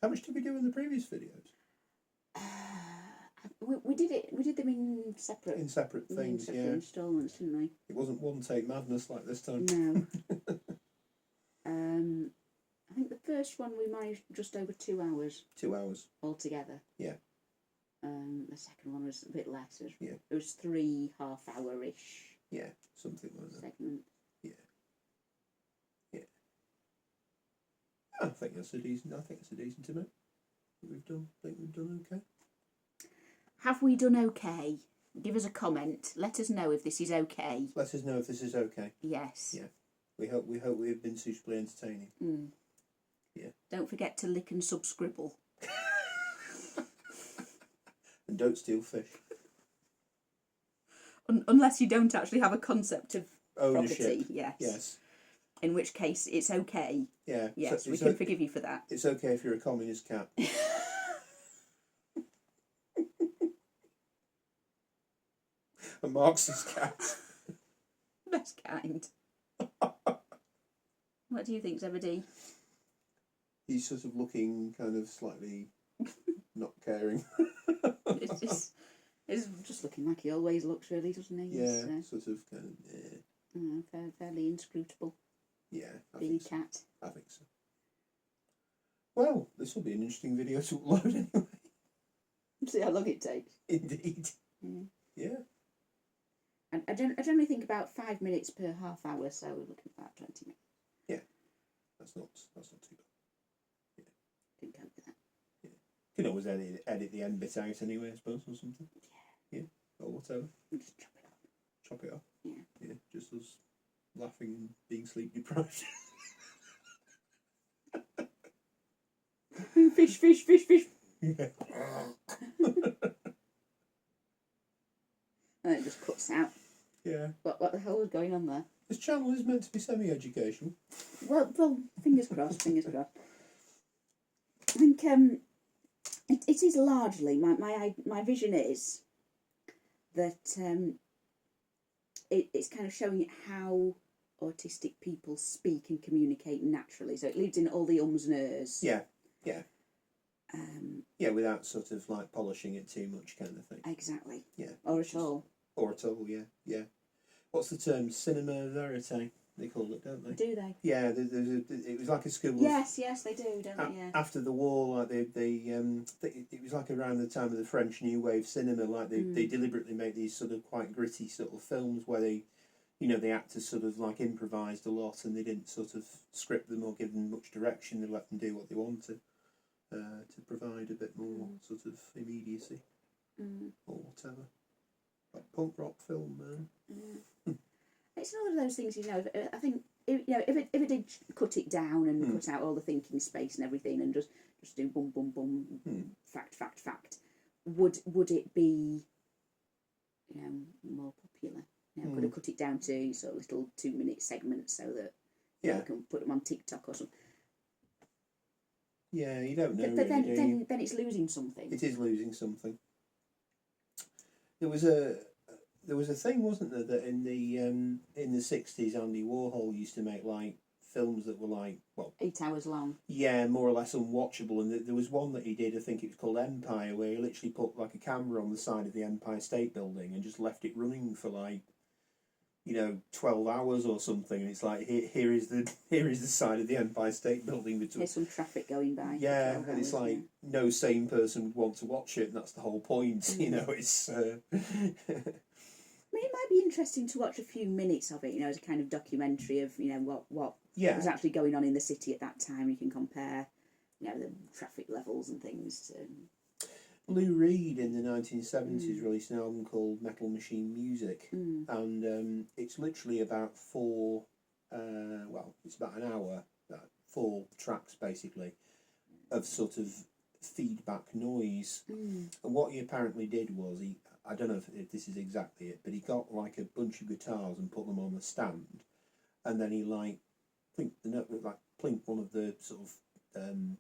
How much did we do in the previous videos? We did it. We did them in separate. In separate things, separate yeah. instalments, didn't we? It wasn't one take madness like this time. No. I think the first one we managed just over 2 hours 2 hours. altogether. Yeah. The second one was a bit less. Yeah. It was 3 half-hour-ish Yeah, something like that. segments. Yeah. Yeah. I think that's a decent amount. I think we've done okay. Have we done okay? Give us a comment. Let us know if this is okay. Let us know if this is okay. Yes. Yeah. We hope we've been suitably entertaining. Mm. Yeah. Don't forget to lick and subscribble. And don't steal fish. Unless you don't actually have a concept of Ownership. property, yes. Yes. In which case it's okay. Yeah. Yes, So we can forgive you for that. It's okay if you're a communist cat. A Marxist cat. Best kind. What do you think, Zebedee? He's sort of looking kind of slightly not caring. It's just looking like he always looks, really, doesn't he? Yeah, He's, sort of kind of. fairly inscrutable. Yeah, I Being think so. cat. I think so. Well, this will be an interesting video to upload anyway. See how long it takes. Indeed. Yeah. Yeah. And I generally think about 5 minutes per half hour, so we're looking at about 20 minutes. Yeah. That's not too bad. Can cope with that. Yeah. You can always edit the end bit out anyway, I suppose, or something. Yeah. Or whatever. And just chop it off. Chop it off. Yeah. Yeah. Just us laughing and being sleep deprived. Fish, fish, fish, fish. Yeah. And it just cuts out. Yeah. What the hell was going on there? This channel is meant to be semi-educational. Well, fingers crossed, fingers crossed. I think it is largely, my vision is that it's kind of showing how autistic people speak and communicate naturally. So it leads in all the ums and ers. Yeah. Yeah. Yeah, without sort of like polishing it too much kind of thing. Exactly. Yeah. Or at all. Or at all, yeah. Yeah. What's the term? Cinema verite, they call it, don't they? Do they? Yeah, it was like a school of... Yes, they do, don't they? Yeah. After the war, like it was like around the time of the French New Wave cinema, like they deliberately make these sort of quite gritty sort of films where they, the actors sort of like improvised a lot and they didn't sort of script them or give them much direction. They let them do what they wanted to provide a bit more sort of immediacy or whatever. Like punk rock film, man. It's one of those things, I think, if it did cut it down and cut out all the thinking space and everything and just do boom, boom, boom, fact, would it be, more popular? Could have cut it down to sort of little 2-minute segments so that you can put them on TikTok or something. Yeah, you don't know. But really, then it's losing something. It is losing something. There was a thing, wasn't there, that in the 60s Andy Warhol used to make like films that were like 8 hours long. Yeah, more or less unwatchable. And there was one that he did, I think it was called Empire, where he literally put like a camera on the side of the Empire State Building and just left it running for like 12 hours or something. And it's like here is the side of the Empire State Building. There's some traffic going by. Yeah, and it's like no sane person would want to watch it, and that's the whole point. It's. I mean, it might be interesting to watch a few minutes of it, as a kind of documentary of, what was actually going on in the city at that time. You can compare, the traffic levels and things to... Lou Reed in the 1970s released an album called Metal Machine Music, and it's literally about it's about an hour, 4 tracks basically, of sort of feedback noise. And what he apparently did was I don't know if this is exactly it, but he got like a bunch of guitars and put them on a stand, and then he plinked one of the sort of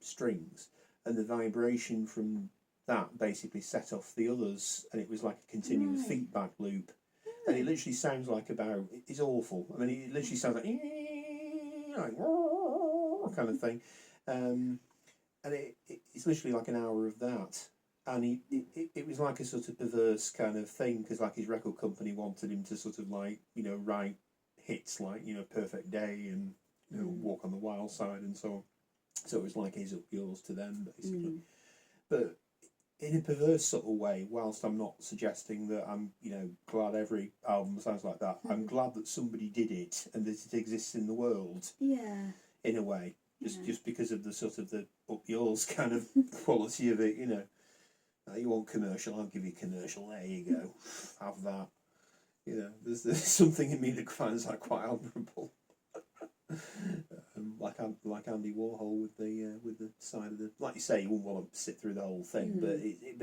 strings, and the vibration from that basically set off the others, and it was like a continuous feedback loop, and it literally sounds like it's awful. I mean, it literally sounds like oh, kind of thing. And it's literally like an hour of that. And it was like a sort of perverse kind of thing, because like his record company wanted him to sort of like, you know, write hits like, you know, Perfect Day and, you know, Walk on the Wild Side and so on. So it was like his up yours to them, basically. But in a perverse sort of way, whilst I'm not suggesting that I'm, you know, glad every album sounds like that, I'm glad that somebody did it and that it exists in the world. Yeah. In a way. Just because of the sort of the up yours kind of quality of it, you know. You want commercial, I'll give you commercial, there you go. Have that. You know, there's something in me that finds that quite admirable. Like Andy Warhol with the side of the, like you say, you wouldn't want to sit through the whole thing, but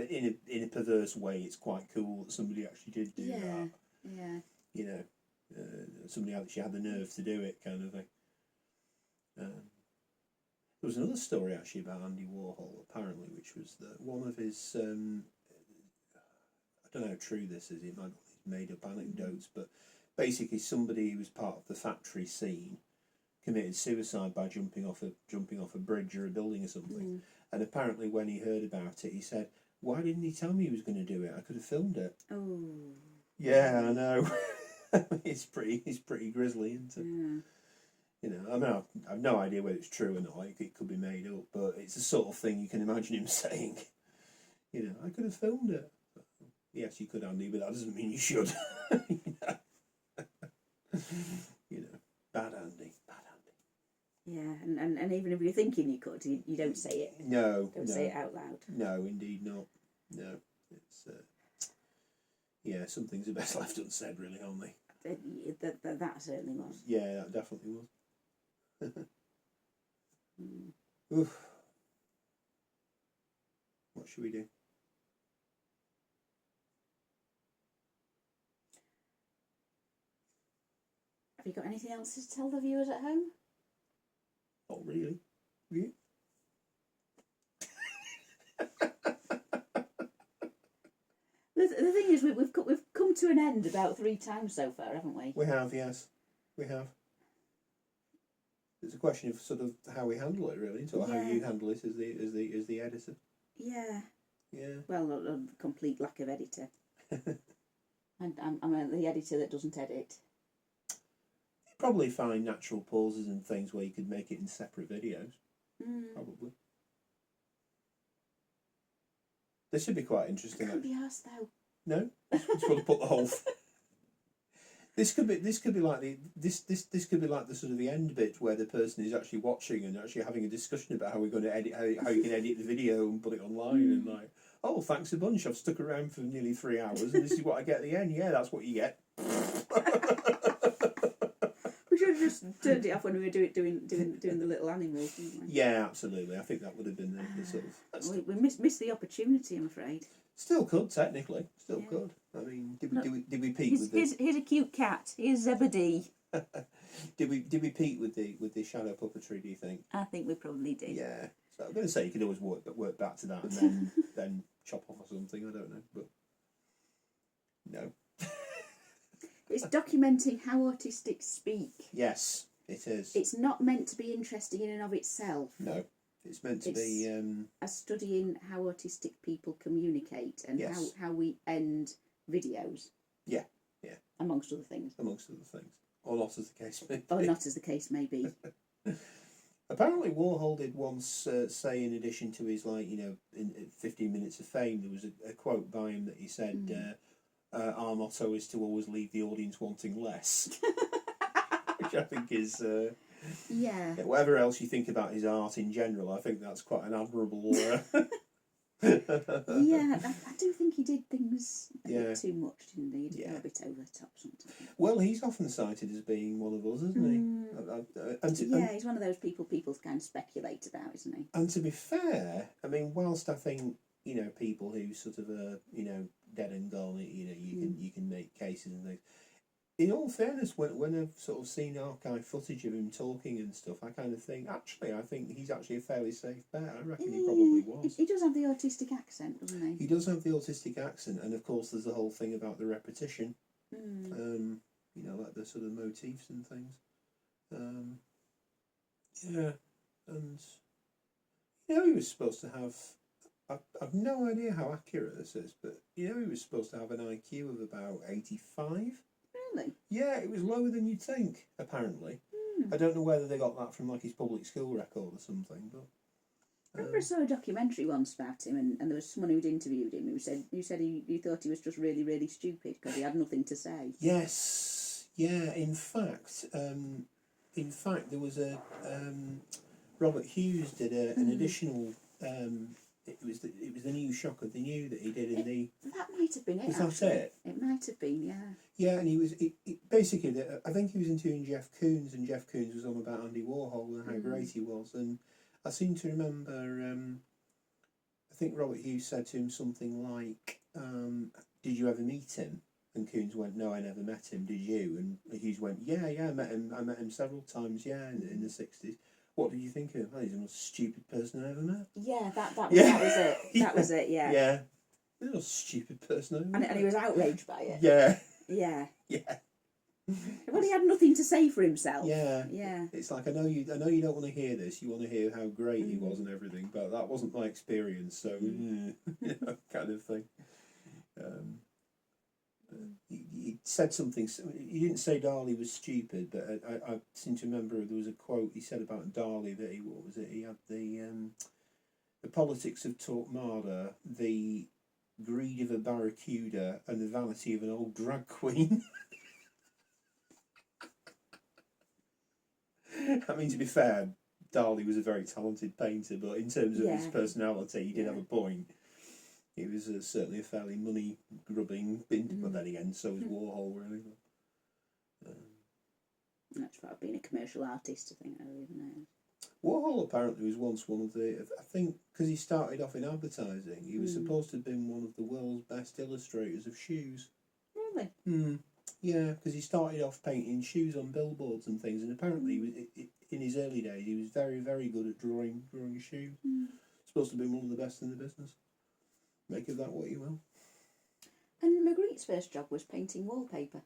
in a perverse way, it's quite cool that somebody actually did do that. Yeah. You know, somebody actually had the nerve to do it, kind of thing. There was another story actually about Andy Warhol, apparently, which was that one of his, I don't know how true this is, it might be made up anecdotes, but basically somebody who was part of the factory scene committed suicide by jumping off a bridge or a building or something. And apparently when he heard about it, he said, "Why didn't he tell me he was going to do it? I could have filmed it." Oh. Yeah, I know. It's pretty grisly, isn't it? Yeah. You know, I mean, I've no idea whether it's true or not. It could be made up, but it's the sort of thing you can imagine him saying. You know, I could have filmed it. Yes, you could, Andy, but that doesn't mean you should. You know? You know, bad Andy. Yeah, and even if you're thinking you could, you don't say it. No. Don't say it out loud. No, indeed not. No, it's yeah, some things are best left unsaid, really, aren't they? That certainly was. Yeah, that definitely was. Oof. What should we do? Have you got anything else to tell the viewers at home? Not really. You? The thing is, we've come to an end about 3 times so far, haven't we? We have, yes. We have. It's a question of sort of how we handle it, really, or how you handle it as the editor. Yeah. Yeah. Well, a complete lack of editor. And I'm the editor that doesn't edit. You'd probably find natural pauses and things where you could make it in separate videos. Probably. This should be quite interesting. Can't be asked though. No, just want to put the whole. This could be like this could be like the sort of the end bit where the person is actually watching and actually having a discussion about how we're going to edit how you can edit the video and put it online and like, oh, thanks a bunch, I've stuck around for nearly 3 hours and this is what I get at the end. Yeah, that's what you get. We should have just turned it off when we were doing the little animals, didn't we? Yeah, absolutely. I think that would have been the sort of. We missed the opportunity, I'm afraid. Still could technically. Still could. I mean, did we peak with the? Here's a cute cat. Here's Zebedee. Did we peak with the shadow puppetry? Do you think? I think we probably did. Yeah. So I'm going to say you could always work back to that and then then chop off or something. I don't know, but no. It's documenting how autistics speak. Yes, it is. It's not meant to be interesting in and of itself. No, it's meant to be a study in how autistic people communicate and how we end videos. Yeah. Amongst other things. Amongst other things, or not as the case may be. Or not as the case may be. Apparently, Warhol did once say, in addition to his in 15 Minutes of Fame, there was a quote by him that he said. Our motto is to always leave the audience wanting less, which I think is whatever else you think about his art in general, I think that's quite an admirable. I do think he did things a bit too much, didn't he? He did go a bit over the top sometimes. Well, he's often cited as being one of us, isn't he? He's one of those people kind of speculate about, isn't he? And to be fair, I mean, whilst I think people who sort of dead and gone, you can make cases and things. In all fairness, when I've sort of seen archive footage of him talking and stuff, I kind of think, I think he's actually a fairly safe bet. I reckon he probably was. He does have the autistic accent, doesn't he? He does have the autistic accent, and of course there's the whole thing about the repetition. Like the sort of motifs and things. and he was supposed to have. I've no idea how accurate this is, but he was supposed to have an IQ of about 85. Really? Yeah, it was lower than you'd think, apparently. Hmm. I don't know whether they got that from like his public school record or something, but. I remember I saw a documentary once about him, and there was someone who'd interviewed him who said he thought he was just really, really stupid because he had nothing to say. Yes, yeah. In fact, there was a Robert Hughes did an additional. It was the new Shock of the New that he did in the. That might have been it. Was that actually. it? It might have been, yeah. Yeah, and he was basically. I think he was interviewing Jeff Koons, and Jeff Koons was on about Andy Warhol and how great he was, and I seem to remember. I think Robert Hughes said to him something like, "Did you ever meet him?" And Koons went, "No, I never met him. Did you?" And Hughes went, "Yeah, I met him. I met him several times. Yeah, in the 60s. What did you think of him?" "Oh, he's the most stupid person I ever met." Yeah, that was it. Yeah. That was it. Yeah. Yeah, he's the most stupid person I ever met. And he was outraged by it. Yeah, Yeah. yeah, Well, he had nothing to say for himself. yeah. Yeah. It's like I know you don't want to hear this. You want to hear how great he was and everything, but that wasn't my experience. So kind of thing. He said something. He didn't say Darley was stupid, but I seem to remember there was a quote he said about Darley that he had the politics of Torquemada, the greed of a barracuda, and the vanity of an old drag queen. I mean, to be fair, Darley was a very talented painter, but in terms of his personality, he did have a point. He was certainly a fairly money-grubbing, but then again, so was Warhol, really. That's about being a commercial artist, I think, isn't it? Warhol apparently was once one of the, I think, because he started off in advertising, he was supposed to have been one of the world's best illustrators of shoes. Really? Yeah, because he started off painting shoes on billboards and things, and apparently he was, in his early days he was very, very good at drawing shoes. Supposed to have been one of the best in the business. Make of that what you will. And Magritte's first job was painting wallpaper.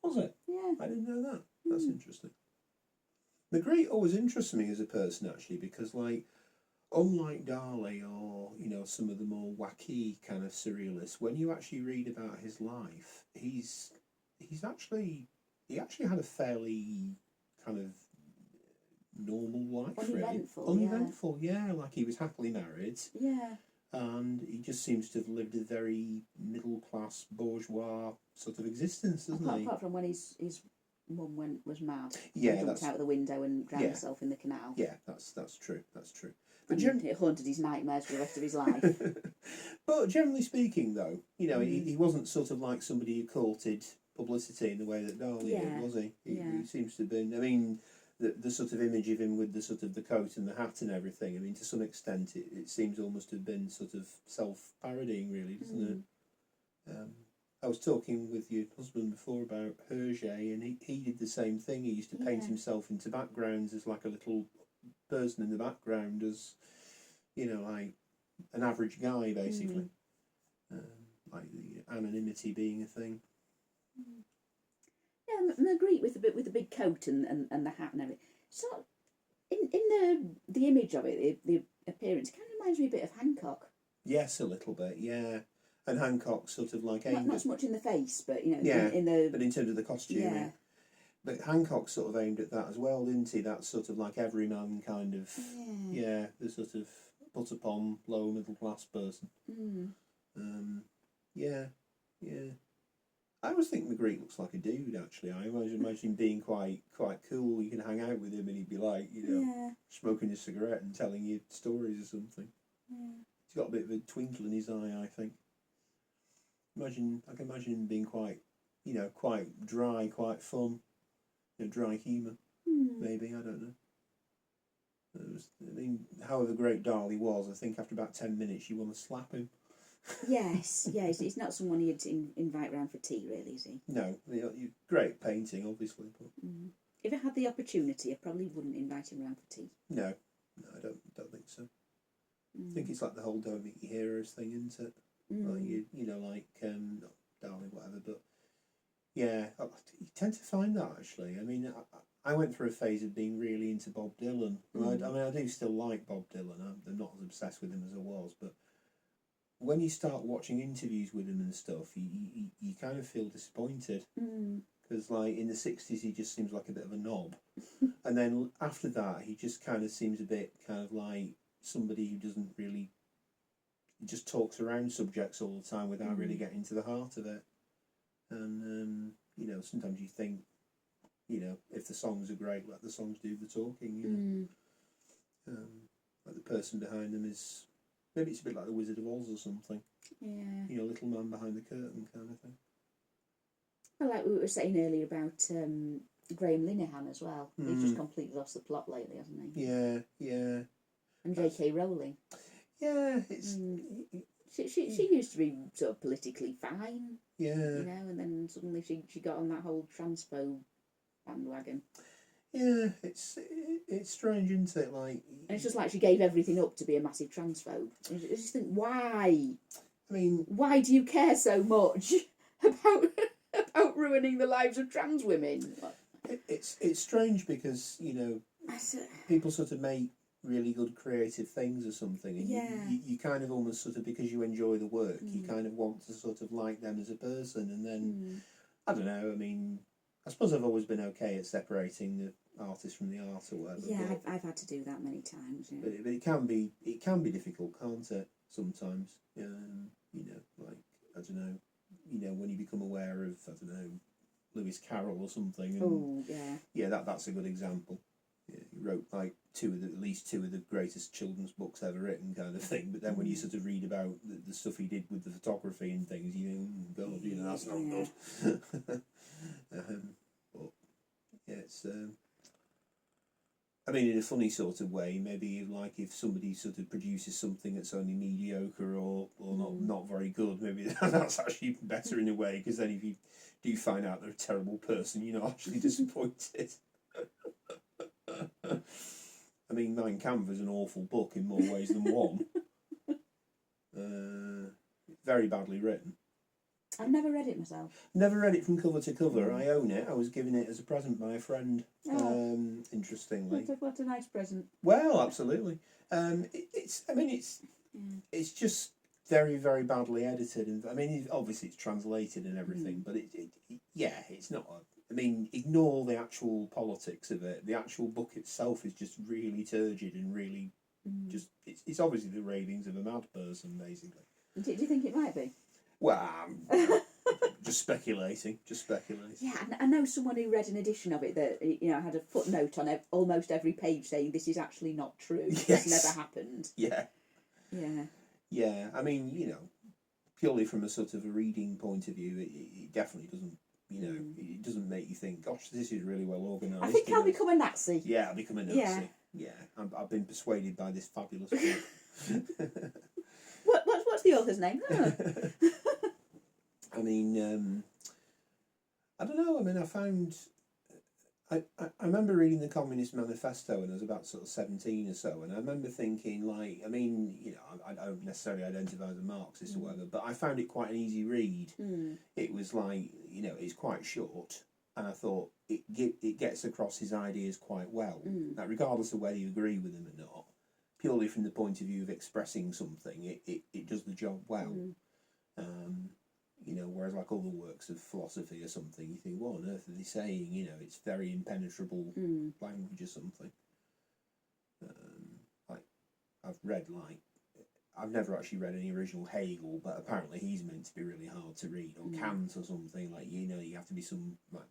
Was it? Yeah. I didn't know that. That's interesting. Magritte always interests me as a person, actually, because, like, unlike Darley or, some of the more wacky kind of surrealists, when you actually read about his life, he actually had a fairly kind of normal life, Uneventful, really. Uneventful, yeah. Like, he was happily married. Yeah. And he just seems to have lived a very middle-class, bourgeois sort of existence, doesn't he? Apart from when his mum was mad. Yeah, jumped out the window and drowned herself in the canal. Yeah, that's true. That's true. But it haunted his nightmares for the rest of his life. But generally speaking, though, he wasn't sort of like somebody who courted publicity in the way that Darley did, was he? He seems to have been. I mean, the sort of image of him with the sort of the coat and the hat and everything. I mean, to some extent, it seems almost to have been sort of self-parodying, really, doesn't it? I was talking with your husband before about Hergé, and he did the same thing. He used to paint himself into backgrounds as like a little person in the background, as like an average guy, basically. Like the anonymity being a thing. Yeah, Magritte with the big coat and the hat and everything. So, in the image of it, the appearance kind of reminds me a bit of Hancock. Yes, a little bit, yeah. And Hancock sort of like aimed not so much in the face, but in the but in terms of the costume. Yeah. But Hancock sort of aimed at that as well, didn't he? That sort of like everyman kind of the sort of put upon lower middle class person. Yeah. I always think Magritte looks like a dude. Actually, I imagine him being quite cool. You can hang out with him, and he'd be like, smoking a cigarette and telling you stories or something. Yeah. He's got a bit of a twinkle in his eye, I think. I can imagine him being quite dry, quite fun, dry humour. Maybe, I don't know. However great Darley was, I think after about 10 minutes you want to slap him. Yes, he's not someone you'd invite round for tea, really, is he? No, great painting, obviously, but if I had the opportunity, I probably wouldn't invite him round for tea. No, I don't think so. I think it's like the whole "don't meet your heroes" thing, isn't it? Like not Darley, whatever, but yeah, you tend to find that actually. I mean, I went through a phase of being really into Bob Dylan. Mm. I mean, I do still like Bob Dylan. I'm not as obsessed with him as I was, but when you start watching interviews with him and stuff, you kind of feel disappointed. Because, like, in the 60s, he just seems like a bit of a knob. And then after that, he just kind of seems a bit kind of like somebody who doesn't really... He just talks around subjects all the time without really getting to the heart of it. And, you know, sometimes you think, you know, if the songs are great, let the songs do the talking, you know. Like the person behind them is... Maybe it's a bit like the Wizard of Oz or something. Yeah. You know, little man behind the curtain kind of thing. Well, like we were saying earlier about Graham Linehan as well. He's just completely lost the plot lately, hasn't he? Yeah, yeah. And J.K. Rowling. Yeah, it's... She used to be sort of politically fine, Yeah. you know, and then suddenly she got on that whole transphobe bandwagon. Yeah, it's strange, isn't it? Like... And it's just like she gave everything up to be a massive transphobe. And you just think, why? I mean... Why do you care so much about ruining the lives of trans women? It's strange because, you know, people sort of make really good creative things or something, and you kind of almost sort of, because you enjoy the work, you kind of want to sort of like them as a person, and then I don't know. I mean, I suppose I've always been okay at separating the artist from the art or whatever. Yeah, I've had to do that many times. Yeah. But it can be difficult, can't it? Sometimes, you know, like I don't know, you know, when you become aware of, I don't know, Lewis Carroll or something. And yeah, that's a good example. Yeah, he wrote like at least two of the greatest children's books ever written, kind of thing. But then when you sort of read about the stuff he did with the photography and things, you think, God, you know, that's not good. But yeah, it's. I mean, in a funny sort of way, maybe like if somebody sort of produces something that's only mediocre or not very good, maybe that's actually better in a way, because then if you do find out they're a terrible person, you're not actually disappointed. I mean, Mein Kampf is an awful book in more ways than one. Very badly written. I've never read it myself. Never read it from cover to cover. I own it. I was given it as a present by a friend. Interestingly, What a nice present. Well, absolutely. It's just very, very badly edited, and I mean, obviously it's translated and everything, but it's not. I mean, ignore the actual politics of it. The actual book itself is just really turgid and really just. It's obviously the ravings of a mad person, basically. Do you think it might be? Well, just speculating. Yeah, I know someone who read an edition of it that, you know, had a footnote on almost every page saying this is actually not true. Yes. This never happened. Yeah. Yeah. Yeah, I mean, you know, purely from a sort of a reading point of view, it definitely doesn't, you know, it doesn't make you think, gosh, this is really well organised. I think I'll become a Nazi. Yeah, I'll become a Nazi. Yeah. I've been persuaded by this fabulous book. What's the author's name? Oh. I mean, I don't know. I mean, I remember reading the Communist Manifesto when I was about sort of 17 or so, and I remember thinking, like, I mean, you know, I don't necessarily identify as a Marxist or whatever, but I found it quite an easy read. It was like, you know, it's quite short, and I thought it gets across his ideas quite well. Like, regardless of whether you agree with them or not, purely from the point of view of expressing something, it does the job well. You know, whereas like other works of philosophy or something, you think, what on earth are they saying? You know, it's very impenetrable language or something. Like, I've never actually read any original Hegel, but apparently he's meant to be really hard to read, or Kant or something. Like, you know, you have to be some like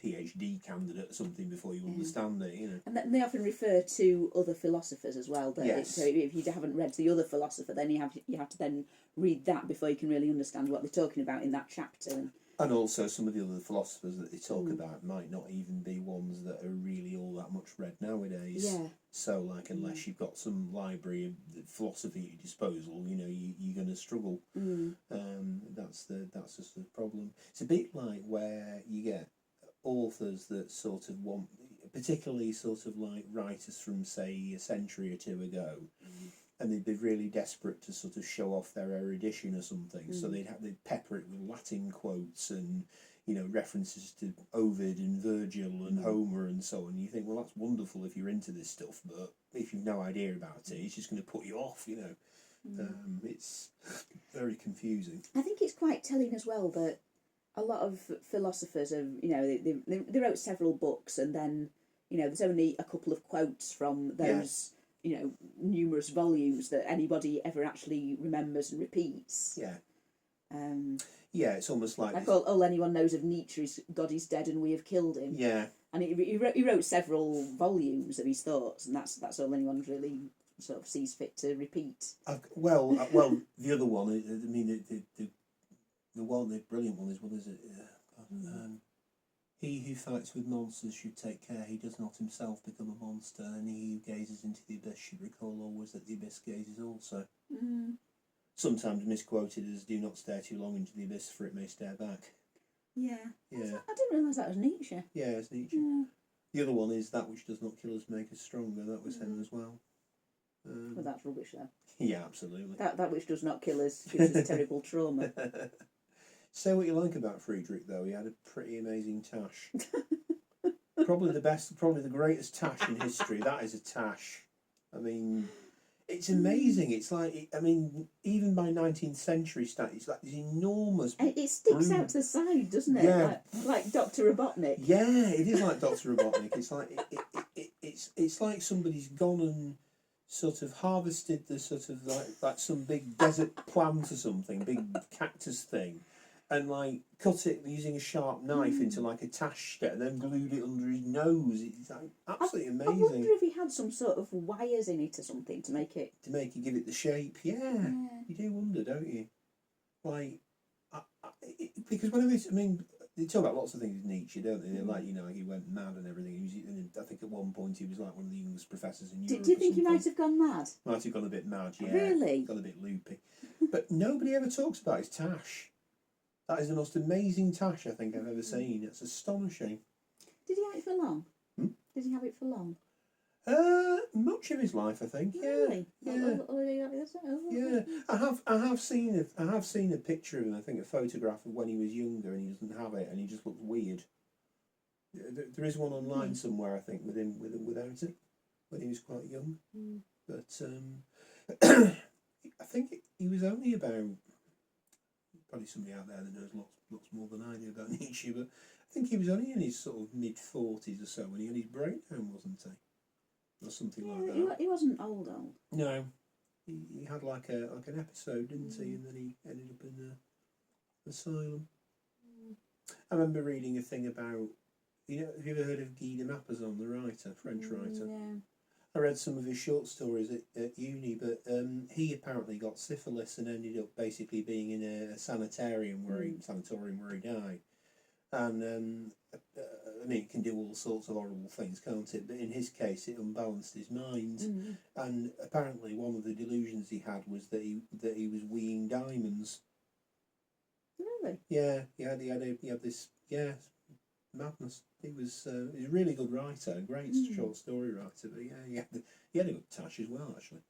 PhD candidate or something before you understand it, you know. And they often refer to other philosophers as well. So if you haven't read the other philosopher, then you have to then read that before you can really understand what they're talking about in that chapter. And also some of the other philosophers that they talk about might not even be ones that are really all that much read nowadays. Yeah. So, like, unless you've got some library of philosophy at your disposal, you know, you're going to struggle. That's just the problem. It's a bit like where you get authors that sort of want, particularly sort of like writers from, say, a century or two ago, and they'd be really desperate to sort of show off their erudition or something, so they'd pepper it with Latin quotes and, you know, references to Ovid and Virgil and Homer and so on. You think, well, that's wonderful if you're into this stuff, but if you've no idea about it, it's just going to put you off, you know. It's very confusing. I think it's quite telling as well that a lot of philosophers have, you know, they wrote several books, and then, you know, there's only a couple of quotes from those, you know, numerous volumes that anybody ever actually remembers and repeats. Yeah. Yeah, it's almost like all anyone knows of Nietzsche is God is dead and we have killed him. Yeah. And he wrote several volumes of his thoughts, and that's all anyone really sort of sees fit to repeat. Well, the other one, I mean, the brilliant one is, what is it? He who fights with monsters should take care he does not himself become a monster, and he who gazes into the abyss should recall always that the abyss gazes also. Sometimes misquoted as "do not stare too long into the abyss, for it may stare back." Yeah. Yeah. I didn't realise that was Nietzsche. Yeah, it's Nietzsche. Yeah. The other one is "that which does not kill us make us stronger." That was him as well. Well, that's rubbish, though. Yeah, absolutely. That which does not kill us gives us terrible trauma. Say what you like about Friedrich, though, he had a pretty amazing tash. Probably the greatest tash in history. That is a tash. I mean, it's amazing. It's like, I mean, even by 19th century stats, it's like this enormous. And it sticks out to the side, doesn't it? Yeah. Like Dr. Robotnik. Yeah, it is like Dr. Robotnik. It's like it's like somebody's gone and sort of harvested the sort of like some big desert plant or something, big cactus thing, and like cut it using a sharp knife into like a tash and then glued it under his nose. It's like absolutely amazing. I wonder if he had some sort of wires in it or something to make it give it the shape. Yeah, you do wonder, don't you? Like, because whenever they talk about lots of things with Nietzsche, don't they? Like, you know, he went mad and everything. And I think at one point he was like one of the youngest professors in Europe. Do you think he might have gone mad? Might have gone a bit mad, yeah. Really? Gone a bit loopy. But nobody ever talks about his tash. That is the most amazing tash I think I've ever seen. It's astonishing. Did he have it for long? Did he have it for long? Much of his life, I think. Really? Yeah. Yeah. I have seen a picture of him. I think a photograph of when he was younger, and he doesn't have it, and he just looks weird. There is one online somewhere, I think, with him without it, when he was quite young. But I think he was only about, probably somebody out there that knows lots more than I do about Nietzsche, but I think he was only in his sort of mid-40s or so when he had his breakdown, wasn't he? Or something like that. He wasn't old. No, he had like an episode, didn't he? And then he ended up in the asylum. I remember reading a thing about, have you ever heard of Guy de Maupassant, the writer, French writer? Yeah. I read some of his short stories at uni, but he apparently got syphilis and ended up basically being in a sanatorium where he died. And I mean, it can do all sorts of horrible things, can't it? But in his case, it unbalanced his mind. And apparently, one of the delusions he had was that he was weeing diamonds. Really? Yeah, he had this madness. He was a really good writer, a great short story writer. But yeah, he had a good tash as well, actually.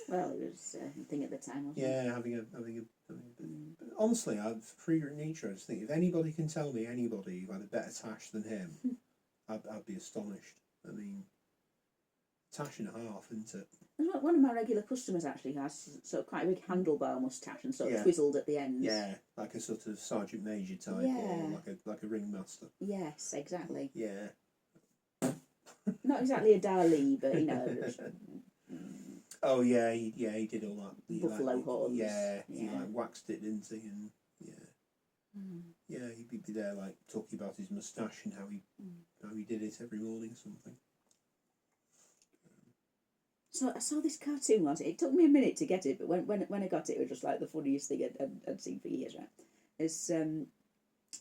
Well, it was a thing at the time, wasn't it? Yeah, having a but honestly, Friedrich Nietzsche, I just think if anybody can tell me anybody who had a better tash than him, I'd be astonished. I mean, tash and a half, isn't it? One of my regular customers actually has sort of quite a big handlebar moustache and sort of twizzled at the ends. Yeah, like a sort of sergeant major type, or like a ringmaster. Yes, exactly. Yeah. Not exactly a Dali, but you know. Oh yeah, he did all that. Buffalo horns. Yeah, he like waxed it, didn't he? And yeah, he'd be there like talking about his moustache and how he did it every morning or something. So I saw this cartoon once. It took me a minute to get it, but when I got it, it was just like the funniest thing I'd seen for years. Right? It's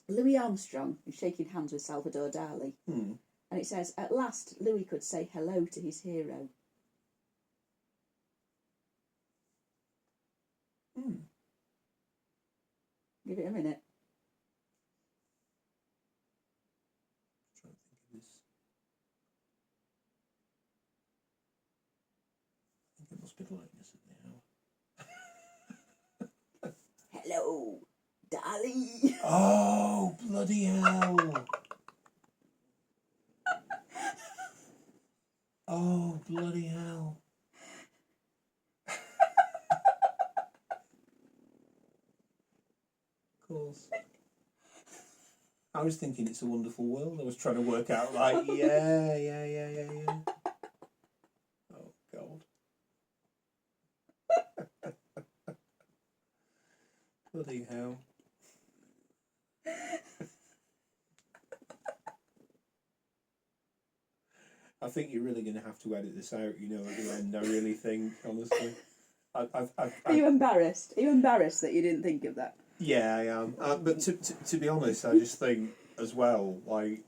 Louis Armstrong is shaking hands with Salvador Dali, and it says, "At last, Louis could say hello to his hero." Give it a minute. Trying to think of this. I think it must be lightness at the hour. Hello, Dali. Oh, bloody hell. Oh, bloody hell. Of course. I was thinking It's a Wonderful World. I was trying to work out, like, yeah. Oh, God. Bloody hell. I think you're really going to have to edit this out, you know, at the end. I really think, honestly. Are you embarrassed? Are you embarrassed that you didn't think of that? Yeah, I am. But to be honest, I just think as well, like...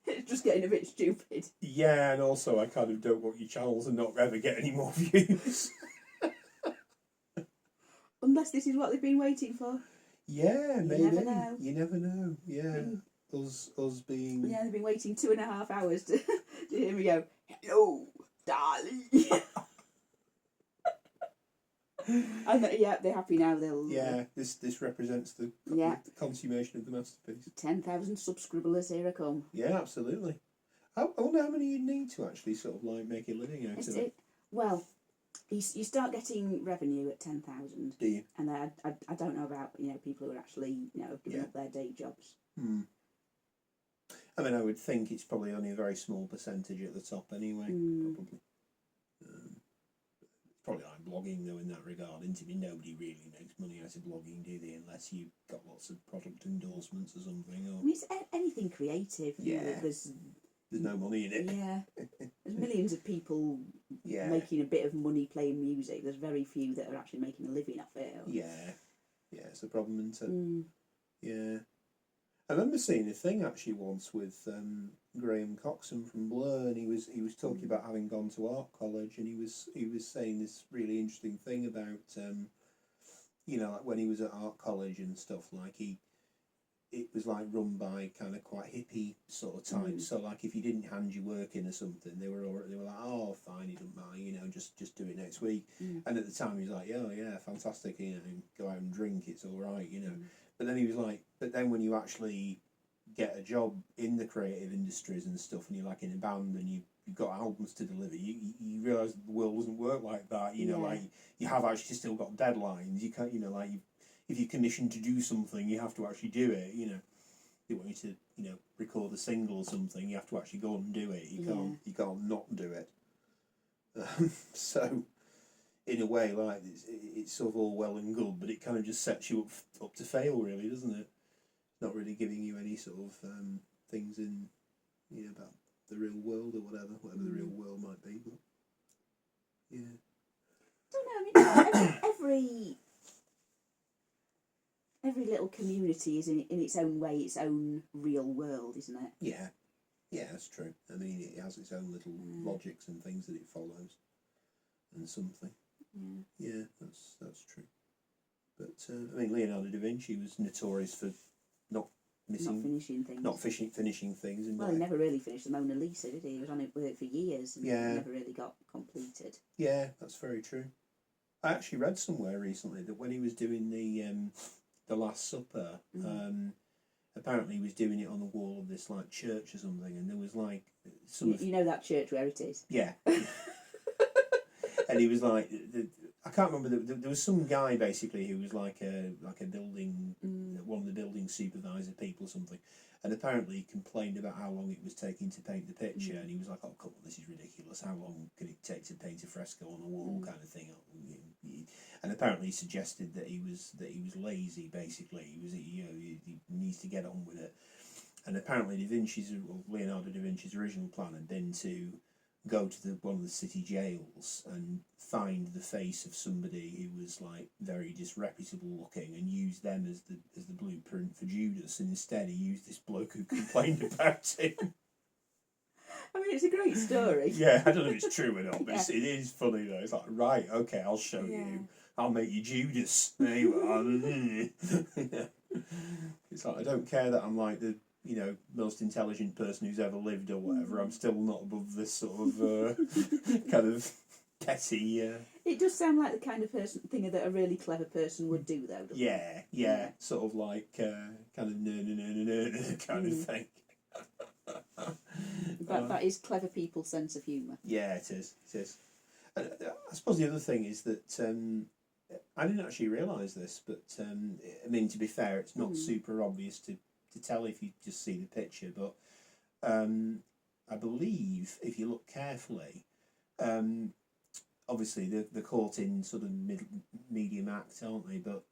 It's just getting a bit stupid. Yeah, and also I kind of don't want your channels to not ever get any more views. Unless this is what they've been waiting for. Yeah, maybe. Never know. You never know. Yeah. Us being... Yeah, they've been waiting 2.5 hours to hear me go, hello, darling. And yeah, they're happy now. They'll Yeah, this represents the consummation of the masterpiece. 10,000 subscribers, here I come. Yeah, absolutely. I wonder how many you need to actually sort of like make a living out of it. Well, you start getting revenue at 10,000. Do you? And I don't know about people who are actually giving up their day jobs. I mean, I would think it's probably only a very small percentage at the top anyway. Probably. It's probably like blogging though in that regard. Nobody really makes money out of blogging, do they? Unless you've got lots of product endorsements or something. Or... I mean, it's anything creative. Yeah. There's no money in it. Yeah. There's millions of people making a bit of money playing music. There's very few that are actually making a living off it. Yeah, it's a problem, isn't it? Yeah. I remember seeing a thing actually once with Graham Coxon from Blur, and he was talking about having gone to art college, and he was saying this really interesting thing about like when he was at art college and stuff, like it was like run by kind of quite hippie sort of types. So like if you didn't hand your work in or something, they were like, oh fine, you don't mind, just do it next week. And at the time he was like, oh yeah, fantastic, go out and drink, it's all right, But then he was like, but then when you actually get a job in the creative industries and stuff, and you're like in a band and you've got albums to deliver, you realise the world doesn't work like that. Like you have actually still got deadlines. You can't, like if you're commissioned to do something, you have to actually do it. They want you to, record a single or something, you have to actually go and do it. You can't not do it. So. In a way, like it's sort of all well and good, but it kind of just sets you up to fail, really, doesn't it? Not really giving you any sort of things in, about the real world or whatever the real world might be. But yeah, I don't know. I mean, every little community is in its own way, its own real world, isn't it? Yeah, that's true. I mean, it has its own little logics and things that it follows, and something. Yeah, that's true. But I mean, Leonardo da Vinci was notorious for not finishing things. And he never really finished the Mona Lisa, did he? He was on it with it for years, and it never really got completed. Yeah, that's very true. I actually read somewhere recently that when he was doing the Last Supper, apparently he was doing it on the wall of this like church or something, and there was like you know that church where it is. Yeah. And he was like, I can't remember. There was some guy basically who was like a building, one of the building supervisor people or something, and apparently he complained about how long it was taking to paint the picture, and he was like, "Oh, come on, this is ridiculous. How long can it take to paint a fresco on a wall, kind of thing?" And apparently he suggested that he was lazy. Basically, he needs to get on with it. And apparently Leonardo da Vinci's original plan had been to go to one of the city jails and find the face of somebody who was like very disreputable looking and use them as the blueprint for Judas, and instead he used this bloke who complained about him. I mean, it's a great story. Yeah, I don't know if it's true or not, but it is funny though. It's like, right, okay, I'll show you. I'll make you Judas. There you are. It's like, I don't care that I'm like the most intelligent person who's ever lived or whatever. I'm still not above this sort of kind of petty. It does sound like the kind of thing that a really clever person would do, though, doesn't it? Yeah, sort of like kind of no kind of thing. That is clever people's sense of humour. Yeah, it is. It is. I suppose the other thing is that I didn't actually realise this, but I mean, to be fair, it's not super obvious to tell if you just see the picture, but I believe if you look carefully, obviously they're caught in sort of medium act, aren't they? But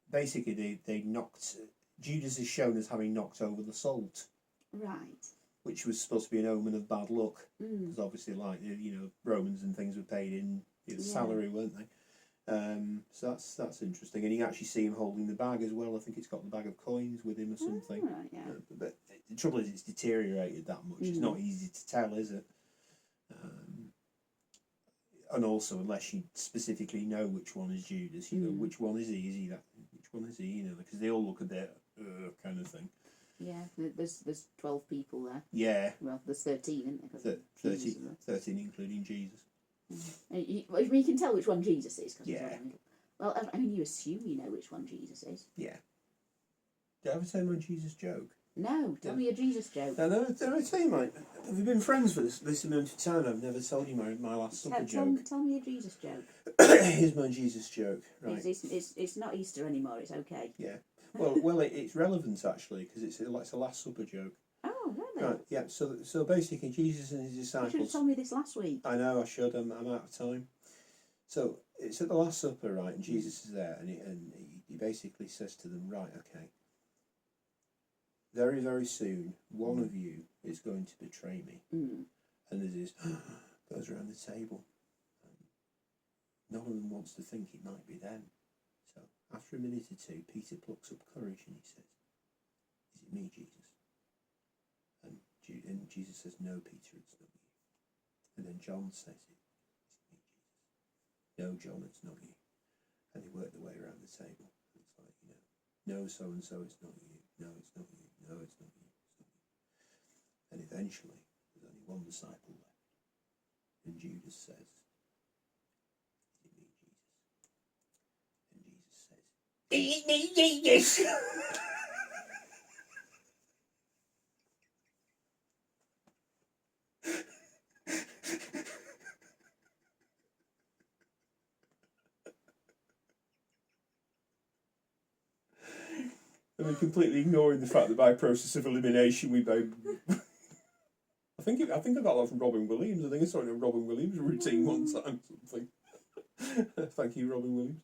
basically they knocked, Judas is shown as having knocked over the salt. Right. Which was supposed to be an omen of bad luck, because obviously, like, Romans and things were paid in salary, weren't they? So that's interesting, and you actually see him holding the bag as well. I think it's got the bag of coins with him or something. Right, yeah. But the trouble is, it's deteriorated that much. It's not easy to tell, is it? And also, unless you specifically know which one is Judas, which one is he? Is he that? Which one is he? Because they all look a bit kind of thing. Yeah, there's 12 people there. Yeah. Well, there's 13, isn't there? 13 including Jesus. You can tell which one Jesus is. Cause Yeah. Well, I mean, you assume you know which one Jesus is. Yeah. Did I ever tell my Jesus joke? No, tell me a Jesus joke. I know. Did I tell you, mate? Have we been friends for this amount of time? I've never told you my last supper joke. Tell me a Jesus joke. Here's my Jesus joke. Right. It's not Easter anymore. It's okay. Yeah. Well, it's relevant actually because it's a Last Supper joke. Oh, really? Right. Yeah. So basically, Jesus and his disciples. You should have told me this last week. I know. I should. I'm out of time. So it's at the Last Supper, right? And Jesus is there, and he basically says to them, right, okay. Very, very soon, one of you is going to betray me. And there's this goes around the table. None of them wants to think it might be them. So after a minute or two, Peter plucks up courage and he says, "Is it me, Jesus?" And Jesus says, "No, Peter, it's not you." And then John says, "Is it me, Jesus?" "No, John, it's not you." And they work their way around the table. It's like, no, so and so, it's not you. No, it's not you. No, it's not you. It's not you. And eventually, there's only one disciple left. And Judas says, "Is it me, Jesus?" And Jesus says, "Is it me, Jesus?" I mean, completely ignoring the fact that by process of elimination we made. I think I got that from Robin Williams. I think I saw it in a Robin Williams routine one time. Something. Thank you, Robin Williams.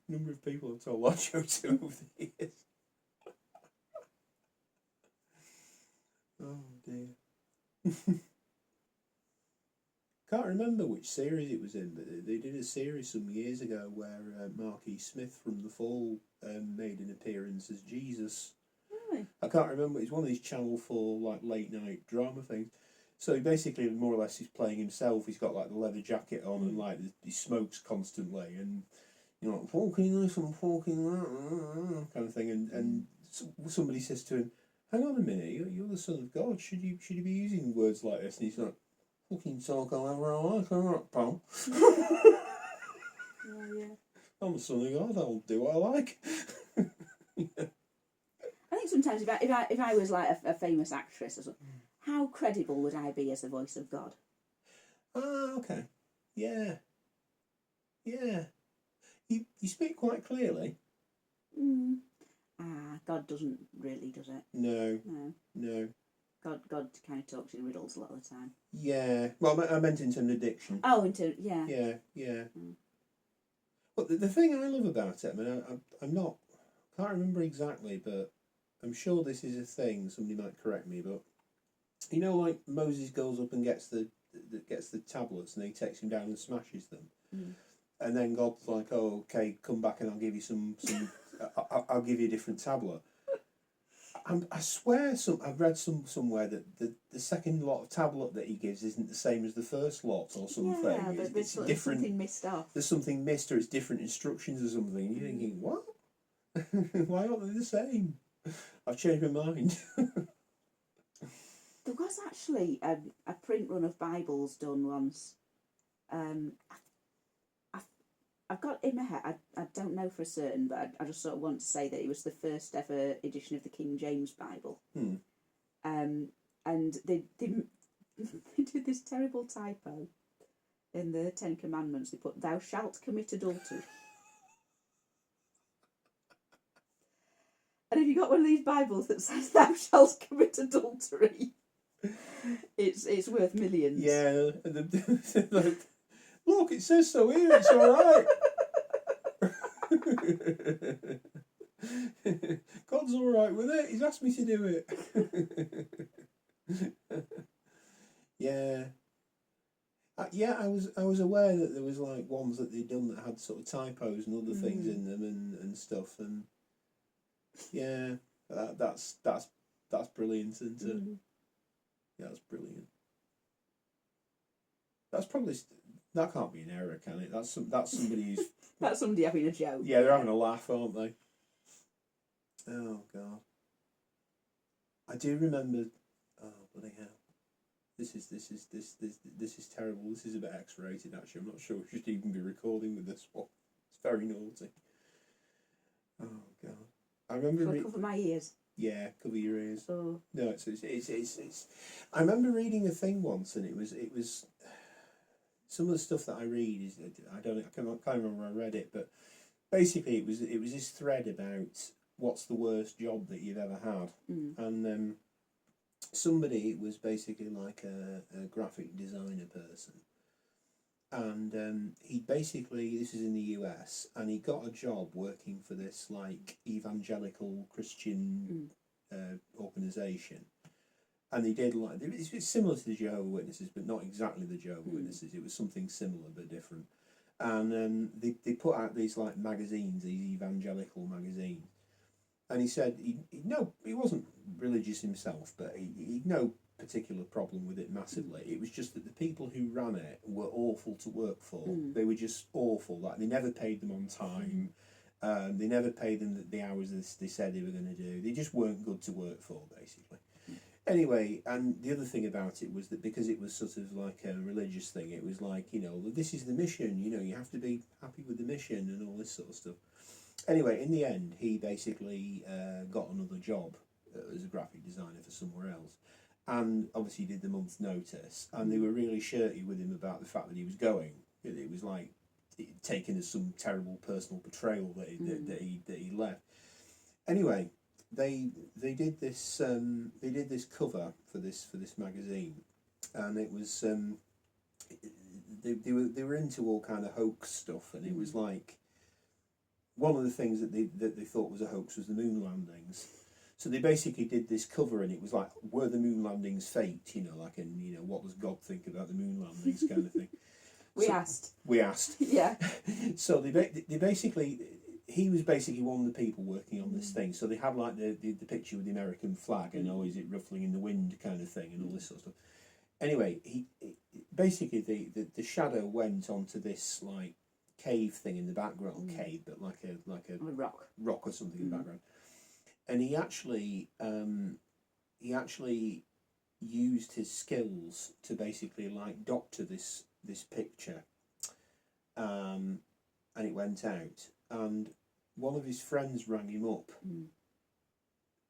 Number of people have told that joke to over the years. Oh dear. Can't remember which series it was in, but they did a series some years ago where Mark E. Smith from The Fall made an appearance as Jesus. Really? I can't remember. It's one of these Channel 4 like late night drama things. So he basically, more or less, he's playing himself. He's got like the leather jacket on and like he smokes constantly and like walking this and walking that kind of thing. And somebody says to him, "Hang on a minute, you're the Son of God. Should you be using words like this?" And he's like, "Fucking talk however I like, alright, pal." Yeah. I'm the Son of God, I'll do what I like. I think sometimes if I was like a famous actress or something, how credible would I be as the voice of God? Ah, okay. Yeah. You speak quite clearly. God doesn't really, does it? No. God kind of talks in riddles a lot of the time. Yeah. Well, I meant in terms of diction. Oh, yeah. Yeah. But the thing I love about it, I mean, I'm not, can't remember exactly, but I'm sure this is a thing. Somebody might correct me, but like Moses goes up and gets the tablets, and he takes him down and smashes them, and then God's like, "Oh, okay, come back and I'll give you some I'll give you a different tablet." I swear, I've read somewhere that the second lot of tablet that he gives isn't the same as the first lot or something. Yeah, there's different. something missed off. There's something missed, or it's different instructions or something. And you're thinking, what? Why aren't they the same? I've changed my mind. There was actually a print run of Bibles done once. I've got in my head, I don't know for certain, but I just sort of want to say that it was the first ever edition of the King James Bible. And they did this terrible typo in the Ten Commandments. They put, "Thou shalt commit adultery." And if you got one of these Bibles that says "Thou shalt commit adultery," it's worth millions. Yeah, like, look, it says so here. It's all right. God's all right with it. He's asked me to do it. Yeah. Yeah, I was aware that there was like ones that they'd done that had sort of typos and other things in them and stuff, and yeah, that's brilliant, isn't it? Yeah, that's brilliant. That's probably that can't be an error, can it? That's somebody who's That's somebody having a joke. yeah, they're having a laugh, aren't they? Oh God, I do remember. Oh bloody hell! This is terrible. This is a bit X-rated. Actually, I'm not sure we should even be recording with this one. It's very naughty. Oh God, I remember. Shall I cover my ears? Yeah, cover your ears. Oh. No, it's. I remember reading a thing once, and it was. Some of the stuff that I read is I can't remember where I read it, but basically it was this thread about what's the worst job that you've ever had, and somebody was basically like a graphic designer person, and he basically, this is in the US, and he got a job working for this like evangelical Christian organisation. And they did like, it's similar to the Jehovah's Witnesses, but not exactly the Jehovah's Witnesses. It was something similar but different. And they put out these like magazines, these evangelical magazines. And he said he wasn't religious himself, but he'd no particular problem with it massively. It was just that the people who ran it were awful to work for. They were just awful. Like, they never paid them on time. They never paid them the hours they said they were going to do. They just weren't good to work for, basically. Anyway, and the other thing about it was that because it was sort of like a religious thing, it was like, this is the mission, you have to be happy with the mission and all this sort of stuff. Anyway, in the end, he basically got another job as a graphic designer for somewhere else. And obviously he did the month's notice, and they were really shirty with him about the fact that he was going. It was like taken as some terrible personal betrayal that he left. Anyway, they did this cover for this magazine, and it was they were into all kind of hoax stuff, and it was like one of the things that they thought was a hoax was the moon landings. So they basically did this cover, and it was like, were the moon landings faked? Like, and what does God think about the moon landings kind of thing. We asked. Yeah. So they basically. He was basically one of the people working on this thing. So they had like the picture with the American flag and is it ruffling in the wind kind of thing and all this sort of stuff. Anyway, he basically the shadow went onto this like cave thing in the background, cave, but like a rock or something in the background. And he actually used his skills to basically like doctor this picture, and it went out. And one of his friends rang him up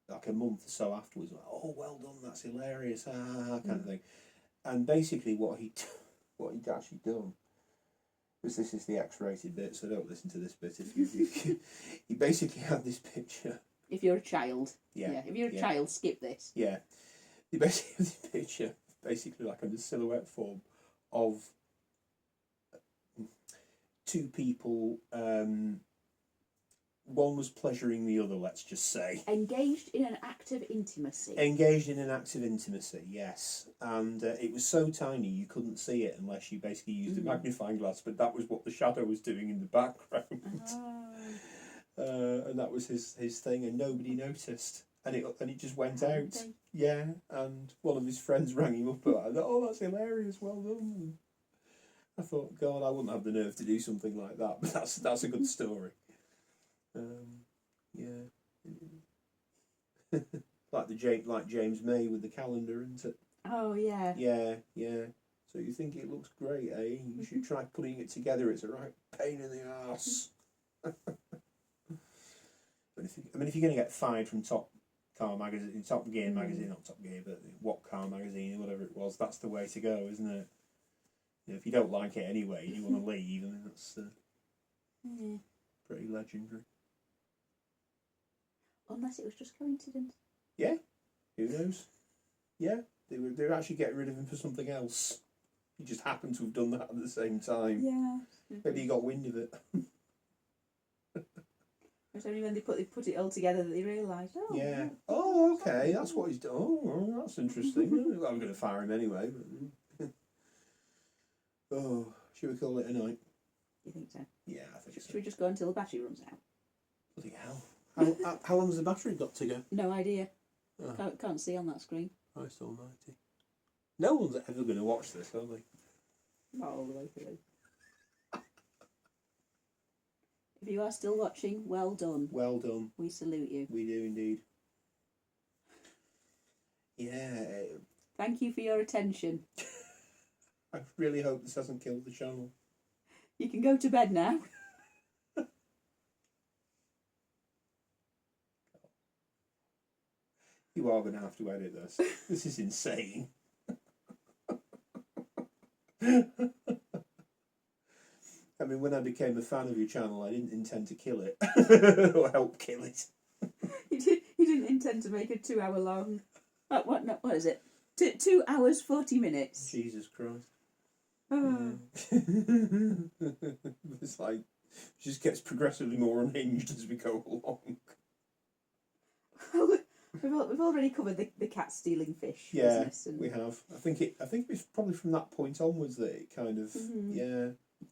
like a month or so afterwards, like, "Oh, well done, that's hilarious, kind of thing." And basically what he'd actually done, because this is the X-rated bit, so don't listen to this bit. If you he basically had this picture. If you're a child, if you're a child, skip this. Yeah, he basically had this picture, basically like in the silhouette form of two people. One was pleasuring the other, let's just say. Engaged in an act of intimacy. Yes. And it was so tiny you couldn't see it unless you basically used a magnifying glass, but that was what the shadow was doing in the background. And that was his thing, and nobody noticed. And it just went out. Yeah, and one of his friends rang him up about it. "Oh, that's hilarious, well done." And I thought, God, I wouldn't have the nerve to do something like that, but that's a good story. Yeah. like James May with the calendar, isn't it? Oh yeah. Yeah, yeah. So you think it looks great, eh? You should try putting it together. It's a right pain in the arse. But if you're going to get fired from Top Car magazine, Top Gear magazine, not Top Gear, but What Car magazine, whatever it was, that's the way to go, isn't it? You know, if you don't like it anyway, and you want to leave, I mean, that's pretty legendary. Unless it was just coincidence. Yeah, who knows? Yeah, they're actually getting rid of him for something else. He just happened to have done that at the same time. Yeah. Maybe he got wind of it. It's only when they put it all together that they realised. Oh. Yeah. Oh, okay. That's what he's done. Oh, well, that's interesting. I'm going to fire him anyway. But... oh, should we call it a night? You think so? Yeah, I think so. Should we just go until the battery runs out? Bloody hell. How long has the battery got to go? No idea. Oh. Can't see on that screen. Christ almighty. No one's ever going to watch this, are they? Not all the way through. If you are still watching, well done. Well done. We salute you. We do indeed. Yeah. Thank you for your attention. I really hope this hasn't killed the channel. You can go to bed now. You are going to have to edit this. This is insane. I mean, when I became a fan of your channel, I didn't intend to kill it or help kill it. You didn't intend to make a 2 hour long. What is it? 2 hours 40 minutes. Jesus Christ. Oh. It's like, it just gets progressively more unhinged as we go along. We've already covered the cat stealing fish business. And we have. I think it's probably from that point onwards that it kind of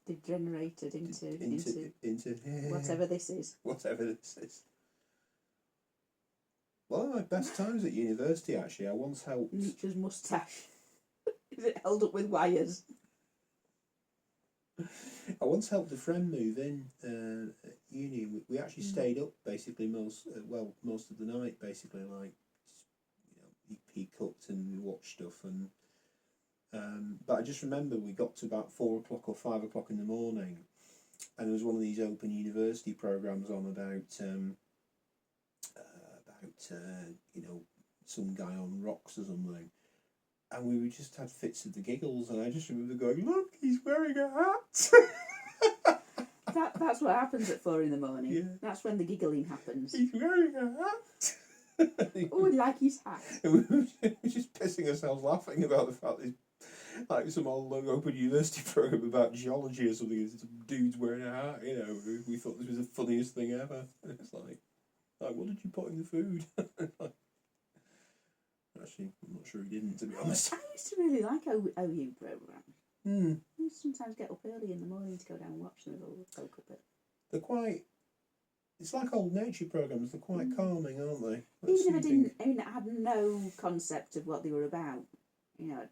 degenerated into into whatever this is. Whatever this is. One of my best times at university, actually, I once helped. Nietzsche's moustache. Is it held up with wires? I once helped a friend move in at uni. We actually stayed up basically most of the night. Basically, like, he cooked and we watched stuff, and but I just remember we got to about 4 o'clock or 5 o'clock in the morning, and there was one of these open university programs on about some guy on rocks or something. And we just had fits of the giggles, and I just remember going, "Look, he's wearing a hat." That's what happens at 4 in the morning. Yeah. That's when the giggling happens. He's wearing a hat. Oh, I like his hat. And we were just pissing ourselves laughing about the fact that like some old open university program about geology or something. Some dude's wearing a hat. You know, we thought this was the funniest thing ever. And it's like, what did you put in the food? Actually, I'm not sure he didn't, to be honest. I used to really like OU programmes. Hmm. I used to sometimes get up early in the morning to go down and watch them with all the folk up it. They're quite... It's like old nature programmes. They're quite calming, aren't they? Even if I had no concept of what they were about,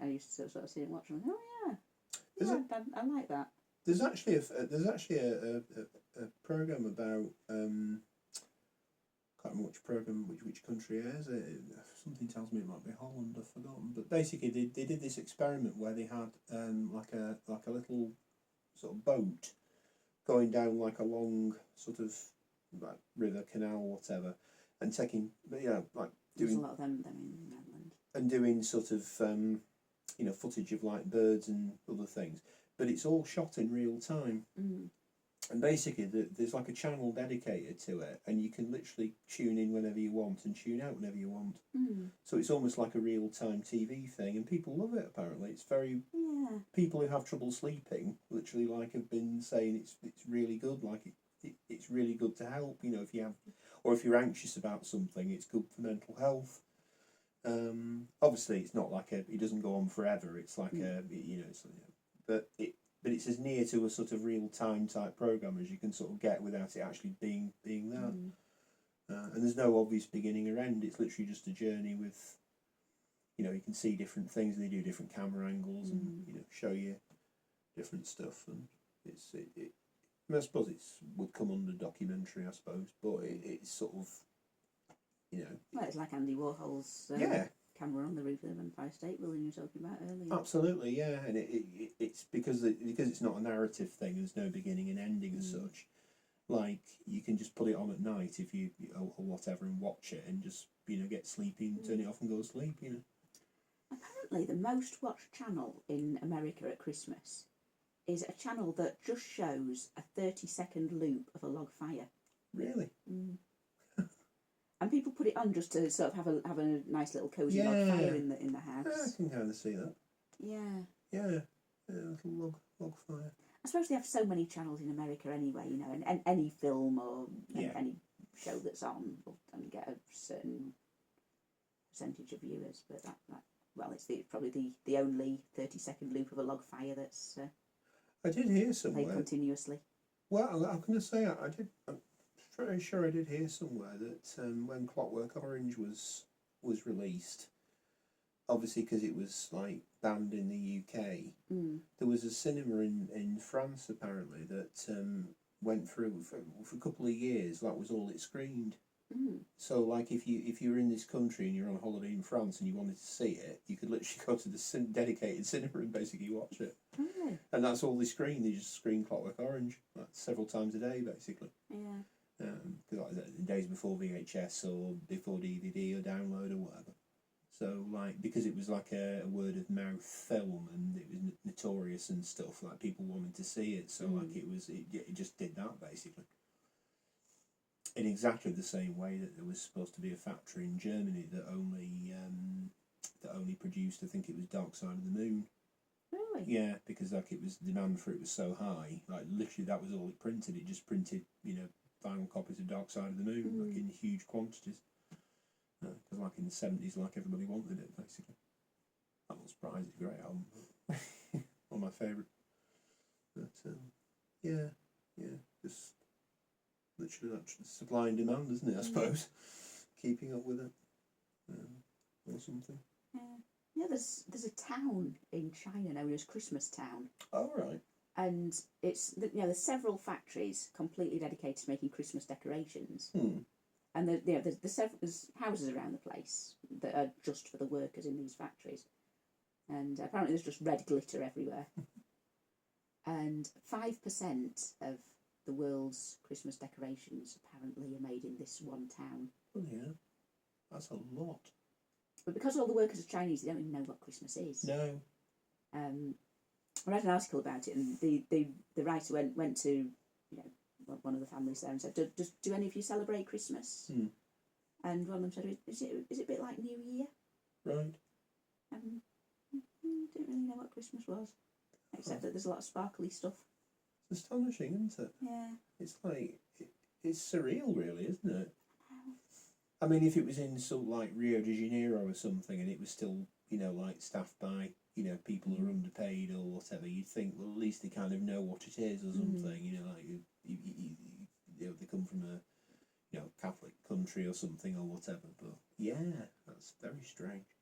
I used to sort of sit and watch them and, I like that. There's actually a programme about... I can't remember which programme, which country it is. Something tells me it might be Holland. I've forgotten. But basically, they did this experiment where they had like a little sort of boat going down like a long sort of like river, canal, whatever, and taking doing There's a lot of them in Netherlands. And doing sort of footage of like birds and other things. But it's all shot in real time. Mm. And basically, there's like a channel dedicated to it, and you can literally tune in whenever you want and tune out whenever you want. Mm. So it's almost like a real-time TV thing, and people love it. Apparently, it's very people who have trouble sleeping literally have been saying it's really good. Like it's really good to help. If you have, or if you're anxious about something, it's good for mental health. Obviously, it's not like it doesn't go on forever. It's like but it's as near to a sort of real-time type program as you can sort of get without it actually being that. And there's no obvious beginning or end. It's literally just a journey with, you can see different things, and they do different camera angles and show you different stuff. And I mean, I suppose would come under documentary, I suppose, but it's sort of, you know. Well, it's like Andy Warhol's camera on the roof of the Empire State Building you were talking about earlier. Absolutely, yeah, and it's because it's not a narrative thing. There's no beginning and ending as such. Like, you can just put it on at night if you or whatever and watch it and just get sleepy and turn it off and go to sleep. Apparently, the most watched channel in America at Christmas is a channel that just shows a 30-second loop of a log fire. Really? And people put it on just to sort of have a nice little cosy log fire in the house. Yeah, I can kind of see that. Yeah. Yeah, a little log fire. I suppose they have so many channels in America anyway, and any film or any show that's on will only get a certain percentage of viewers. But it's probably the only 30-second loop of a log fire that's I did hear somewhere. played continuously. Well, I'm going to say I did. I'm pretty sure I did hear somewhere that when Clockwork Orange was released, obviously because it was like banned in the UK, there was a cinema in France apparently that went through for a couple of years. That was all it screened. So, like, if you were in this country and you're on holiday in France and you wanted to see it, you could literally go to the dedicated cinema and basically watch it. Really? And that's all they screen. They just screen Clockwork Orange several times a day, basically. Yeah. Because the days before VHS or before DVD or download or whatever. So, like, because it was like a word of mouth film and it was notorious and stuff, like people wanted to see it. So, like, it just did that basically. In exactly the same way that there was supposed to be a factory in Germany that only produced, I think it was Dark Side of the Moon. Really? Yeah, because like demand for it was so high, like literally that was all it printed. It just printed, vinyl copies of Dark Side of the Moon, like in huge quantities. Because like in the 70s, like everybody wanted it basically. I'm not surprised. It's a great album. One of my favourite. But just literally that's supply and demand, isn't it? I suppose keeping up with it, or something. Yeah, there's a town in China known as Christmas Town. Oh right. And it's there's several factories completely dedicated to making Christmas decorations. And there's houses around the place that are just for the workers in these factories. And apparently there's just red glitter everywhere. And 5% of the world's Christmas decorations apparently are made in this one town. Oh yeah, that's a lot. But because all the workers are Chinese, they don't even know what Christmas is. No. I read an article about it, and the writer went to one of the families there and said, "Do any of you celebrate Christmas?" And one of them said, "Is it a bit like New Year?" Right. Didn't really know what Christmas was, except that there's a lot of sparkly stuff. It's astonishing, isn't it? Yeah. It's like it's surreal, really, isn't it? I mean, if it was in like Rio de Janeiro or something, and it was still like staffed by people who are underpaid or whatever, you'd think, well, at least they kind of know what it is or something. Like they come from a Catholic country or something or whatever. But yeah, that's very strange.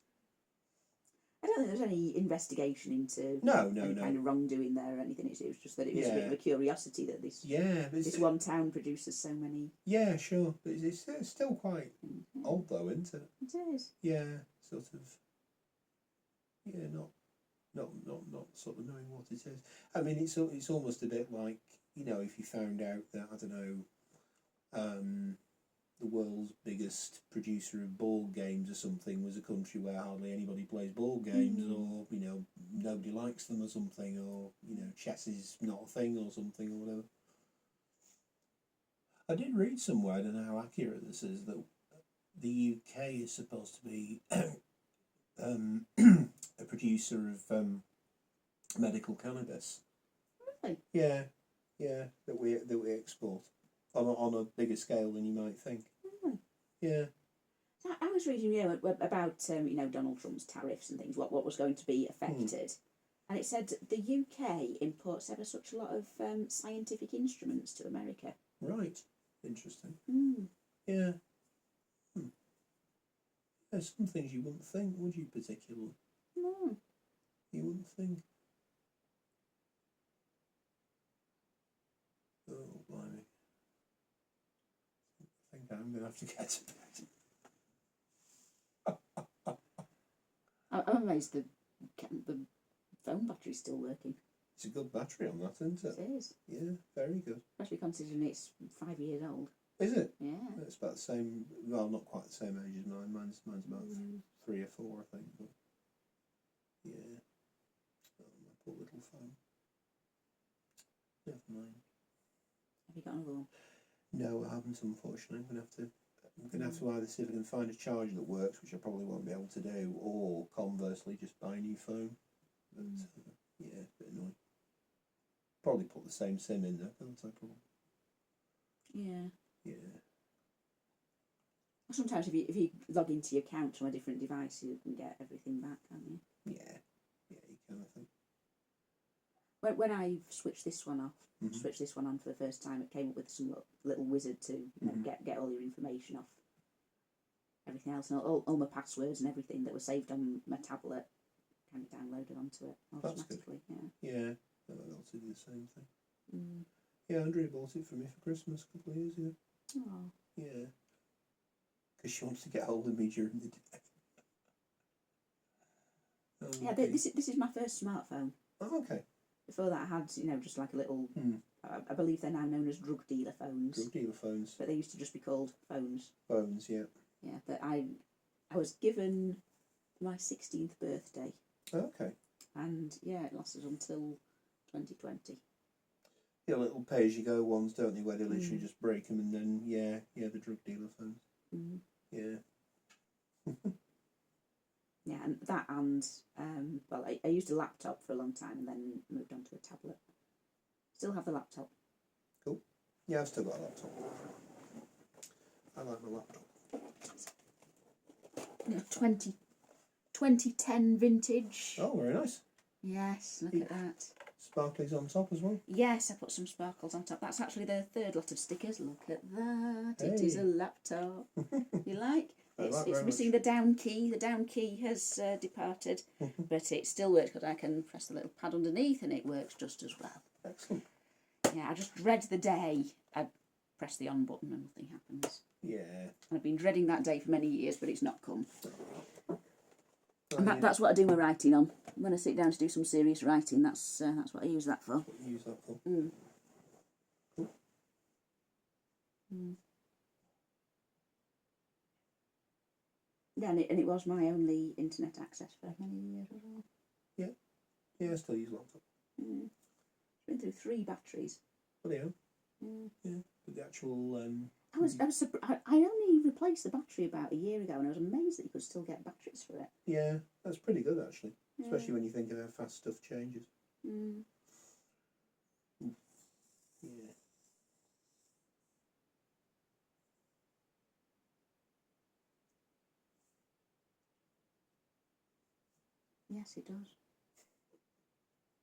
I don't think there's any investigation into any kind of wrongdoing there or anything. It was just that it was a bit of a curiosity that this one town produces so many. Yeah, sure, but it's still quite odd though, isn't it? It is. Yeah, sort of. Yeah, not sort of knowing what it is. I mean, it's almost a bit like if you found out that I don't know, the world's biggest producer of board games or something was a country where hardly anybody plays board games, or nobody likes them or something, or chess is not a thing or something or whatever. I did read somewhere, I don't know how accurate this is, that the UK is supposed to be a producer of medical cannabis. Really? Yeah, that we export on a bigger scale than you might think. Really? Yeah. I was reading about Donald Trump's tariffs and things, what was going to be affected, and it said the UK imports ever such a lot of scientific instruments to America. Right. Interesting. Yeah. There's some things you wouldn't think, would you, particularly? No. You wouldn't think. Oh Okay, I'm going to have to get to bed. I'm amazed the phone battery's still working. It's a good battery on that, isn't it? It is. Yeah, very good. Especially considering it's 5 years old. Is it? Yeah. It's about the same, well, not quite the same age as mine. Mine's about 3 or 4, I think. But yeah. Oh, my poor little phone. Never mind. Have you got another one? No, I haven't, unfortunately. I'm going to have to either see if I can find a charger that works, which I probably won't be able to do, or conversely just buy a new phone. But yeah, a bit annoying. Probably put the same SIM in there, can't I? Probably. Yeah. Yeah. Sometimes if you log into your account from a different device, you can get everything back, can't you? Yeah. Yeah, you can, I think. When I switched this one off, Mhm. switched this one on for the first time, it came up with some little wizard to get all your information off everything else, and all my passwords and everything that were saved on my tablet can be downloaded onto it automatically. Yeah, I'll be able to do the same thing. Mm. Yeah, Andrea bought it for me for Christmas a couple of years ago. Oh. Yeah. Because she wanted to get hold of me during the day. Yeah, this is my first smartphone. Oh, okay. Before that, I had just like a little. I believe they're now known as drug dealer phones. Drug dealer phones. But they used to just be called phones. Phones, yeah. Yeah, but I was given my 16th birthday. Okay. And yeah, it lasted until 2020. Yeah, little pay-as-you-go ones, don't they? Where they literally just break them and then the drug dealer phones. Mm. Yeah. Yeah, and that well, I used a laptop for a long time and then moved on to a tablet. Still have the laptop. Cool. Yeah, I've still got a laptop. I like my laptop. 2010 vintage. Oh, very nice. Yes, look at that. Sparklies on top as well. Yes, I put some sparkles on top. That's actually the third lot of stickers. Look at that. Hey. It is a laptop. You like? It's missing the down key. The down key has departed, but it still works because I can press the little pad underneath and it works just as well. Excellent. Yeah, I just dread the day I press the on button and nothing happens. Yeah. I've been dreading that day for many years, but it's not come. And Yeah. that's what I do my writing on. When I sit down to do some serious writing, that's what I use that for. What you use that for? Mm. Cool. Mm. Yeah, and it was my only internet access for many years as well. Yeah, I still use laptop. Mm. It's been through 3 batteries. Well, yeah. Mm. Yeah. But the actual... I only replaced the battery about a year ago, and I was amazed that you could still get batteries for it. Yeah, that's pretty good actually. Yeah. Especially when you think of how fast stuff changes. Mm. Yeah. Yes, it does.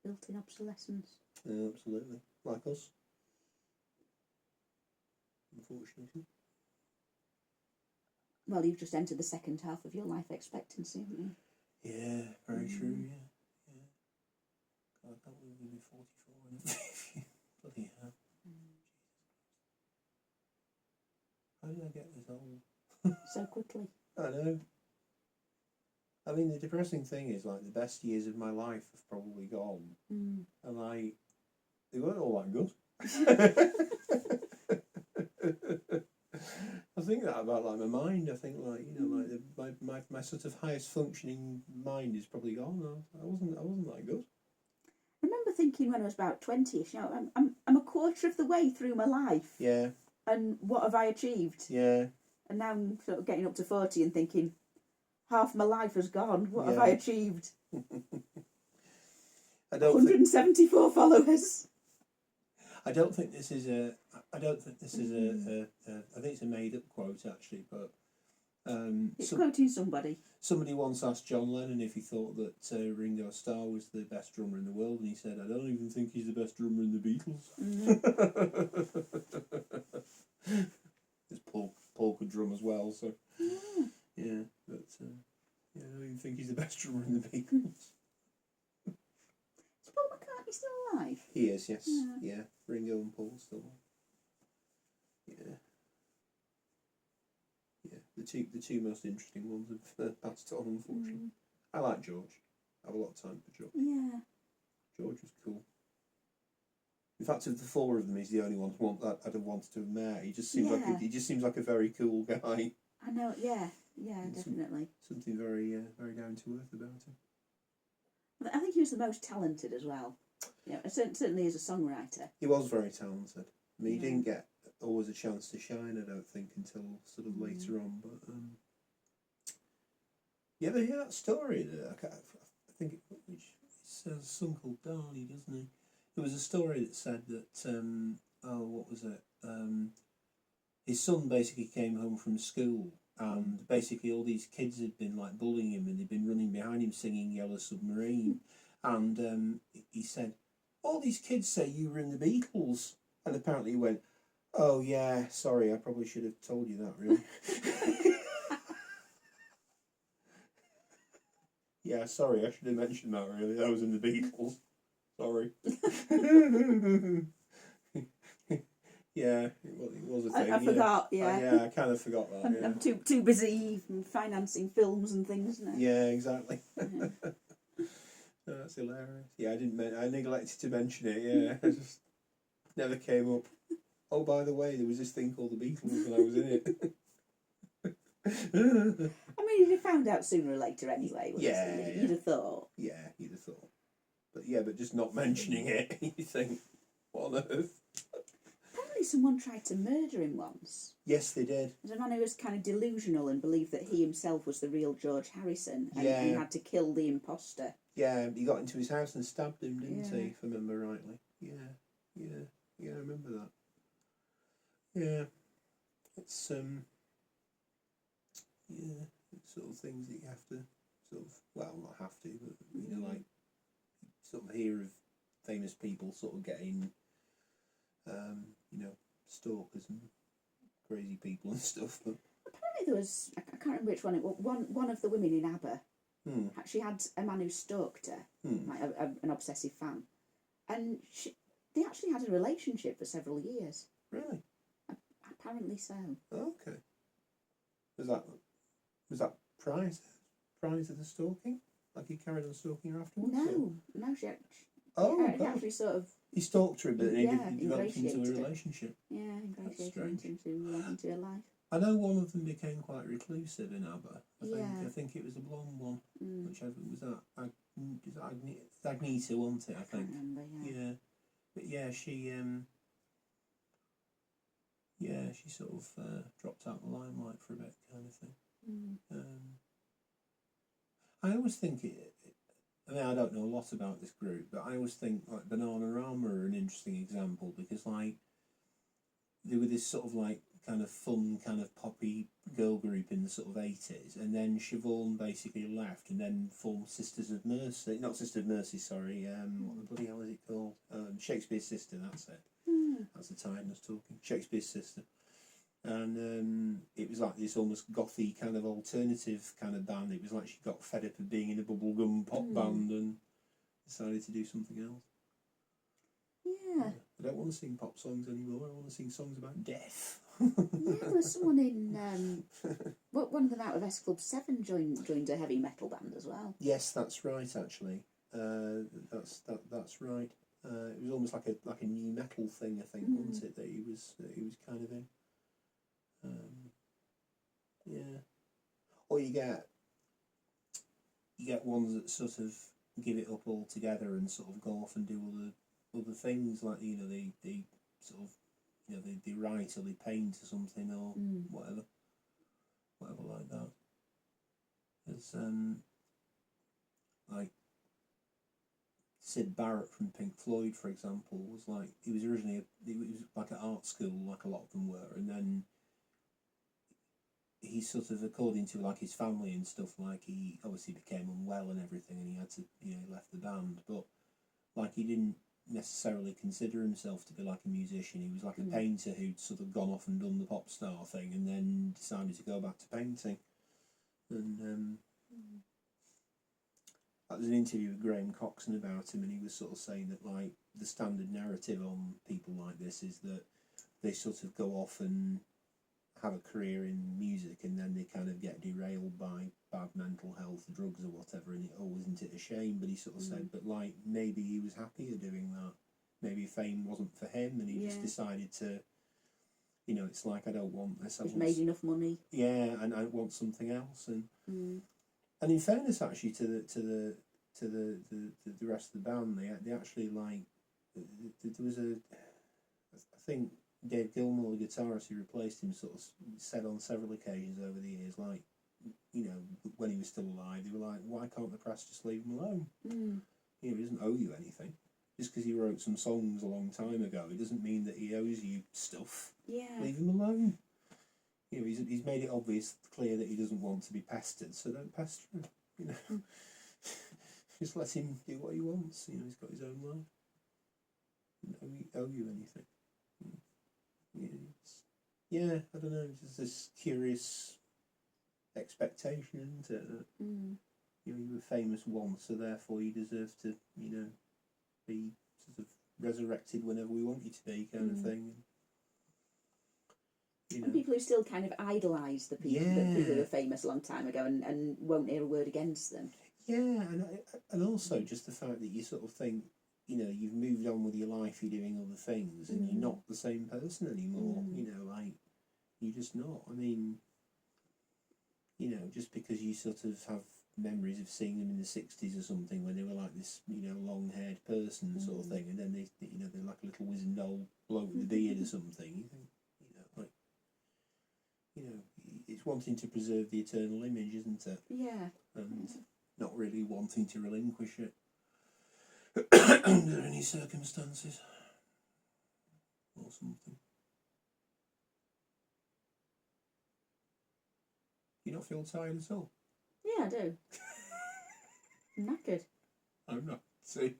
Built-in obsolescence. Absolutely. Like us. Unfortunately. Well, you've just entered the second half of your life expectancy, haven't you? Yeah, very true, yeah. God, I can't believe we'll be 44 in a bloody hell. How did I get this old? So quickly. I know. I mean, the depressing thing is, like, the best years of my life have probably gone. Mm. And, like, they weren't all that good. I think that about, like, my mind. I think, like, like, my sort of highest functioning mind is probably gone now. I wasn't that good. I remember thinking when I was about 20ish, I'm a quarter of the way through my life. Yeah. And what have I achieved? Yeah. And now I'm sort of getting up to 40 and thinking, half my life has gone. What have I achieved? I don't 174 followers. I don't think this is a. I think it's a made up quote actually, but It's quoting somebody. Somebody once asked John Lennon if he thought that Ringo Starr was the best drummer in the world, and he said, "I don't even think he's the best drummer in the Beatles." There's Paul could drum as well, so yeah, but I don't even think he's the best drummer in the Beatles. Is Paul McCartney still alive? He is, yes, yeah. Ringo and Paul still. Yeah. the two most interesting ones have passed on, unfortunately. I like George. I have a lot of time for George. Yeah. George was cool. In fact, of the four of them, he's the only one that I'd have wanted to have met. He just seems he just seems like a very cool guy. I know. Yeah. Yeah. Definitely. Something very very down to earth about him. I think he was the most talented as well. Yeah, certainly as a songwriter. He was very talented. I mean, he Yeah. didn't get always a chance to shine, I don't think, until sort of later on. But yeah, but yeah, that story. I think it's a song called Darnie, doesn't he? There was a story that said that what was it? His son basically came home from school, and basically all these kids had been like bullying him, and they'd been running behind him singing Yellow Submarine, and he said, "All these kids say you were in the Beatles," and apparently he went, "Oh yeah, sorry, I probably should have told you that, really." Yeah, sorry, I should have mentioned that, really. I was in the Beatles. Sorry. Yeah, it was a thing. I forgot. Yeah. Yeah, I kind of forgot that. Yeah. I'm too busy financing films and things now. Yeah, exactly. Yeah. Oh, that's hilarious. Yeah, I neglected to mention it. Yeah, it just never came up. Oh, by the way, there was this thing called the Beatles, and I was in it. I mean, you found out sooner or later anyway. Yeah, You'd have thought. Yeah, you'd have thought. But just not mentioning it, you think, what on earth? Apparently someone tried to murder him once. Yes, they did. There's a man who was kind of delusional and believed that he himself was the real George Harrison, and he had to kill the imposter. Yeah, he got into his house and stabbed him, didn't he, Yeah. if I remember rightly? Yeah, I remember that. Yeah, it's sort of things that you have to not have to, but like sort of hear of famous people sort of getting stalkers and crazy people and stuff. But Apparently there was, I can't remember which one it was, one of the women in ABBA. She had a man who stalked her, like an obsessive fan, and they actually had a relationship for several years. Really? Apparently so. Okay. Was that prior to the stalking? Like he carried on stalking her afterwards? No, she God. actually sort of He stalked her a bit and he developed into a ingratiated her. relationship. Yeah, ingratiated into her life. I know one of them became quite reclusive in ABBA. Yeah. I think it was a blonde one, which was that Agneta, wasn't it? I think. Can't remember. Yeah. But yeah, she sort of dropped out the limelight for a bit, kind of thing. I always think I mean, I don't know a lot about this group, but I always think like Bananarama are an interesting example because like they were this sort of like kind of fun, kind of poppy girl group in the sort of 80s, and then Siobhan basically left and then formed Sisters of Mercy. Not Sisters of Mercy, sorry. What the bloody hell is it called? Shakespeare's Sister. That's it. That's the tiredness talking. Shakespeare's Sister. And it was like this almost gothy kind of alternative kind of band. It was like she got fed up of being in a bubblegum pop band and decided to do something else. Yeah. I don't want to sing pop songs anymore. I want to sing songs about death. Yeah, there was someone in one of them out of S Club 7 joined a heavy metal band as well. Yes, that's right. Actually, that's right. It was almost like a new metal thing, I think, wasn't it? That he was kind of in. Yeah. Or you get ones that sort of give it up altogether and sort of go off and do other things, like they sort of they write or they paint or something or whatever like that. There's like Sid Barrett from Pink Floyd, for example, was like he was originally he was like at art school, like a lot of them were, and then he sort of, according to like his family and stuff, like he obviously became unwell and everything, and he had to he left the band, but like he didn't necessarily consider himself to be like a musician. He was like a painter who'd sort of gone off and done the pop star thing and then decided to go back to painting. And there's an interview with Graham Coxon about him, and he was sort of saying that like the standard narrative on people like this is that they sort of go off and have a career in music and then they kind of get derailed by bad mental health, drugs or whatever, and isn't it a shame? But he sort of said, but like maybe he was happier doing that. Maybe fame wasn't for him, and he just decided to. You know, it's like I don't want this. He's made enough money. Yeah, and I want something else, and in fairness, actually, to the rest of the band, they actually like there was I think Dave Gilmour, the guitarist who replaced him, sort of said on several occasions over the years, like, you know, when he was still alive, they were like, why can't the press just leave him alone? You know, he doesn't owe you anything. Just because he wrote some songs a long time ago, it doesn't mean that he owes you stuff. Yeah. Leave him alone. You know, he's made it obvious, clear that he doesn't want to be pestered, so don't pester him. You know, just let him do what he wants. You know, he's got his own life. He doesn't owe you anything. Yeah, I don't know. It's just this curious expectation, isn't it? That, you know, you were famous once, so therefore you deserve to, you know, be sort of resurrected whenever we want you to be, kind of thing. You know. And people who still kind of idolise the people, the people who were famous a long time ago and won't hear a word against them. Yeah, and also just the fact that you sort of think, you know, you've moved on with your life, you're doing other things, and you're not the same person anymore. You know, like, you're just not. I mean, you know, just because you sort of have memories of seeing them in the 60s or something when they were like this, you know, long-haired person sort of thing, and then they, you know, they're like a little wizened old bloke with a beard or something. You think, you know, like, you know, it's wanting to preserve the eternal image, isn't it? Yeah. And not really wanting to relinquish it under any circumstances or something. You not feel tired at all? Yeah, I do. I'm knackered. I'm not. See?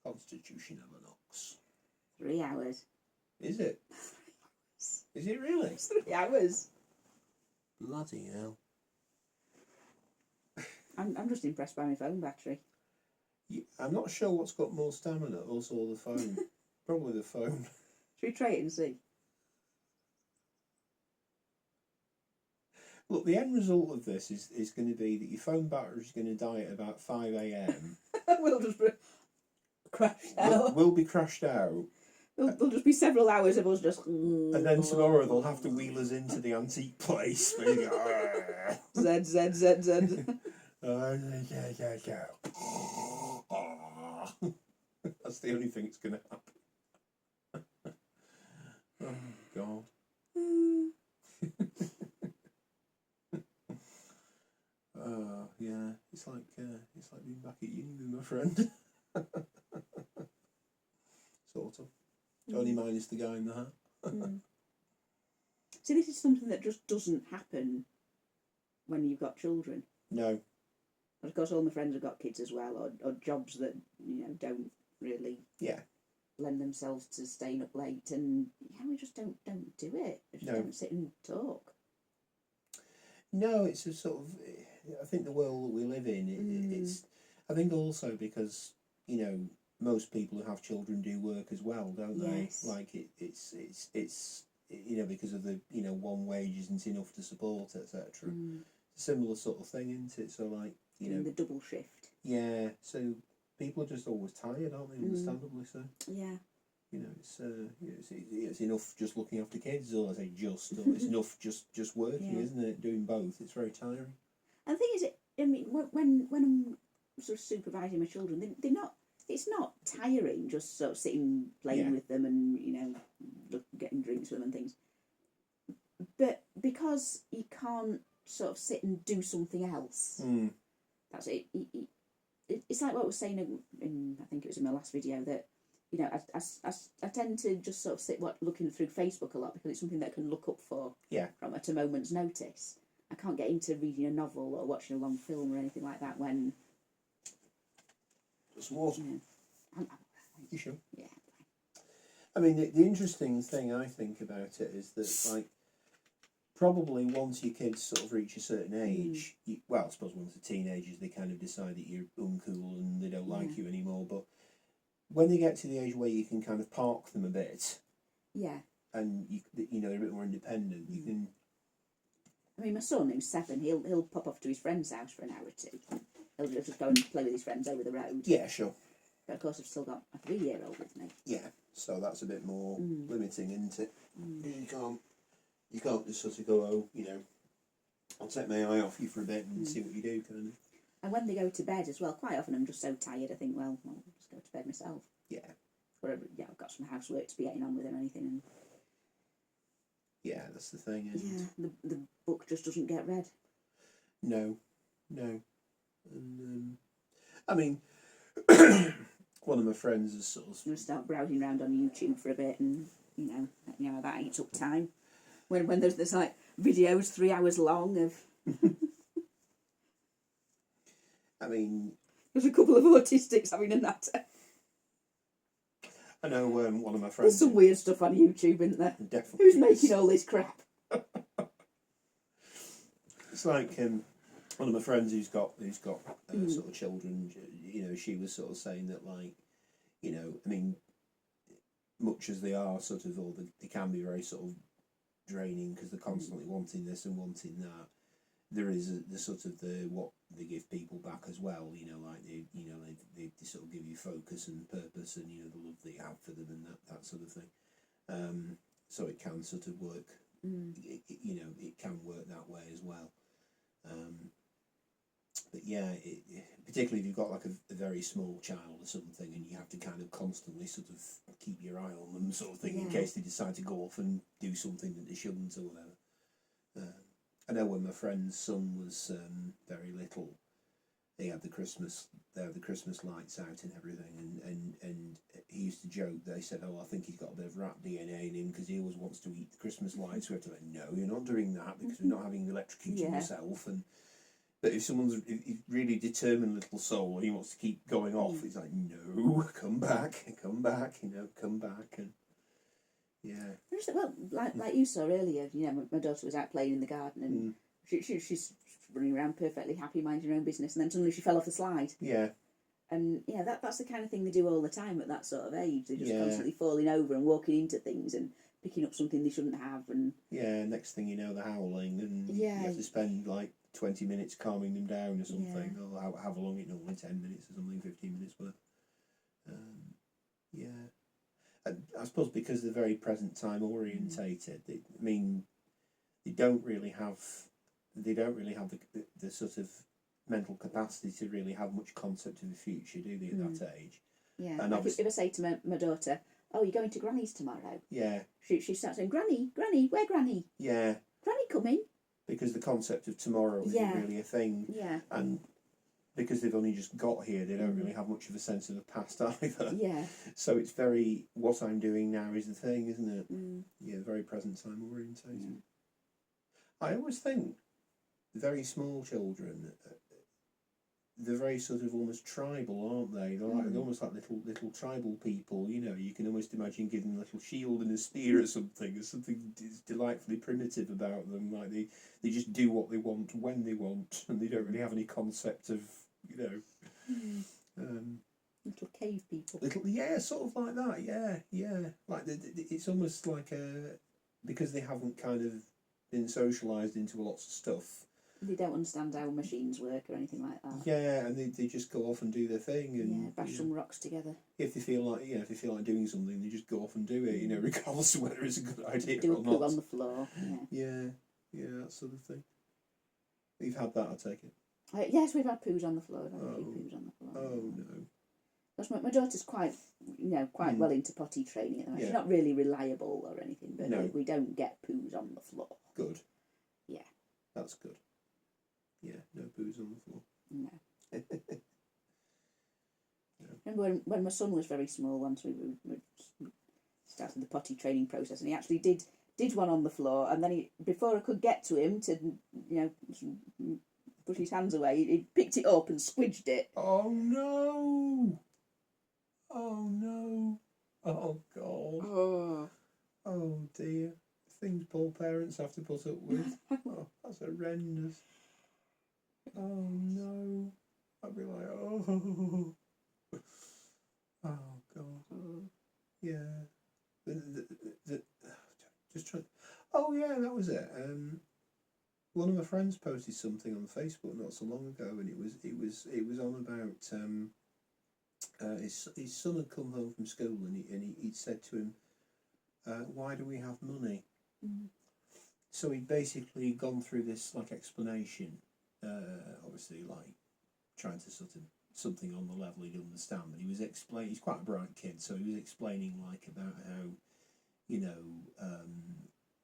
Constitution of an ox. 3 hours. Is it? Is it really? It's 3 hours. Bloody hell. I'm just impressed by my phone battery. I'm not sure what's got more stamina, us or the phone. Probably the phone. Should we try it and see? Look, the end result of this is going to be that your phone battery is going to die at about 5 a.m. We'll just be crashed out. We'll be crashed out. There'll just be several hours of us just... And then tomorrow they'll have to wheel us into the antique place. Where you go, Z. That's the only thing that's going to happen. Oh, God. Yeah, it's like being back at uni with my friend. Sort of. Only minus the guy in the hat. See, this is something that just doesn't happen when you've got children. No. Of course, all my friends have got kids as well, or jobs that, you know, don't really lend themselves to staying up late, and we just don't do it. We just don't sit and talk. No, it's a sort of. I think the world that we live in, it's. I think also because, you know, most people who have children do work as well, don't they? Yes. Like it's you know, because of the, you know, one wage isn't enough to support, etc. It's a similar sort of thing, isn't it? So like, you know, the double shift. Yeah, so people are just always tired, aren't they? Understandably so. Yeah. You know, it's enough just looking after kids, or I say just, or it's enough just working, isn't it? Doing both, it's very tiring. And the thing is, I mean, when I'm sort of supervising my children, they're not. It's not tiring just sort of sitting playing with them and, you know, getting drinks with them and things. But because you can't sort of sit and do something else, that's it. It's like what I was saying in I think it was in my last video, that, you know, I tend to just sort of sit looking through Facebook a lot because it's something that I can look up for from at a moment's notice. I can't get into reading a novel or watching a long film or anything like that when... Just water. Yeah. You sure? Yeah. I mean, the interesting thing I think about it is that, like, probably once your kids sort of reach a certain age, well, I suppose once they're teenagers, they kind of decide that you're uncool and they don't like you anymore. But when they get to the age where you can kind of park them a bit, and you know, they're a bit more independent, you can. I mean, my son, who's 7, he'll pop off to his friend's house for an hour or two. He'll just go and play with his friends over the road. Yeah, sure. But of course, I've still got a 3-year-old with me. Yeah, so that's a bit more limiting, isn't it? You can't just sort of go, oh, you know, I'll take my eye off you for a bit and see what you do, kind of. And when they go to bed as well, quite often I'm just so tired, I think, well, I'll just go to bed myself. Yeah. Or, I've got some housework to be getting on with or anything. And yeah, that's the thing, isn't it? The book just doesn't get read. No. And, I mean, one of my friends is sort of... I'm going to start browsing around on YouTube for a bit and, you know that eats up time. When there's like videos 3 hours long of... I mean... There's a couple of autistics having a natter. I know one of my friends... There's some weird stuff on YouTube, isn't there? Definitely. Who's making all this crap? It's like one of my friends who's got sort of children. You know, she was sort of saying that, like, you know, I mean, much as they are sort of, or they can be very sort of draining because they're constantly wanting this and wanting that. There is the sort of what they give people back as well. You know, like they sort of give you focus and purpose, and you know the love that you have for them and that sort of thing. So it can sort of work. You know, it can work that way as well. But yeah, particularly if you've got like a very small child or something, and you have to kind of constantly sort of keep your eye on them, sort of thing, in case they decide to go off and do something that they shouldn't or whatever. I know when my friend's son was very little, they had the Christmas lights out and everything, and he used to joke. They said, "Oh, I think he's got a bit of rat DNA in him because he always wants to eat the Christmas lights." We have to like, "No, you're not doing that because we're not having electrocuted yourself." But if someone's a really determined little soul and he wants to keep going off, it's like, "No, come back, you know, come back." And yeah. Well, like you saw earlier, you know, my daughter was out playing in the garden and she's running around perfectly happy, minding her own business, and then suddenly she fell off the slide. Yeah. And yeah, that's the kind of thing they do all the time at that sort of age. They're just constantly falling over and walking into things and picking up something they shouldn't have. And next thing you know, they're howling, and you have to spend like 20 minutes calming them down or something. Or however long it normally 10 minutes or something, 15 minutes worth. I suppose because they're very present time orientated. They don't really have the sort of mental capacity to really have much concept of the future, do they, at that age? Yeah. And like if I say to my daughter, "Oh, you're going to Granny's tomorrow?" Yeah. She starts saying, "Granny, where Granny?" Yeah. "Granny coming?" Because the concept of tomorrow isn't really a thing. Yeah. And because they've only just got here, they don't really have much of a sense of the past either. Yeah. So it's very, what I'm doing now is the thing, isn't it? Yeah, very present time orientated. I always think very small children, they're very sort of almost tribal, aren't they? They're almost like little tribal people, you know. You can almost imagine giving them a little shield and a spear or something. There's something delightfully primitive about them. Like they just do what they want when they want, and they don't really have any concept of, you know. Little cave people. Sort of like that. Yeah. Like it's almost like because they haven't kind of been socialised into lots of stuff. They don't understand how machines work or anything like that. Yeah, and they just go off and do their thing, and bash some rocks together. If they feel like doing something, they just go off and do it. You know, regardless of whether it's a good idea do or a not. poo on the floor. Yeah, that sort of thing. You've had that, I take it. Yes, we've had poos on the floor. We've had a few poos on the floor. Oh no. Because my daughter's quite well into potty training at the moment. She's not really reliable or anything, but we don't get poos on the floor. Good. Yeah. That's good. Yeah, no poos on the floor. No. Remember when my son was very small, once we started the potty training process, and he actually did one on the floor, and then before I could get to him to, you know, put his hands away, he picked it up and squidged it. Oh no! Oh no! Oh God! Oh. Oh dear! things poor parents have to put up with. Oh, that's horrendous. Oh no. I'd be like, oh. Oh God. Yeah. Just trying. Oh yeah, that was it. One of my friends posted something on Facebook not so long ago, and it was on about his son had come home from school, and he'd said to him, "Why do we have money?" Mm. So he'd basically gone through this like explanation, obviously like trying to sort of something on the level he'd understand, but he was explaining. He's quite a bright kid, so he was explaining like about how, you know,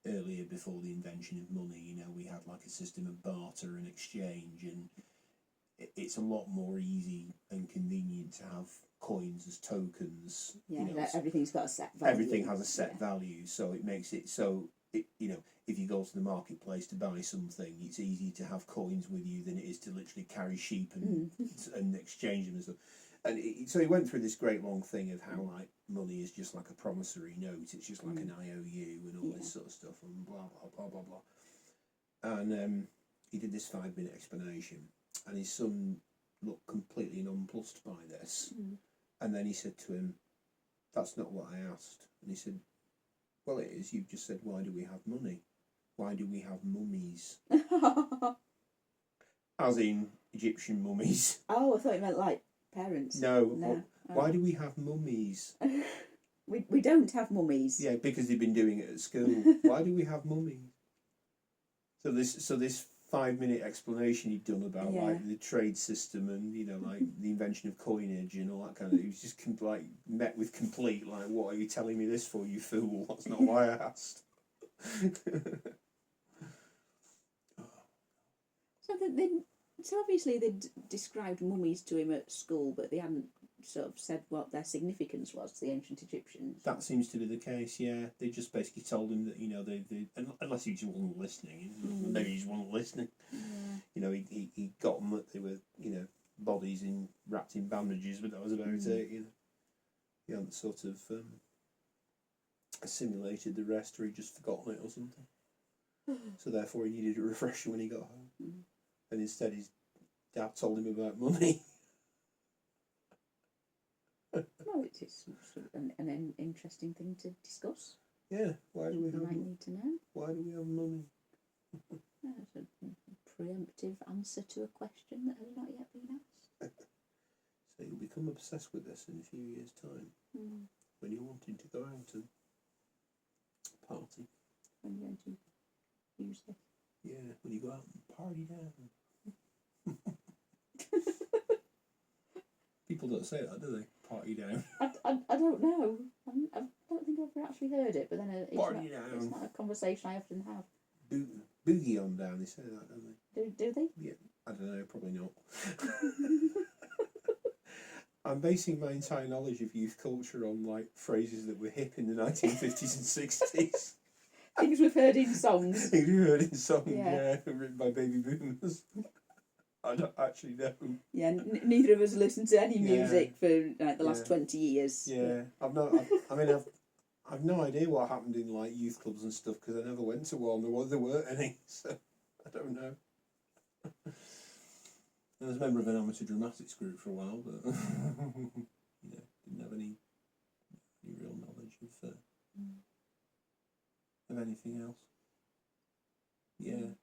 earlier before the invention of money, you know, we had like a system of barter and exchange, and it's a lot more easy and convenient to have coins as tokens. Yeah, you know, everything's got a set value. everything has a set value, so it makes it so you know, if you go to the marketplace to buy something, it's easier to have coins with you than it is to literally carry sheep and exchange them and stuff. And so he went through this great long thing of how like money is just like a promissory note. It's just like an IOU and all this sort of stuff and blah blah blah blah blah. And he did this 5-minute explanation, and his son looked completely nonplussed by this. And then he said to him, "That's not what I asked." And he said, "Well, it is. You've just said, why do we have money? Why do we have mummies?" As in Egyptian mummies. Oh, I thought you meant like parents. No. Why do we have mummies? We don't have mummies. Yeah, because they've been doing it at school. Why do we have mummies? So this 5-minute explanation he'd done about like the trade system and, you know, like the invention of coinage and all that kind of. He was just like met with complete like, "What are you telling me this for, you fool? That's not why I asked." So obviously they described mummies to him at school, but they hadn't sort of said what their significance was to the ancient Egyptians. That seems to be the case, yeah. They just basically told him that, you know, they unless he just wasn't listening, maybe he just wasn't listening. Yeah. You know, he got them that they were, you know, bodies wrapped in bandages, but that was about it, you know. He hadn't sort of assimilated the rest, or he'd just forgotten it or something. So therefore he needed a refresher when he got home. And instead his dad told him about money. Well, it's an interesting thing to discuss. Yeah, why do we You have might need to know. Why do we have money? That's a preemptive answer to a question that has not yet been asked. So you'll become obsessed with this in a few years' time, when you're wanting to go out and party. When you're going to use this. Yeah, when you go out and party down. People don't say that, do they? Party down. I don't know. I don't think I've actually heard it, but then it's not a conversation I often have. Boogie on down, they say that, don't they? Do they? Yeah, I don't know, probably not. I'm basing my entire knowledge of youth culture on like phrases that were hip in the 1950s and 60s. Things we've heard in songs. Things we've heard in songs, yeah, written by baby boomers. I don't actually know. Yeah, neither of us listened to any music for like the last 20 years. Yeah, I've I've no idea what happened in like youth clubs and stuff because I never went to one. There weren't any, so I don't know. I was a member of an amateur dramatics group for a while, but didn't have any real knowledge of anything else. Yeah.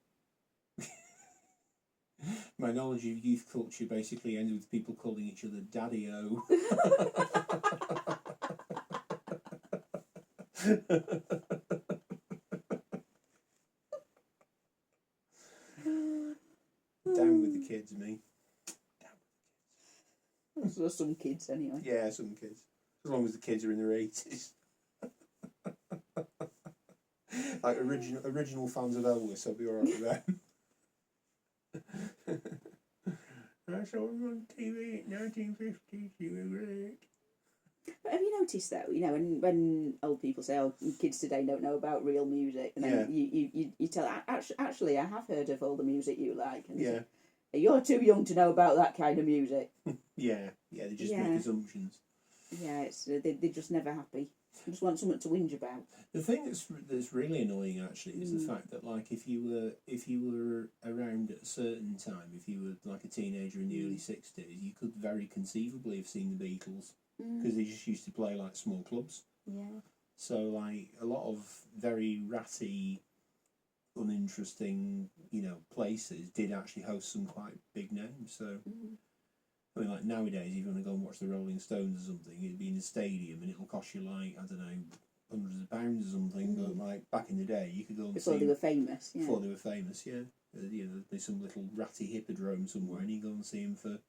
My knowledge of youth culture basically ended with people calling each other Daddy-O. Down with the kids, me. So some kids, anyway. Yeah, some kids. As long as the kids are in their 80s. Like original fans of Elvis, I'll be alright with them. I saw him on TV in 1950s, he was great. But have you noticed though, you know, when old people say, "Oh, kids today don't know about real music," and then you tell, actually, I have heard of all the music you like, and say, "You're too young to know about that kind of music." Yeah, they just make assumptions. Yeah, they're just never happy. I just want something to whinge about. The thing that's really annoying actually is the fact that like if you were around at a certain time, if you were like a teenager in the early 60s, you could very conceivably have seen the Beatles because they just used to play like small clubs. Yeah. So like a lot of very ratty, uninteresting, places did actually host some quite big names. So I mean, like nowadays, if you want to go and watch the Rolling Stones or something, it'd be in a stadium and it'll cost you like, I don't know, hundreds of pounds or something. But like back in the day, you could go and Before see they were famous. Yeah. before they were famous. Yeah, there's some little ratty hippodrome somewhere, and you go and see them for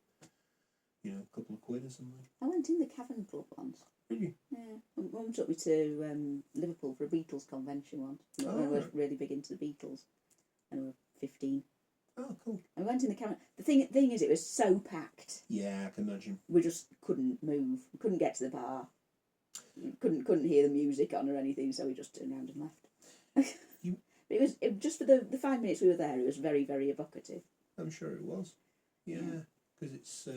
a couple of quid or something. I went in the Cavern Club once. Really? Yeah. Mum took me to Liverpool for a Beatles convention once. Oh, I was right. really big into the Beatles. And we were 15. Oh, cool. I went in the Cavern. The thing is, it was so packed. Yeah, I can imagine. We just couldn't move. We couldn't get to the bar. We couldn't hear the music on or anything, so we just turned around and left. But it was just for the 5 minutes we were there. It was very, very evocative. I'm sure it was. Yeah, because it's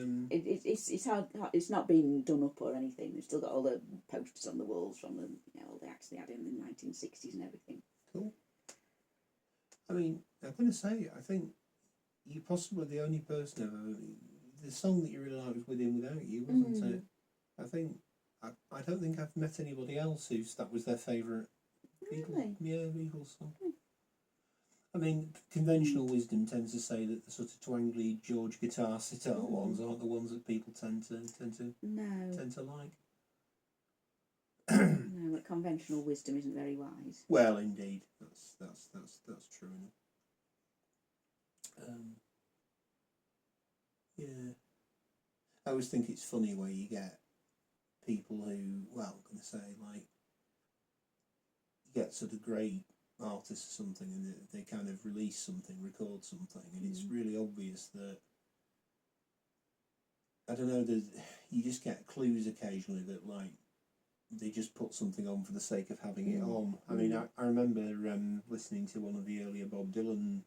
It's hard. It's not been done up or anything. We've still got all the posters on the walls from the all the acts they had in the 1960s and everything. cool. I mean, I'm going to say, I think you're possibly the only person ever. The song that you really liked was With Him Without You, wasn't it? I think I don't think I've met anybody else who's that was their favourite Really? Beatles song. I mean, conventional wisdom tends to say that the sort of twangly George guitar sitar ones aren't the ones that people tend to like. No, but conventional wisdom isn't very wise. Well, indeed, that's true enough. Yeah, I always think it's funny where you get people who, well, I'm going to say like, you get sort of great artists or something, and they kind of release something, record something, and it's really obvious that, I don't know, you just get clues occasionally that like they just put something on for the sake of having it on. I mean, I remember listening to one of the earlier Bob Dylan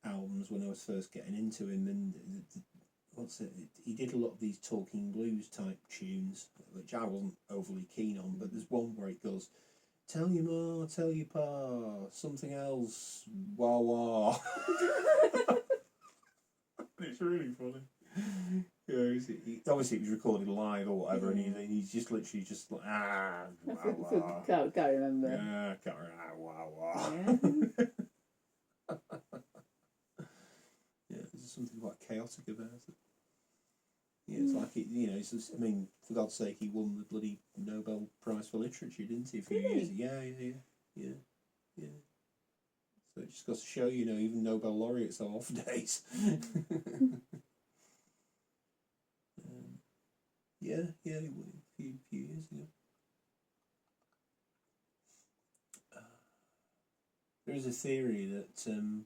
albums when I was first getting into him, and he did a lot of these talking blues type tunes, which I wasn't overly keen on, but there's one where it goes, "Tell your ma, tell your pa, something else, wah wah." It's really funny. Obviously it was recorded live or whatever, and he's just literally just like, wah wah. Can't remember. Yeah, can't remember, wah wah. Yeah, there's something quite chaotic about it. Yeah, it's like it's just, I mean, for God's sake, he won the bloody Nobel Prize for Literature, didn't he? A few years. Yeah. So it just goes to show, even Nobel laureates are off days. Yeah, he won a few years ago. There is a theory that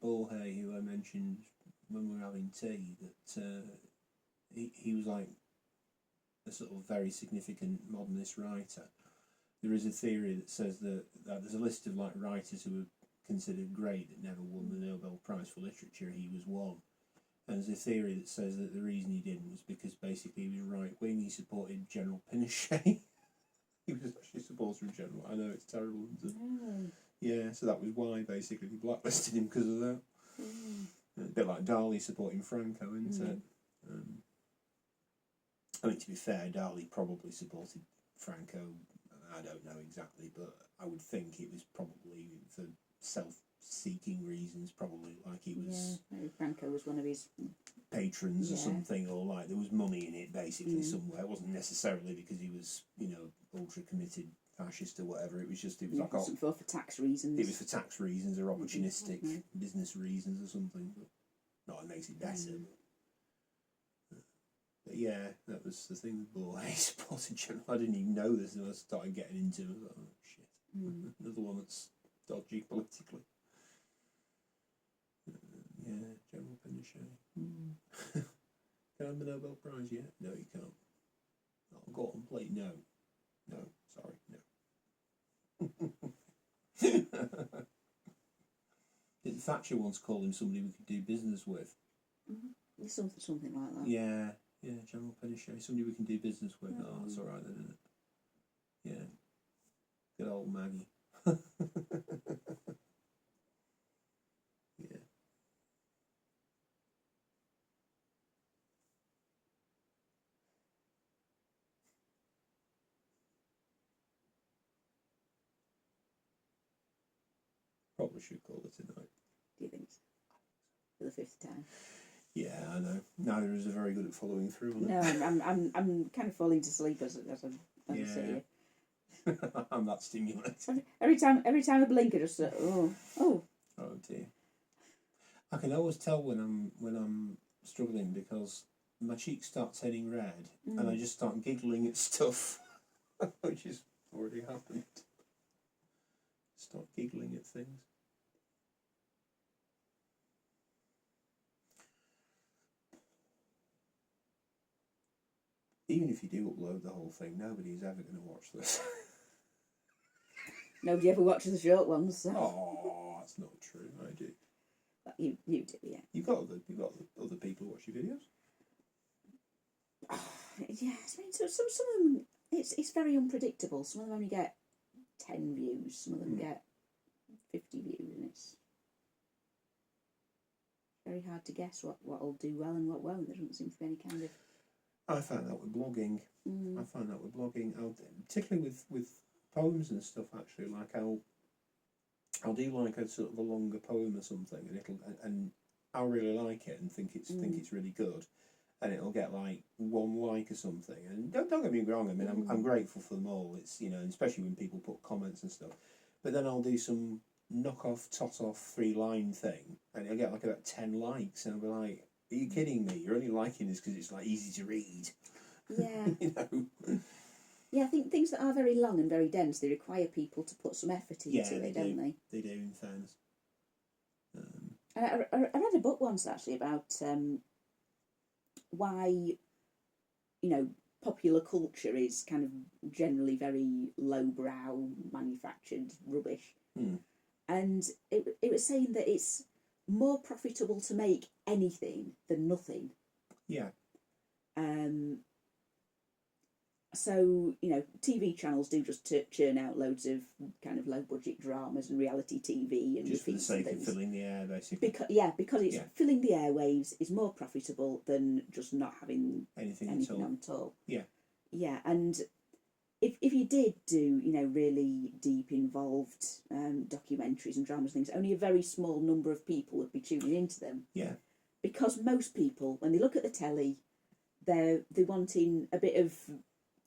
Borges, who I mentioned when we were having tea, that he was like a sort of very significant modernist writer. There is a theory that says that there's a list of like writers who were considered great that never won the Nobel Prize for Literature. He was one. And there's a theory that says that the reason he didn't was because basically he was right wing. He supported General Pinochet. He was actually supporter of General. I know it's terrible. Yeah, so that was why basically they blacklisted him because of that. A bit like Dali supporting Franco, isn't it? I mean, to be fair, Dali probably supported Franco. I don't know exactly, but I would think it was probably for self-seeking reasons. Probably like he was. Yeah, maybe Franco was one of his patrons or something, or like there was money in it basically somewhere. It wasn't necessarily because he was, ultra committed fascist or whatever. It was like for tax reasons. It was for tax reasons or opportunistic business reasons or something. But not it makes it better. But yeah, that was the thing with Borges. Supported General. I didn't even know this until I started getting into it. I was like, oh shit, another one that's dodgy politically. Yeah, General Pinochet. Can I have the Nobel Prize yet? No, you can't. Oh, go on, play. No, sorry, no. Didn't Thatcher once call him somebody we could do business with? Something like that. Yeah, General Pinochet, somebody we can do business with. Oh, that's all right then, isn't it? Yeah. Good old Maggie. Yeah. Probably should call it a night. Do you think? For the 5th time. Yeah, I know. Neither is very good at following through on it. No, I'm kind of falling to sleep as I sit here. I'm that stimulated. Every time I blink, I just oh. Oh dear. I can always tell when I'm struggling because my cheeks start turning red and I just start giggling at stuff, which has already happened. Start giggling at things. Even if you do upload the whole thing, nobody's ever going to watch this. Nobody ever watches the short ones. So. Oh, that's not true. I do. But you do, yeah. You've got other people who watch your videos. Yeah, I mean, so some of them it's very unpredictable. Some of them only get 10 views. Some of them get 50 views, and it's very hard to guess what'll do well and what won't. There doesn't seem to be any kind of. I find that with blogging. I find that with blogging, particularly with poems and stuff. Actually, like I'll do like a sort of a longer poem or something, and I'll really like it and think it's really good, and it'll get like 1 like or something. And don't get me wrong. I mean, I'm grateful for them all. It's especially when people put comments and stuff. But then I'll do some knock-off, tot-off 3-line thing, and it'll get like about 10 likes, and I'll be like, "Are you kidding me? You're only liking this because it's like easy to read." Yeah. Yeah, I think things that are very long and very dense, they require people to put some effort into it, don't they? They do, in fairness. I read a book once actually about why, popular culture is kind of generally very lowbrow, manufactured rubbish. And it was saying that it's more profitable to make anything than nothing. Yeah. So, TV channels do just churn out loads of kind of low-budget dramas and reality TV and just for the sake of things. filling the air, basically. Because it's filling the airwaves is more profitable than just not having anything on at all. Yeah. Yeah, and if you did do, really deep, involved documentaries and dramas and things, only a very small number of people would be tuning into them. Yeah. Because most people, when they look at the telly, they're wanting a bit of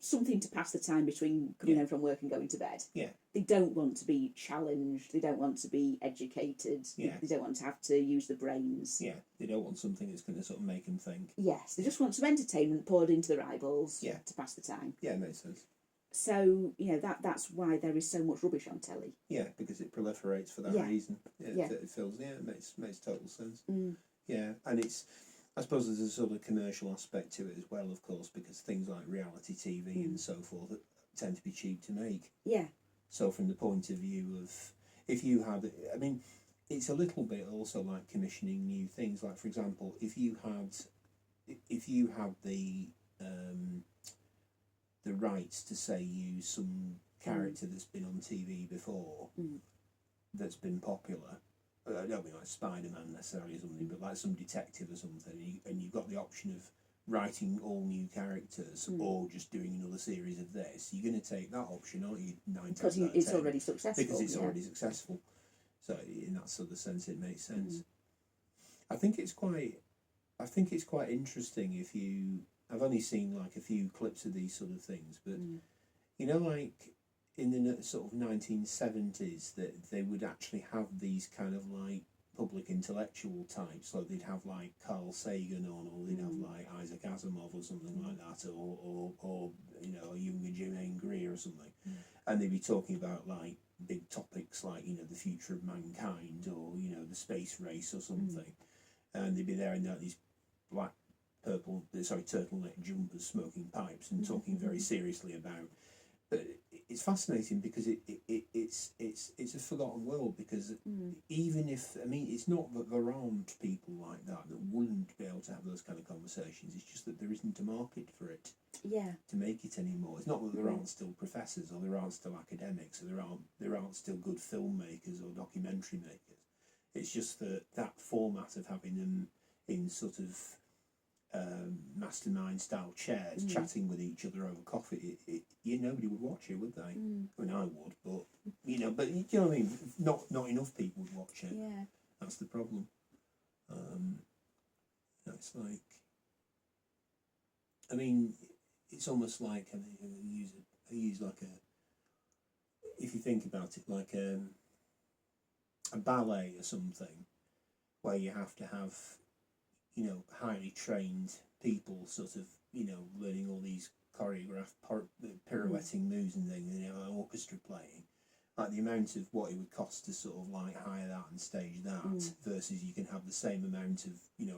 something to pass the time between coming home from work and going to bed. Yeah. They don't want to be challenged. They don't want to be educated. Yeah. They don't want to have to use the brains. Yeah. They don't want something that's going to sort of make them think. Yes. They just want some entertainment poured into their eyeballs to pass the time. Yeah, it makes sense. So, that's why there is so much rubbish on telly. Yeah, because it proliferates for that reason. It fills. Yeah, it makes total sense. Yeah, and I suppose there's a sort of commercial aspect to it as well, of course, because things like reality TV and so forth tend to be cheap to make. Yeah. So from the point of view of, if you had, I mean, it's a little bit also like commissioning new things. Like, for example, if you had the rights to, say, use some character that's been on TV before, that's been popular. I don't mean like Spider-Man necessarily or something, but like some detective or something, and you've got the option of writing all new characters or just doing another series of this. You're going to take that option, aren't you? 9 times Because it's already successful. Because it's already successful. So in that sort of sense, it makes sense. I think it's quite interesting if you. I've only seen like a few clips of these sort of things, but like in the sort of 1970s, that they would actually have these kind of like public intellectual types. Like they'd have like Carl Sagan on, or they'd have like Isaac Asimov or something like that, or a younger Jim Greer or something, and they'd be talking about like big topics like the future of mankind, or the space race or something, and they'd be there in these black turtleneck jumpers, smoking pipes and talking very seriously about. But it's fascinating because it's a forgotten world, because even if, I mean, it's not that there aren't people like that wouldn't be able to have those kind of conversations. It's just that there isn't a market for it Yeah. to make it anymore. It's not that there aren't still professors, or there aren't still academics, or there aren't still good filmmakers or documentary makers. It's just that format of having them in sort of mastermind style chairs, chatting with each other over coffee. Nobody would watch it, would they? I mean, I would, but you know what I mean. Not enough people would watch it. Yeah. That's the problem. It's like, I mean, it's almost like, I use like if you think about it, like a ballet or something, where you have to have, highly trained people sort of, learning all these choreographed pirouetting moves and things, an orchestra playing. Like the amount of what it would cost to sort of like hire that and stage that versus you can have the same amount of,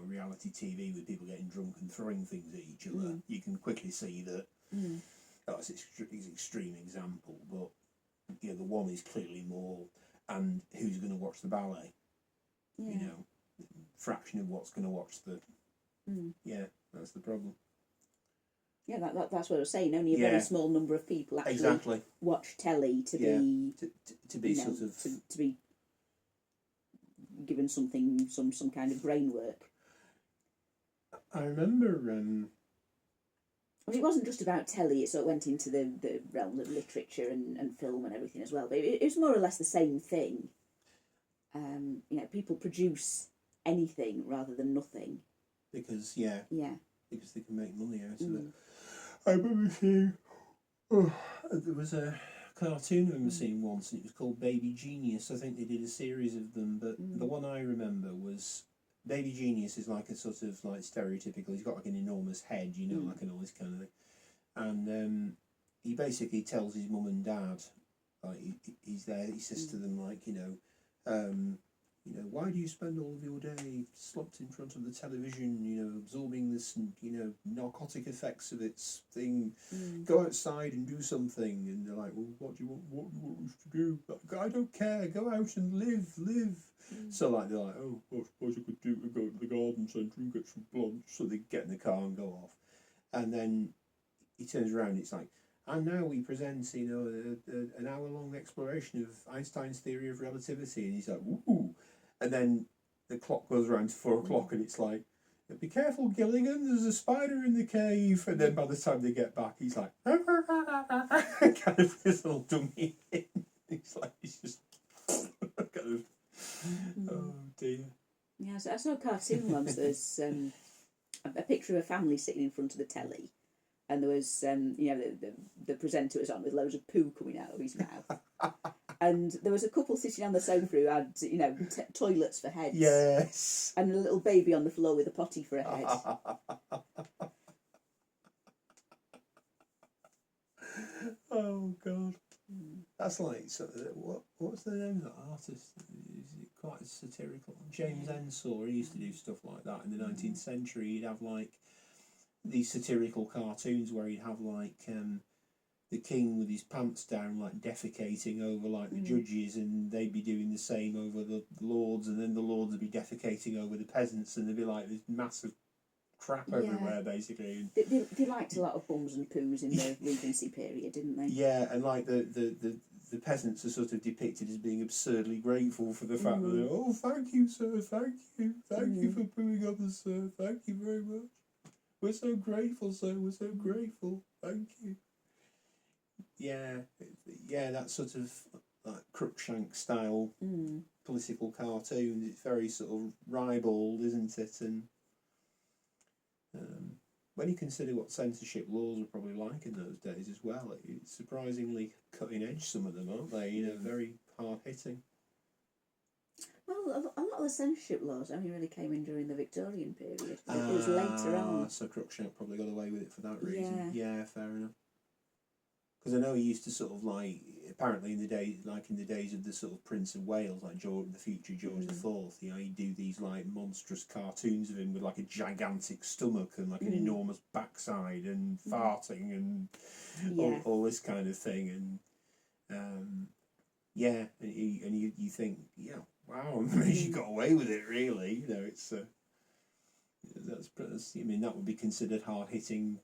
reality TV with people getting drunk and throwing things at each other. You can quickly see that that's an extreme example, but the one is clearly more, and who's going to watch the ballet? Yeah. Fraction of what's going to watch the. Yeah, that's the problem. Yeah, that's what I was saying. Only a very small number of people actually watch telly to be sort of to be given something, some kind of brain work. I remember. I mean, it wasn't just about telly; it sort of went into the realm of literature and film and everything as well. But it was more or less the same thing. People produce anything rather than nothing. Because because they can make money out of it. I remember seeing. There was a cartoon I remember seeing once, and it was called Baby Genius. I think they did a series of them, but the one I remember was Baby Genius is like a sort of like stereotypical. He's got like an enormous head, like and all this kind of thing, and he basically tells his mum and dad, like he's there. He says to them like, why do you spend all of your day slumped in front of the television, absorbing this, narcotic effects of its thing? Go outside and do something. And they're like, well, what do you want us to do? I don't care. Go out and live. So like they're like, oh, what you could do to go to the garden centre and get some plants. So they get in the car and go off. And then he turns around and it's like, and now we present, an hour-long exploration of Einstein's theory of relativity. And he's like, woo! And then the clock goes around to 4 o'clock and it's like, be careful, Gilligan, there's a spider in the cave. And then by the time they get back, he's like, kind of this little dummy. He's just kind of, oh dear. Yeah, so I saw a cartoon once. There's a picture of a family sitting in front of the telly. And there was, the presenter was on with loads of poo coming out of his mouth. And there was a couple sitting on the sofa who had, toilets for heads. Yes. And a little baby on the floor with a potty for a head. Oh, God. That's like, what's the name of that artist? Is it quite satirical? James Ensor, he used to do stuff like that in the 19th century. He'd have, like, these satirical cartoons where he'd have like the king with his pants down, like defecating over like the judges, and they'd be doing the same over the lords, and then the lords would be defecating over the peasants, and there'd be like this massive crap everywhere basically. They liked a lot of bums and poos in the Regency period, didn't they? Yeah, and like the peasants are sort of depicted as being absurdly grateful for the fact that they're, oh, thank you, sir, thank you for pooing on us, sir, thank you very much. We're so grateful, sir. We're so grateful. Thank you. Yeah, that sort of like Crookshank style political cartoon. It's very sort of ribald, isn't it? And when you consider what censorship laws were probably like in those days as well, it's surprisingly cutting edge. Some of them, aren't they? Very hard hitting. Well, a lot of the censorship laws only really came in during the Victorian period. It was later on. So Crookshank probably got away with it for that reason. Yeah, fair enough. Because I know he used to sort of like, apparently in the days of the sort of Prince of Wales, like the future George IV, he'd do these like monstrous cartoons of him with like a gigantic stomach and like an enormous backside and farting and all this kind of thing. And Yeah, and you think, yeah, wow, I mean, she got away with it, really. You know, it's that's I mean, that would be considered hard hitting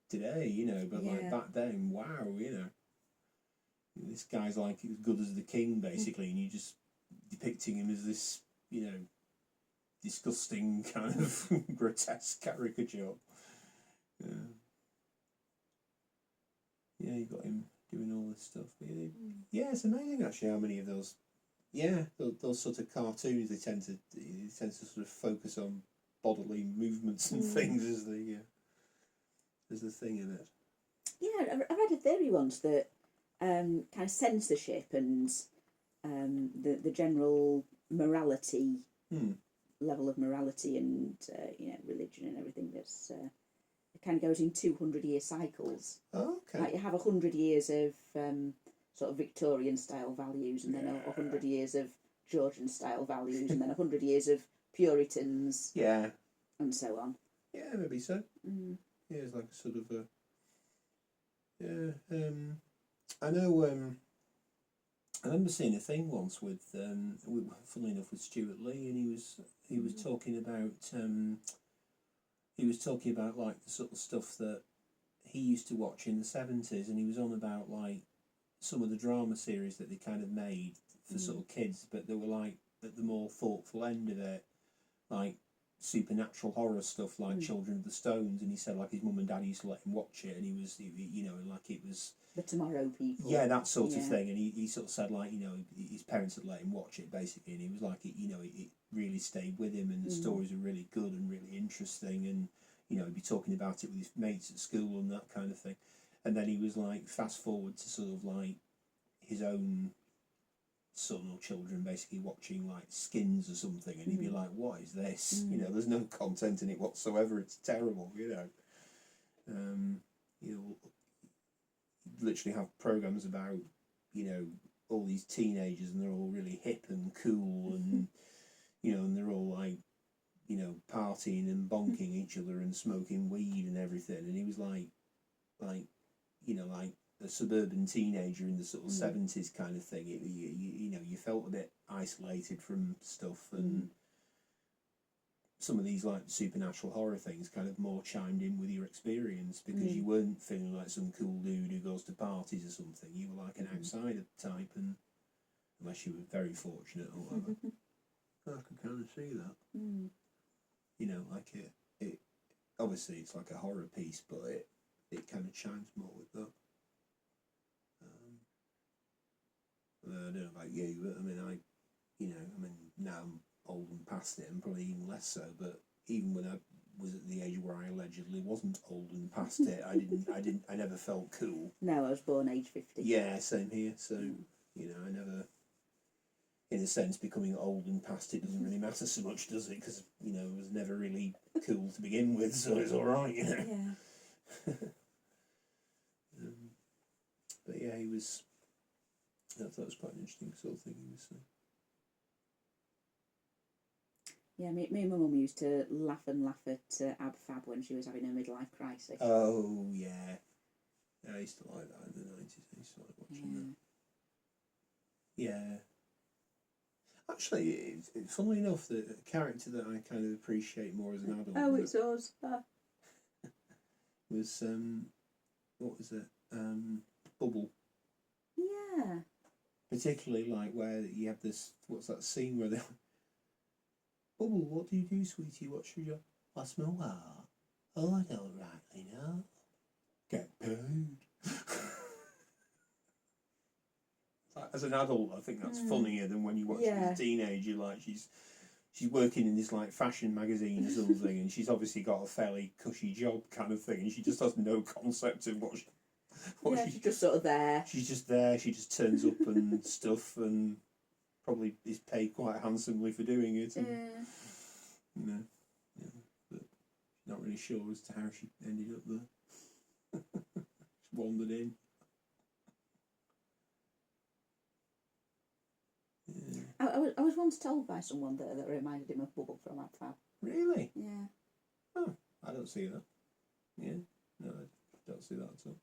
today, you know, but like back then, wow, you know, this guy's like as good as the king, basically, and you just depicting him as this, you know, disgusting kind of grotesque caricature. Yeah, you got him doing all this stuff. Yeah, it's amazing actually how many of those. Yeah, those sort of cartoons they tend to sort of focus on bodily movements and things as the thing in it. Yeah, I read a theory once that kind of censorship and the general morality level of morality and you know, religion and everything that's it kind of goes in 200-year cycles. Oh, okay. Like you have 100 years of sort of Victorian style values, and then 100 years of Georgian style values, and then 100 years of Puritans. Yeah. And so on. Yeah, maybe so. Yeah, it's like a sort of a. Yeah. I know. I remember seeing a thing once with, funnily enough, with Stuart Lee, and he was talking about like the sort of stuff that he used to watch in the 70s, and he was on about like some of the drama series that they kind of made for sort of kids, but they were like at the more thoughtful end of it, like supernatural horror stuff like Children of the Stones, and he said like his mum and dad used to let him watch it, and you know, like it was the Tomorrow People. Yeah, that sort of thing, and he sort of said like, you know, his parents had let him watch it basically, and he was like, it really stayed with him, and the stories were really good and really interesting, and you know, he'd be talking about it with his mates at school and that kind of thing, and then he was like, fast forward to sort of like his own son or children basically watching like Skins or something, and he'd be like, what is this? You know, there's no content in it whatsoever, it's terrible, you know. You know, literally have programs about, you know, all these teenagers, and they're all really hip and cool, and you know, and they're all like, you know, partying and bonking each other and smoking weed and everything, and he was like, you know, like a suburban teenager in the sort of 70s kind of thing. You know, you felt a bit isolated from stuff, and some of these like supernatural horror things kind of more chimed in with your experience, because you weren't feeling like some cool dude who goes to parties or something. You were like an outsider type, and unless you were very fortunate or whatever. I can kind of see that. You know, like it obviously it's like a horror piece, but it kind of chimes more with that. I don't know about you, but I mean, now I'm old and past it, and probably even less so. But even when I was at the age where I allegedly wasn't old and past it, I never felt cool. No, I was born age 50. Yeah, same here. So you know, I never, in a sense, becoming old and past it doesn't really matter so much, does it? Because you know, it was never really cool to begin with, so it's all right, you know. Yeah. But yeah, he was. I thought it was quite an interesting sort of thing he was saying. Yeah, me and my mum used to laugh at Ab Fab when she was having a midlife crisis. Oh, yeah. I used to like that in the 90s. I used to like watching that. Yeah. Actually, it's funnily enough, the character that I kind of appreciate more as an adult. Oh, it's us. Was, what was it? Bubble. Yeah. Particularly like where you have this, what's that scene where they Bubble, what do you do, sweetie? What's your job? What's my what? Oh, I don't rightly know. Get paid. As an adult, I think that's funnier than when you watch it as a teenager. Like she's working in this like fashion magazine or something, and she's obviously got a fairly cushy job kind of thing, and she just has no concept of what she's just sort of there. She's just there. She just turns up and stuff, and probably is paid quite handsomely for doing it. And, you know, yeah, but not really sure as to how she ended up there. Just wandered in. Yeah. I was once told by someone that reminded him of Bubble from Ab Fab. Really? Yeah. Oh, I don't see that. Yeah, no, I don't see that at all.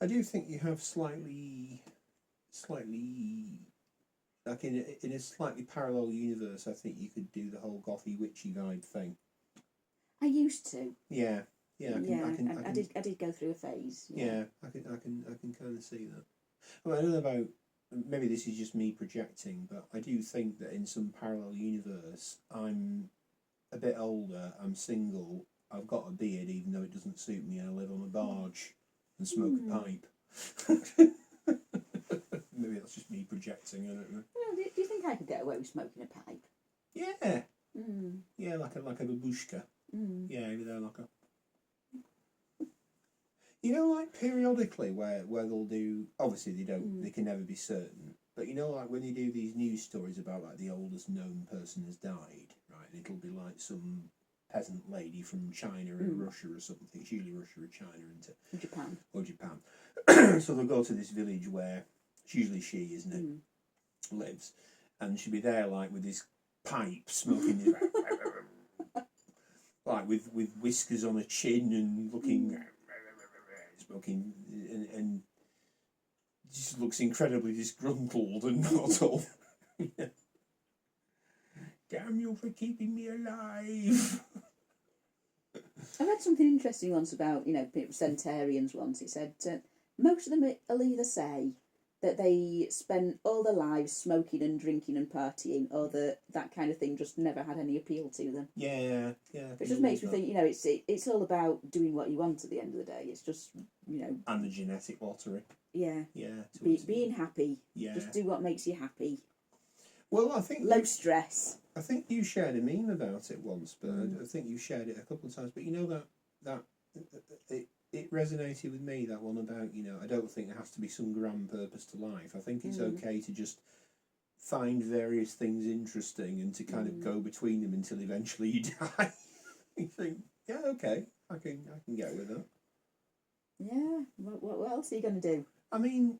I do think you have slightly, like in a slightly parallel universe. I think you could do the whole gothy witchy vibe thing. I used to. Yeah, yeah, I did go through a phase. Yeah, I can kind of see that. Well, I don't know about, maybe this is just me projecting, but I do think that in some parallel universe, I'm a bit older, I'm single, I've got a beard even though it doesn't suit me, and I live on a barge and smoke a pipe. Maybe that's just me projecting, I don't know. Well, do you think I could get away with smoking a pipe? Yeah. Mm. Yeah, like a babushka. Mm. Yeah, maybe they're like a... You know, like periodically where they'll do, obviously they can never be certain, but you know, like when you do these news stories about like the oldest known person has died, right, and it'll be like some peasant lady from China and Russia or something. It's usually Russia or China and Japan. Or Japan. So they'll go to this village where it's usually she, isn't it, lives, and she'll be there like with this pipe smoking this like with whiskers on her chin and looking smoking and just looks incredibly disgruntled and not all. Damn you for keeping me alive. I read something interesting once about, centenarians once. It said most of them will either say that they spent all their lives smoking and drinking and partying, or that kind of thing just never had any appeal to them. Yeah. It just makes me think, it's all about doing what you want at the end of the day. It's just, And the genetic lottery. Yeah. Yeah. Being happy. Yeah. Just do what makes you happy. Well, I think... Low stress. I think you shared a meme about it once, but I think you shared it a couple of times. But you know that it resonated with me, that one about, I don't think there has to be some grand purpose to life. I think it's okay to just find various things interesting and to kind of go between them until eventually you die. You think, yeah, okay, I can get with that. Yeah. What else are you going to do? I mean,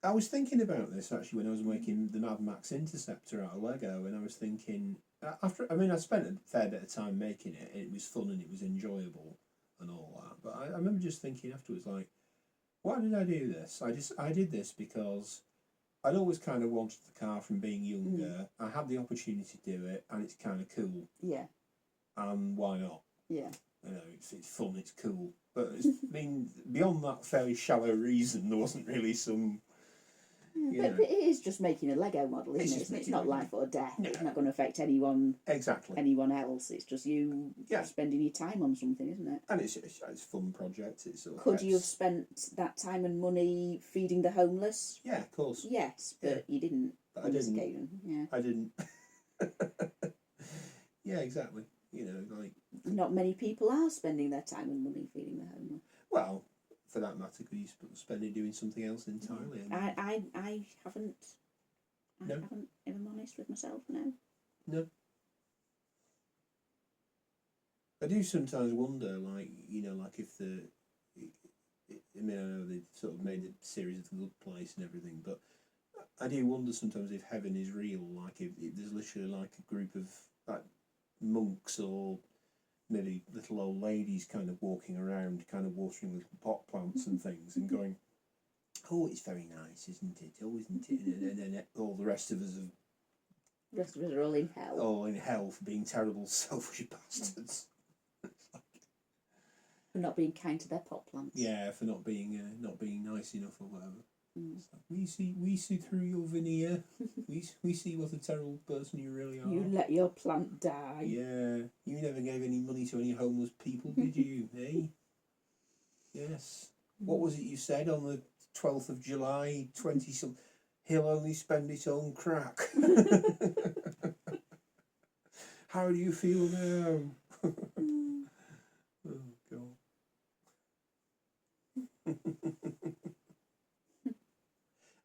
I was thinking about this actually when I was making the Mad Max Interceptor out of Lego, and I was thinking, I spent a fair bit of time making it, and it was fun and it was enjoyable and all that, but I remember just thinking afterwards, like, why did I do this? I did this because I'd always kind of wanted the car from being younger. I had the opportunity to do it, and it's kind of cool. Yeah. And why not? Yeah. It's fun, it's cool. But beyond that fairly shallow reason, there wasn't really some... Yeah, but it is just making a Lego model, isn't it? It's not life or death. No. It's not going to affect anyone else. It's just you spending your time on something, isn't it? And it's a fun project. Could you have spent that time and money feeding the homeless? Yeah, of course. Yes, but you didn't. But I didn't. Occasion. Yeah. I didn't. Yeah, exactly. Not many people are spending their time and money feeding the homeless. Well, for that matter, could you spend it doing something else entirely? I haven't. No? Haven't, if I'm honest with myself, no. No. I do sometimes wonder, like if I know they sort of made a series of The Good Place and everything, but I do wonder sometimes if heaven is real, like if there's literally like a group of like monks or maybe little old ladies kind of walking around, kind of watering little pot plants and things and going, oh, it's very nice, isn't it? Oh, isn't it? And then all the rest of us are all in hell. All in hell for being terrible, selfish bastards. For not being kind to their pot plants. Yeah, for not being nice enough or whatever. It's like, we see through your veneer. we see what a terrible person you really are. You let your plant die. Yeah, you never gave any money to any homeless people, did you? Eh? Yes. What was it you said on the 12th of July, 20-something? He'll only spend it on crack. How do you feel now? Oh, God.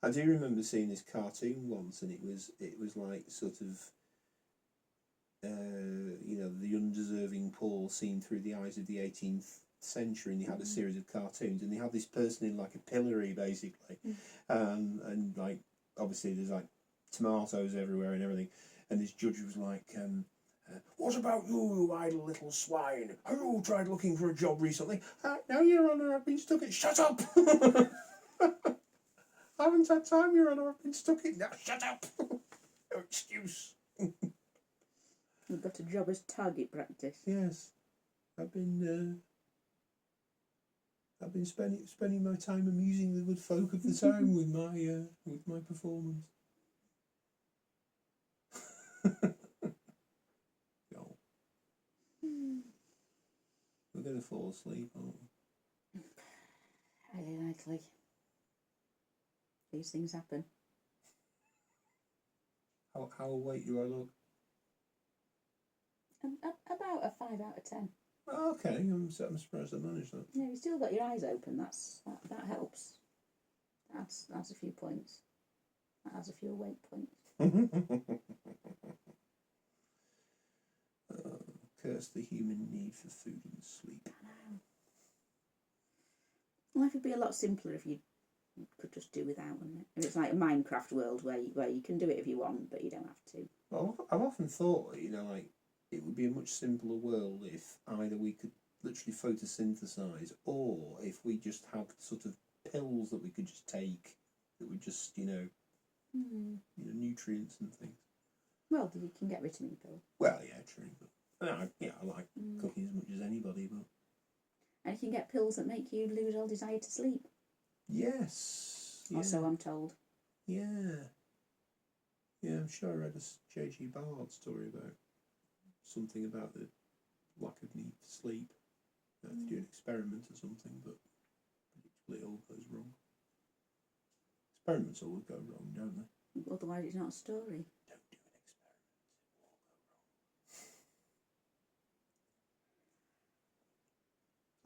I do remember seeing this cartoon once, and it was like sort of, the undeserving poor seen through the eyes of the 18th century, and they had a series of cartoons, and they had this person in like a pillory basically, and like obviously there's like tomatoes everywhere and everything, and this judge was like, What about you, you idle little swine? Have you tried looking for a job recently? No, Your Honour, I've been stuck in... Shut up! I haven't had time, Your Honour, I've been stuck in... Now, shut up! No excuse. We've got a job as target practice. Yes. I've been spending my time amusing the good folk of the town with my performance. Go. We're going to fall asleep, aren't we? Highly likely. These things happen. How awake do I look? About a 5 out of 10. Oh, okay, I'm surprised I managed that. Yeah, you've still got your eyes open. That helps. That's a few points. That has a few awake points. Curse the human need for food and sleep. I know. Life would be a lot simpler if you could just do without, wouldn't it? If it's like a Minecraft world where you can do it if you want, but you don't have to. Well, I've often thought, like, it would be a much simpler world if either we could literally photosynthesize, or if we just had sort of pills that we could just take that would just, nutrients and things. Well, you can get vitamin pills. Well, yeah, true. But I like cooking as much as anybody, but And you can get pills that make you lose all desire to sleep. yes, Or so I'm told. Yeah, I'm sure I read a J.G. Ballard story about something about the lack of need for sleep. They have to do an experiment or something, but predictably it all goes wrong. Experiments always go wrong, don't they? Otherwise, it's not a story. Don't do an experiment, it will go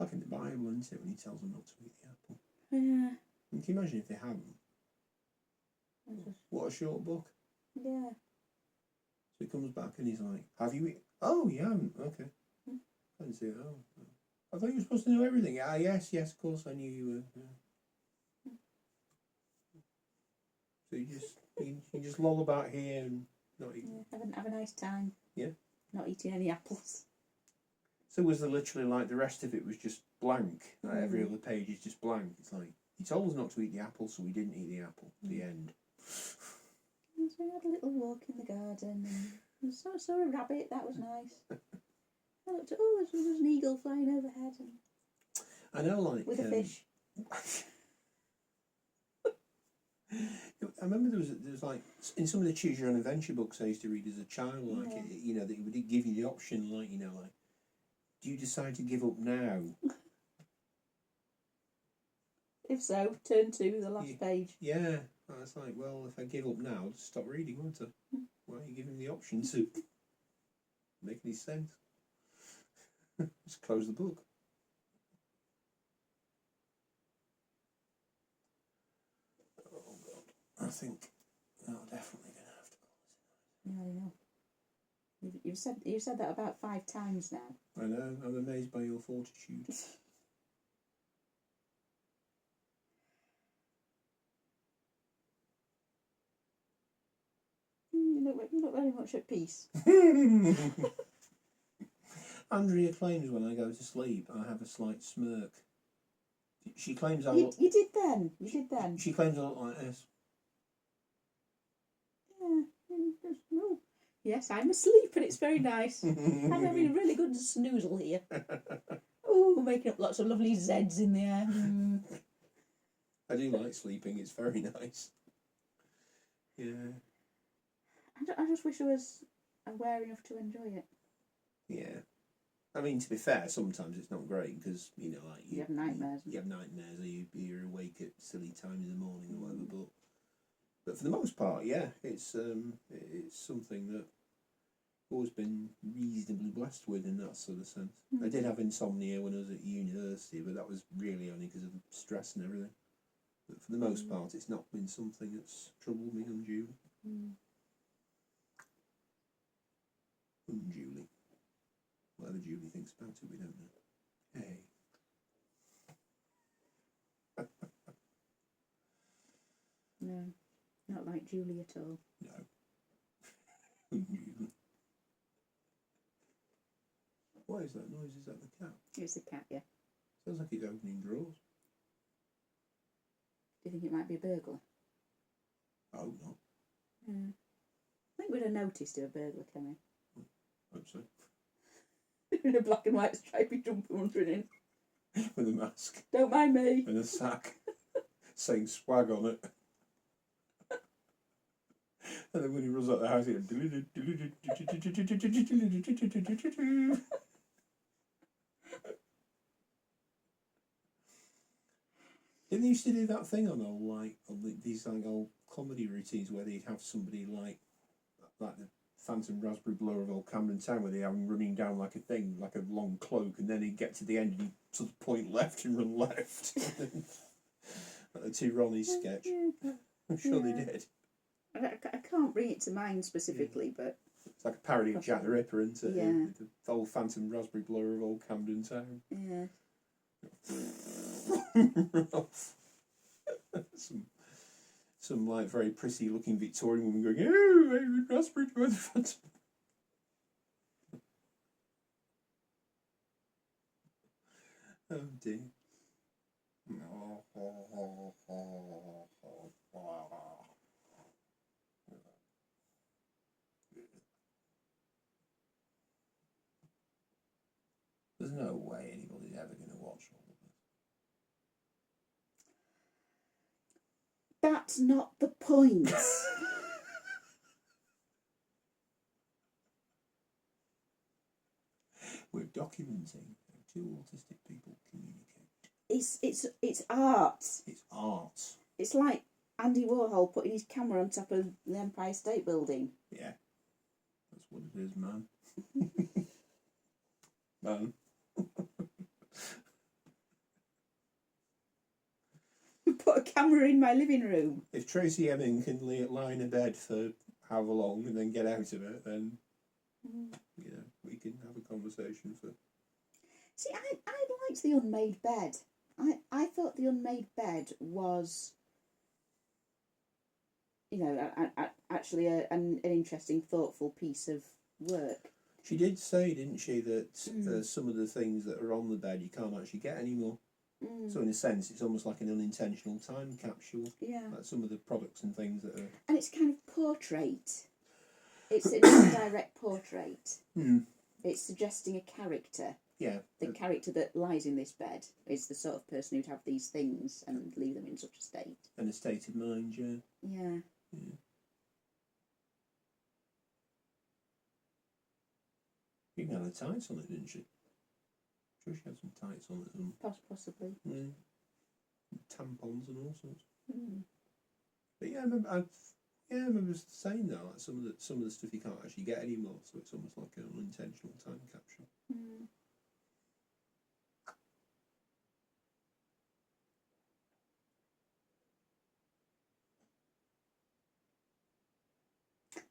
wrong. Like in the Bible, isn't it, when he tells them not to eat the apple? Yeah. And can you imagine if they hadn't? What a short book. Yeah. So he comes back and he's like, have you eaten? Oh, you haven't? Okay. I didn't see it. Oh. I thought you were supposed to know everything. Yes, of course I knew you were. Yeah. So you just loll about here and not eat. Yeah, have a nice time. Yeah. Not eating any apples. So was there literally like the rest of it was just blank? Like every other page is just blank. It's like, he told us not to eat the apple, so we didn't eat the apple. The end. And so we had a little walk in the garden and saw a rabbit. That was nice. I looked at, there was an eagle flying overhead and I know, like with a fish. I remember there was like in some of the Choose Your Own Adventure books I used to read as a child, like that it would give you the option, like like, do you decide to give up now? If so, turn to the last page. Yeah, and it's like, well, if I give up now, I'll just stop reading, won't I? Why are you giving me the option to make any sense? Just close the book. Oh God, I think definitely gonna have to call this. Yeah, I know. You've said that about 5 times now. I know. I'm amazed by your fortitude. You look very much at peace. Andrea claims when I go to sleep, I have a slight smirk. She claims You did then. You did then. She claims I look like this. Yeah. No. Yes, I'm asleep and it's very nice. I'm having a really good snoozle here. Oh, making up lots of lovely Zs in the air. I do like sleeping. It's very nice. Yeah. I just wish I was aware enough to enjoy it. Yeah. I mean, to be fair, sometimes it's not great because, like... You have nightmares. You have nightmares or you're awake at silly times in the morning or whatever, but for the most part, yeah, it's something that I've always been reasonably blessed with in that sort of sense. I did have insomnia when I was at university, but that was really only because of the stress and everything. But for the most part, it's not been something that's troubled me unduly. Unduly. Whatever Julie thinks about it, we don't know. Hey. No, not like Julie at all. No. Unduly. is that noise? Is that the cat? It's the cat, yeah. Sounds like it's opening drawers. Do you think it might be a burglar? I hope not. I think we'd have noticed if a burglar came in. Hope so. In a black and white stripy jumper wandering in. With a mask Don't mind me. and a sack saying swag on it. And then when he runs out the house, he goes... Didn't they used to do that thing on these old comedy routines where they'd have somebody like the Phantom Raspberry Blower of old Camden Town, where they have him running down like a thing, like a long cloak, and then he'd get to the end and he'd sort of point left and run left. Like the two Ronnies sketch. I'm sure they did. I can't bring it to mind specifically, but... It's like a parody of Jack the Ripper, isn't it? Yeah. The old Phantom Raspberry Blower of old Camden Town. Yeah. some like very prissy looking Victorian woman going, "Oh, raspberry blower the Phantom." Oh dear. There's no way anybody's ever going to watch all of this. That's not the point. We're documenting how two autistic people communicate. It's art. It's art. It's like Andy Warhol putting his camera on top of the Empire State Building. Yeah. That's what it is, man. Man. Put a camera in my living room. If Tracy Emin can lie in a bed for however long and then get out of it, then we can have a conversation for... See, I liked the unmade bed. I thought the unmade bed was, actually an interesting, thoughtful piece of work. She did say, didn't she, that some of the things that are on the bed you can't actually get anymore. So in a sense, it's almost like an unintentional time capsule. Yeah. Like some of the products and things that are... And it's kind of portrait. It's a direct portrait. It's suggesting a character. Yeah. The character that lies in this bed is the sort of person who'd have these things and leave them in such a state. And a state of mind, yeah. Yeah. She even had the tights on it, didn't she? I'm sure she had some tights on it. Possibly. Yeah. Tampons and all sorts. Mm. But yeah, I remember saying that, like some of the stuff you can't actually get anymore, so it's almost like an unintentional time capsule. Mm.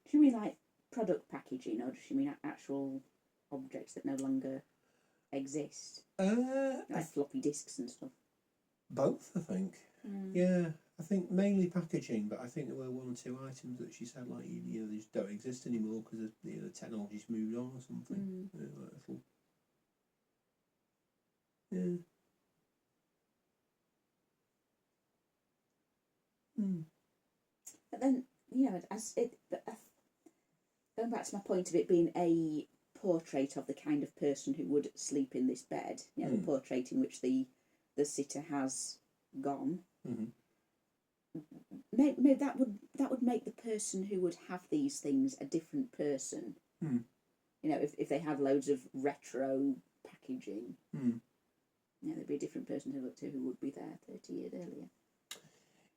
Do you mean like product packaging, or does she mean actual objects that no longer exist? Like floppy disks and stuff? Both, I think. Yeah, I think mainly packaging, but I think there were one or two items that she said, like, they just don't exist anymore because the technology's moved on or something. Like little... Yeah. But then, going back to my point of it being a portrait of the kind of person who would sleep in this bed, the portrait in which the sitter has gone. Maybe that would make the person who would have these things a different person. If they had loads of retro packaging, there'd be a different person to look to who would be there 30 years earlier.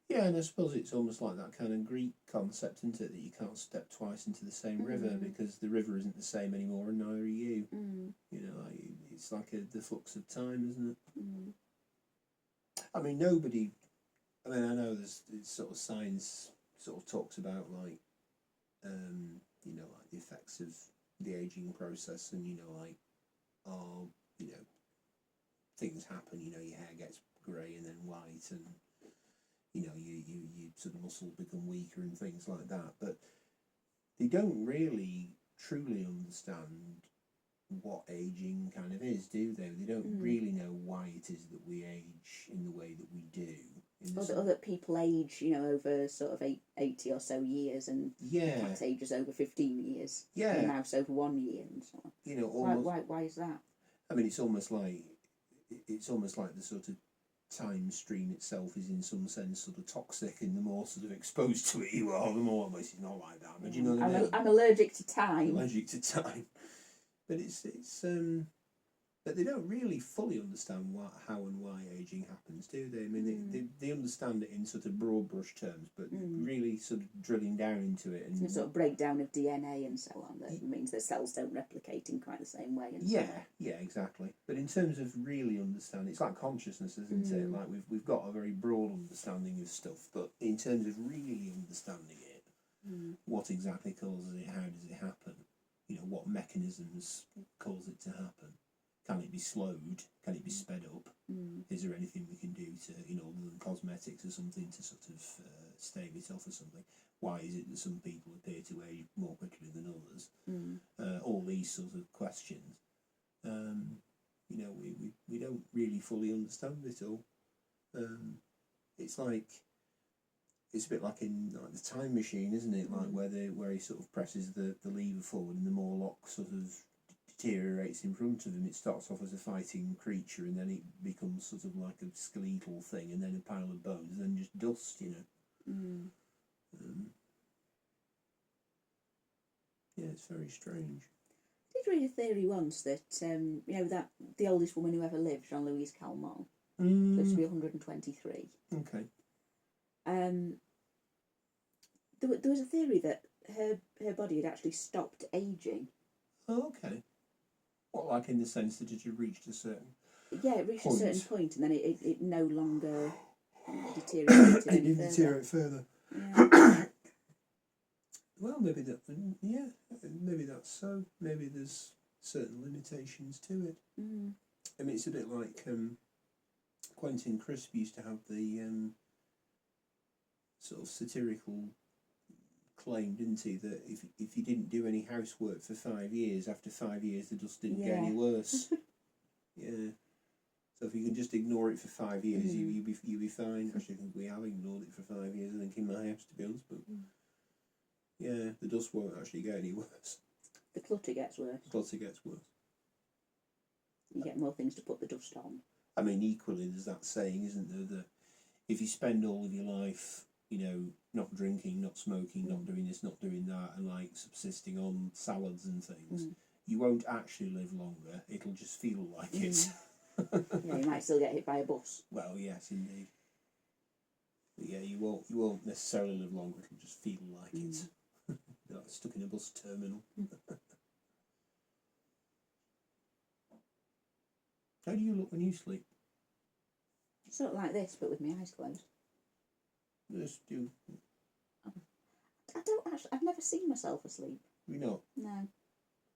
Yeah, and I suppose it's almost like that kind of Greek concept, isn't it, that you can't step twice into the same river because the river isn't the same anymore and neither are you. It's like the flux of time, isn't it? I mean, I know there's sort of science sort of talks about like the effects of the aging process, and things happen. Your hair gets grey and then white, and your sort of muscles become weaker and things like that. But they don't really truly understand what ageing kind of is, do they? They don't really know why it is that we age in the way that we do. Or that people age, over sort of 80 or so years, and yeah, cat ages over 15 years, yeah, and a mouse over 1 year, and so on. Almost, why is that? I mean, it's almost like the sort of time stream itself is in some sense sort of toxic, and the more sort of exposed to it you are, the more, obviously it's not like that, but you know what I mean? I'm allergic to time. Allergic to time. But it's but they don't really fully understand how and why ageing happens, do they? I mean, they understand it in sort of broad brush terms, but really sort of drilling down into it, and the sort of breakdown of DNA and so on, that means that cells don't replicate in quite the same way. And yeah, exactly. But in terms of really understanding, it's like consciousness, isn't it? Like we've got a very broad understanding of stuff, but in terms of really understanding it, what exactly causes it? How does it happen? What mechanisms cause it to happen? Can it be slowed? Can it be sped up? Is there anything we can do to, other than cosmetics or something, to sort of stave it off or something? Why is it that some people appear to age more quickly than others? All these sort of questions. We don't really fully understand it all. It's a bit like in the Time Machine, isn't it? Like where he sort of presses the lever forward, and the Morlock sort of deteriorates in front of him. It starts off as a fighting creature, and then it becomes sort of like a skeletal thing, and then a pile of bones, and then just dust. Yeah, it's very strange. I did read a theory once that that the oldest woman who ever lived, Jean-Louise Calment, supposed to be 123. Okay. There was a theory that her body had actually stopped aging. Oh, okay. What, like in the sense that it had reached a certain... Yeah, it reached a certain point, and then it no longer deteriorated It any didn't further. deteriorate further. Yeah. Well, maybe that's so. Maybe there's certain limitations to it. I mean, it's a bit like Quentin Crisp used to have the sort of satirical claim, didn't he, that if you didn't do any housework for 5 years, after 5 years the dust didn't get any worse. Yeah. So if you can just ignore it for 5 years, you'll be fine. Actually, I think we have ignored it for 5 years, I think, in my house, to be honest. But yeah, the dust won't actually get any worse. The clutter gets worse. The clutter gets worse. You get more things to put the dust on. I mean, equally, there's that saying, isn't there, that if you spend all of your life, not drinking, not smoking, not doing this, not doing that, and like subsisting on salads and things, you won't actually live longer. It'll just feel like it. Yeah, you might still get hit by a bus. Well, yes, indeed. But yeah, you won't necessarily live longer. It'll just feel like it. Like stuck in a bus terminal. How do you look when you sleep? Sort of like this, but with my eyes closed. Just do. I don't actually. I've never seen myself asleep. You know. No.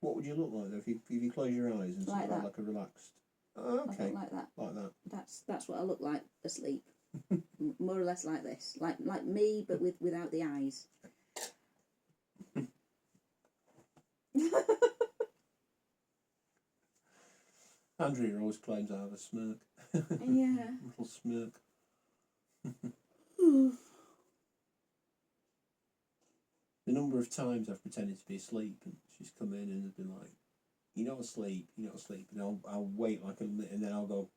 What would you look like though if you close your eyes and like sort of that. like a relaxed? Oh, okay. I look like that. Like that. That's what I look like asleep. More or less like this, like me, but without the eyes. Andrea always claims I have a smirk. Yeah. Little smirk. The number of times I've pretended to be asleep and she's come in and has been like, you're not asleep, and I'll wait like a minute and then I'll go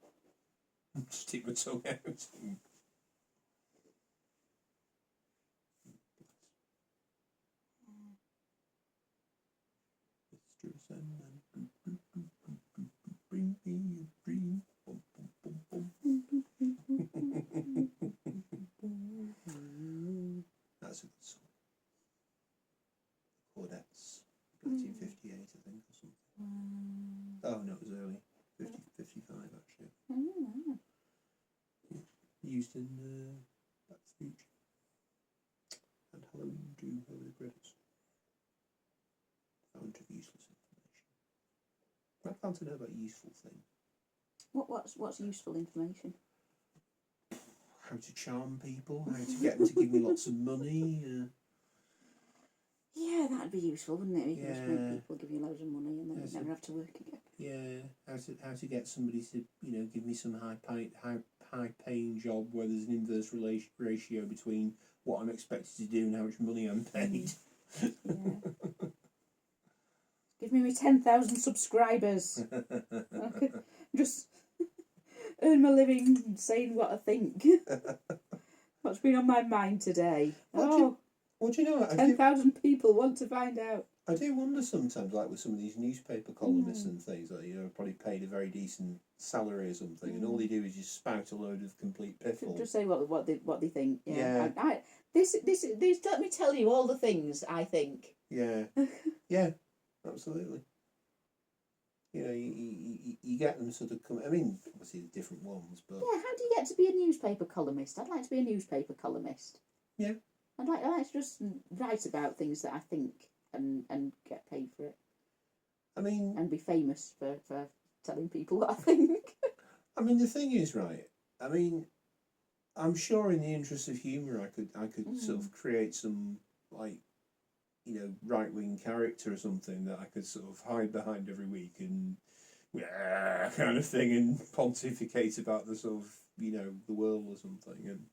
stick my tongue out. Bring me a dream. Bum, bum, bum, bum. That's a good song. Chordettes, 1958, I think, or something. Oh no, it was early, 55 actually. Yeah. Used in Back to the Future and Halloween 2 over the credits. Fount of useless information. I can't know about useful things. What's useful information? How to charm people, how to get them to give me lots of money. Yeah, Yeah, that'd be useful, wouldn't it? You could just Yeah. make people give you loads of money and then Yes, you never have to work again. Yeah, how to get somebody to give me some high paying job where there's an inverse ratio between what I'm expected to do and how much money I'm paid. Yeah. Give me 10,000 subscribers. I could just earn my living saying what I think. What's been on my mind today? Well, do you know what? 10,000 people want to find out. I do wonder sometimes, like with some of these newspaper columnists and things, like probably paid a very decent salary or something, and all they do is just spout a load of complete piffle. Just say what they think. Yeah. This. Let me tell you all the things I think. Yeah, yeah, absolutely. You get them sort of come. I mean, obviously the different ones, but Yeah, how do you get to be a newspaper columnist? I'd like to be a newspaper columnist. Yeah. I'd like to just write about things that I think and get paid for it. I mean, and be famous for telling people what I think. I mean, the thing is, right? I mean, I'm sure in the interest of humour, I could sort of create some right wing character or something that I could sort of hide behind every week and kind of thing and pontificate about the sort of the world or something, and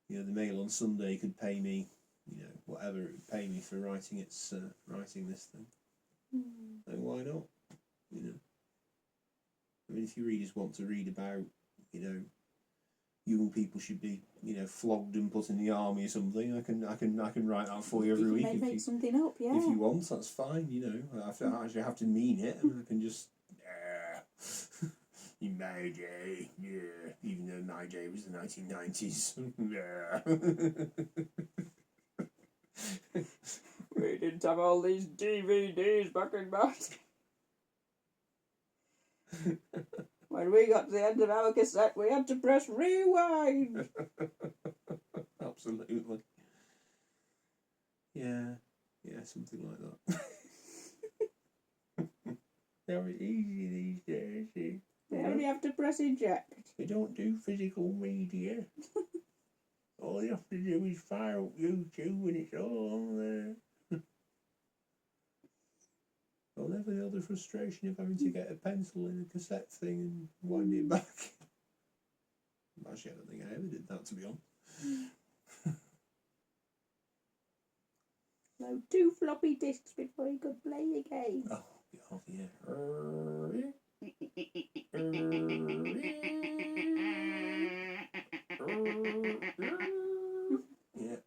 the Mail on Sunday could pay me whatever it would pay me for writing writing this thing. And why not? I mean, if your readers want to read about young people should be flogged and put in the army or something, I can write that for you every week. You make something up, yeah. If you want, that's fine. I actually have to mean it. I mean, I can just in my day, yeah. Even though my day was the 1990s, yeah. We didn't have all these DVDs back in my When we got to the end of our cassette, we had to press rewind. Absolutely. Yeah, something like that. Very easy these days. They only have to press eject. They don't do physical media. All you have to do is fire up YouTube and it's all on there. I'll never know the frustration of having to get a pencil in a cassette thing and wind it back. Actually, I don't think I ever did that, to be honest. Load 2 floppy disks before you could play your game. Oh, God, yeah. Yeah.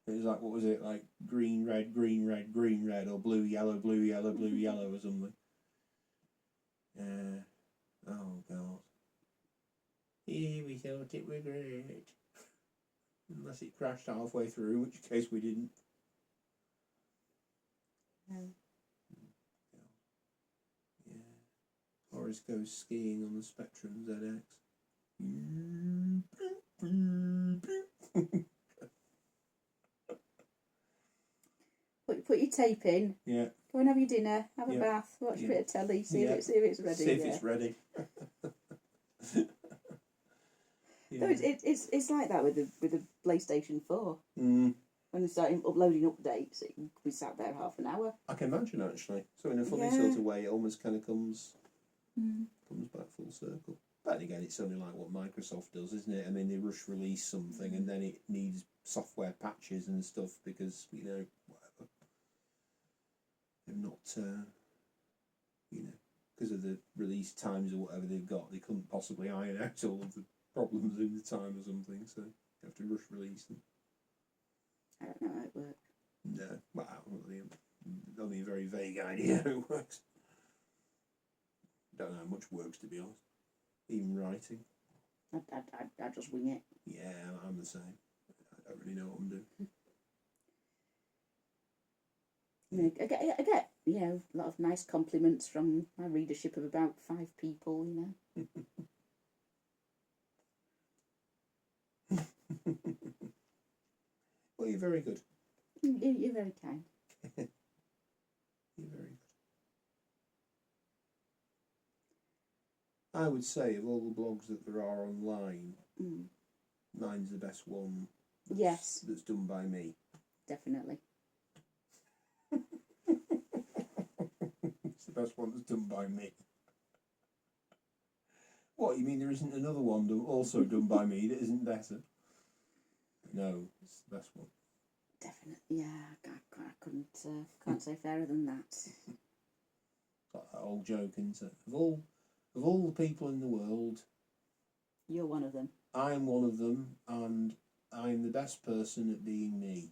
It was like, what was it? Like green, red, green, red, green, red, or blue, yellow, blue, yellow, blue, yellow, or something. Yeah. Oh, God. Yeah, we thought it was great. Unless it crashed halfway through, in which case we didn't. No. Yeah. Horace goes skiing on the Spectrum ZX. Put your tape in. Yeah. Go and have your dinner. Have a Yeah. bath. Watch Yeah. a bit of telly. See Yeah. if it's ready. See if it's ready. No, it's like that with the PlayStation 4. Mm. When they start uploading updates, it can be sat there half an hour. I can imagine, actually. So in a funny Yeah. sort of way, it almost kind of comes Mm. back full circle. But then again, it's only like what Microsoft does, isn't it? I mean, they rush release something and then it needs software patches and stuff because, whatever. They've not, because of the release times or whatever they've got, they couldn't possibly iron out all of the problems in the time or something, so you have to rush release them. I don't know how it works. No, well, only a very vague idea how it works. Don't know how much works, to be honest. Even writing. I just wing it. Yeah, I'm the same. I don't really know what I'm doing. I mean, I get a lot of nice compliments from my readership of about 5 people, Well, you're very good. You're very kind. You're very good. I would say of all the blogs that there are online, mine's the best one. Yes. That's done by me. Definitely. best one that's done by me. What, you mean there isn't another one also done by me that isn't better? No, it's the best one. Definitely, yeah. I can't say fairer than that. It's like that old joke, isn't it? Of all the people in the world, You're one of them. I am one of them, and I am the best person at being me.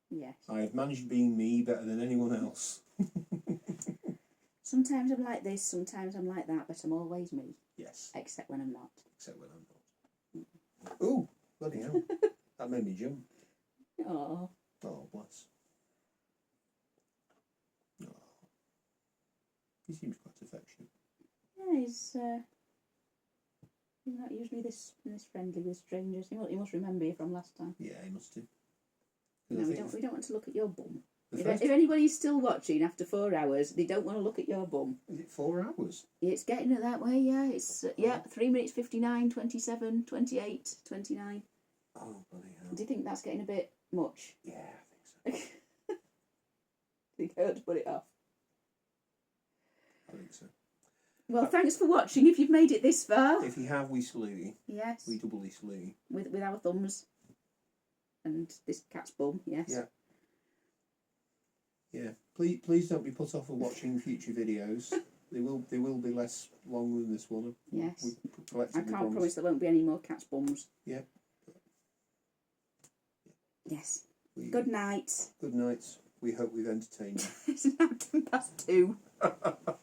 Yes. I have managed being me better than anyone else. Sometimes I'm like this, sometimes I'm like that, but I'm always me. Yes. Except when I'm not. Except when I'm not. Ooh, bloody hell. That made me jump. Oh. Oh, bless. Oh. He seems quite affectionate. Yeah, he's not usually this friendly with strangers. He must remember you from last time. Yeah, he must do. No, we don't want to look at your bum. If First, anybody's still watching after 4 hours, they don't want to look at your bum. is it 4 hours? It's getting it that way, yeah. It's 3 minutes 59, 27, 28, 29. Oh, bloody hell. Do you think that's getting a bit much? Yeah, I think so. You ought to put it off. I think so. Well, thanks for watching. If you've made it this far, If you have, we salute you. yes, We doubly salute you. with our thumbs and this cat's bum, yes. Yeah. Yeah. Please don't be put off of watching future videos. They will be less long than this one. Yes. We I collectively can't promise there won't be any more cat's bums. Yeah. Yes. Good night. Good night. We hope we've entertained you. It's now 2:10.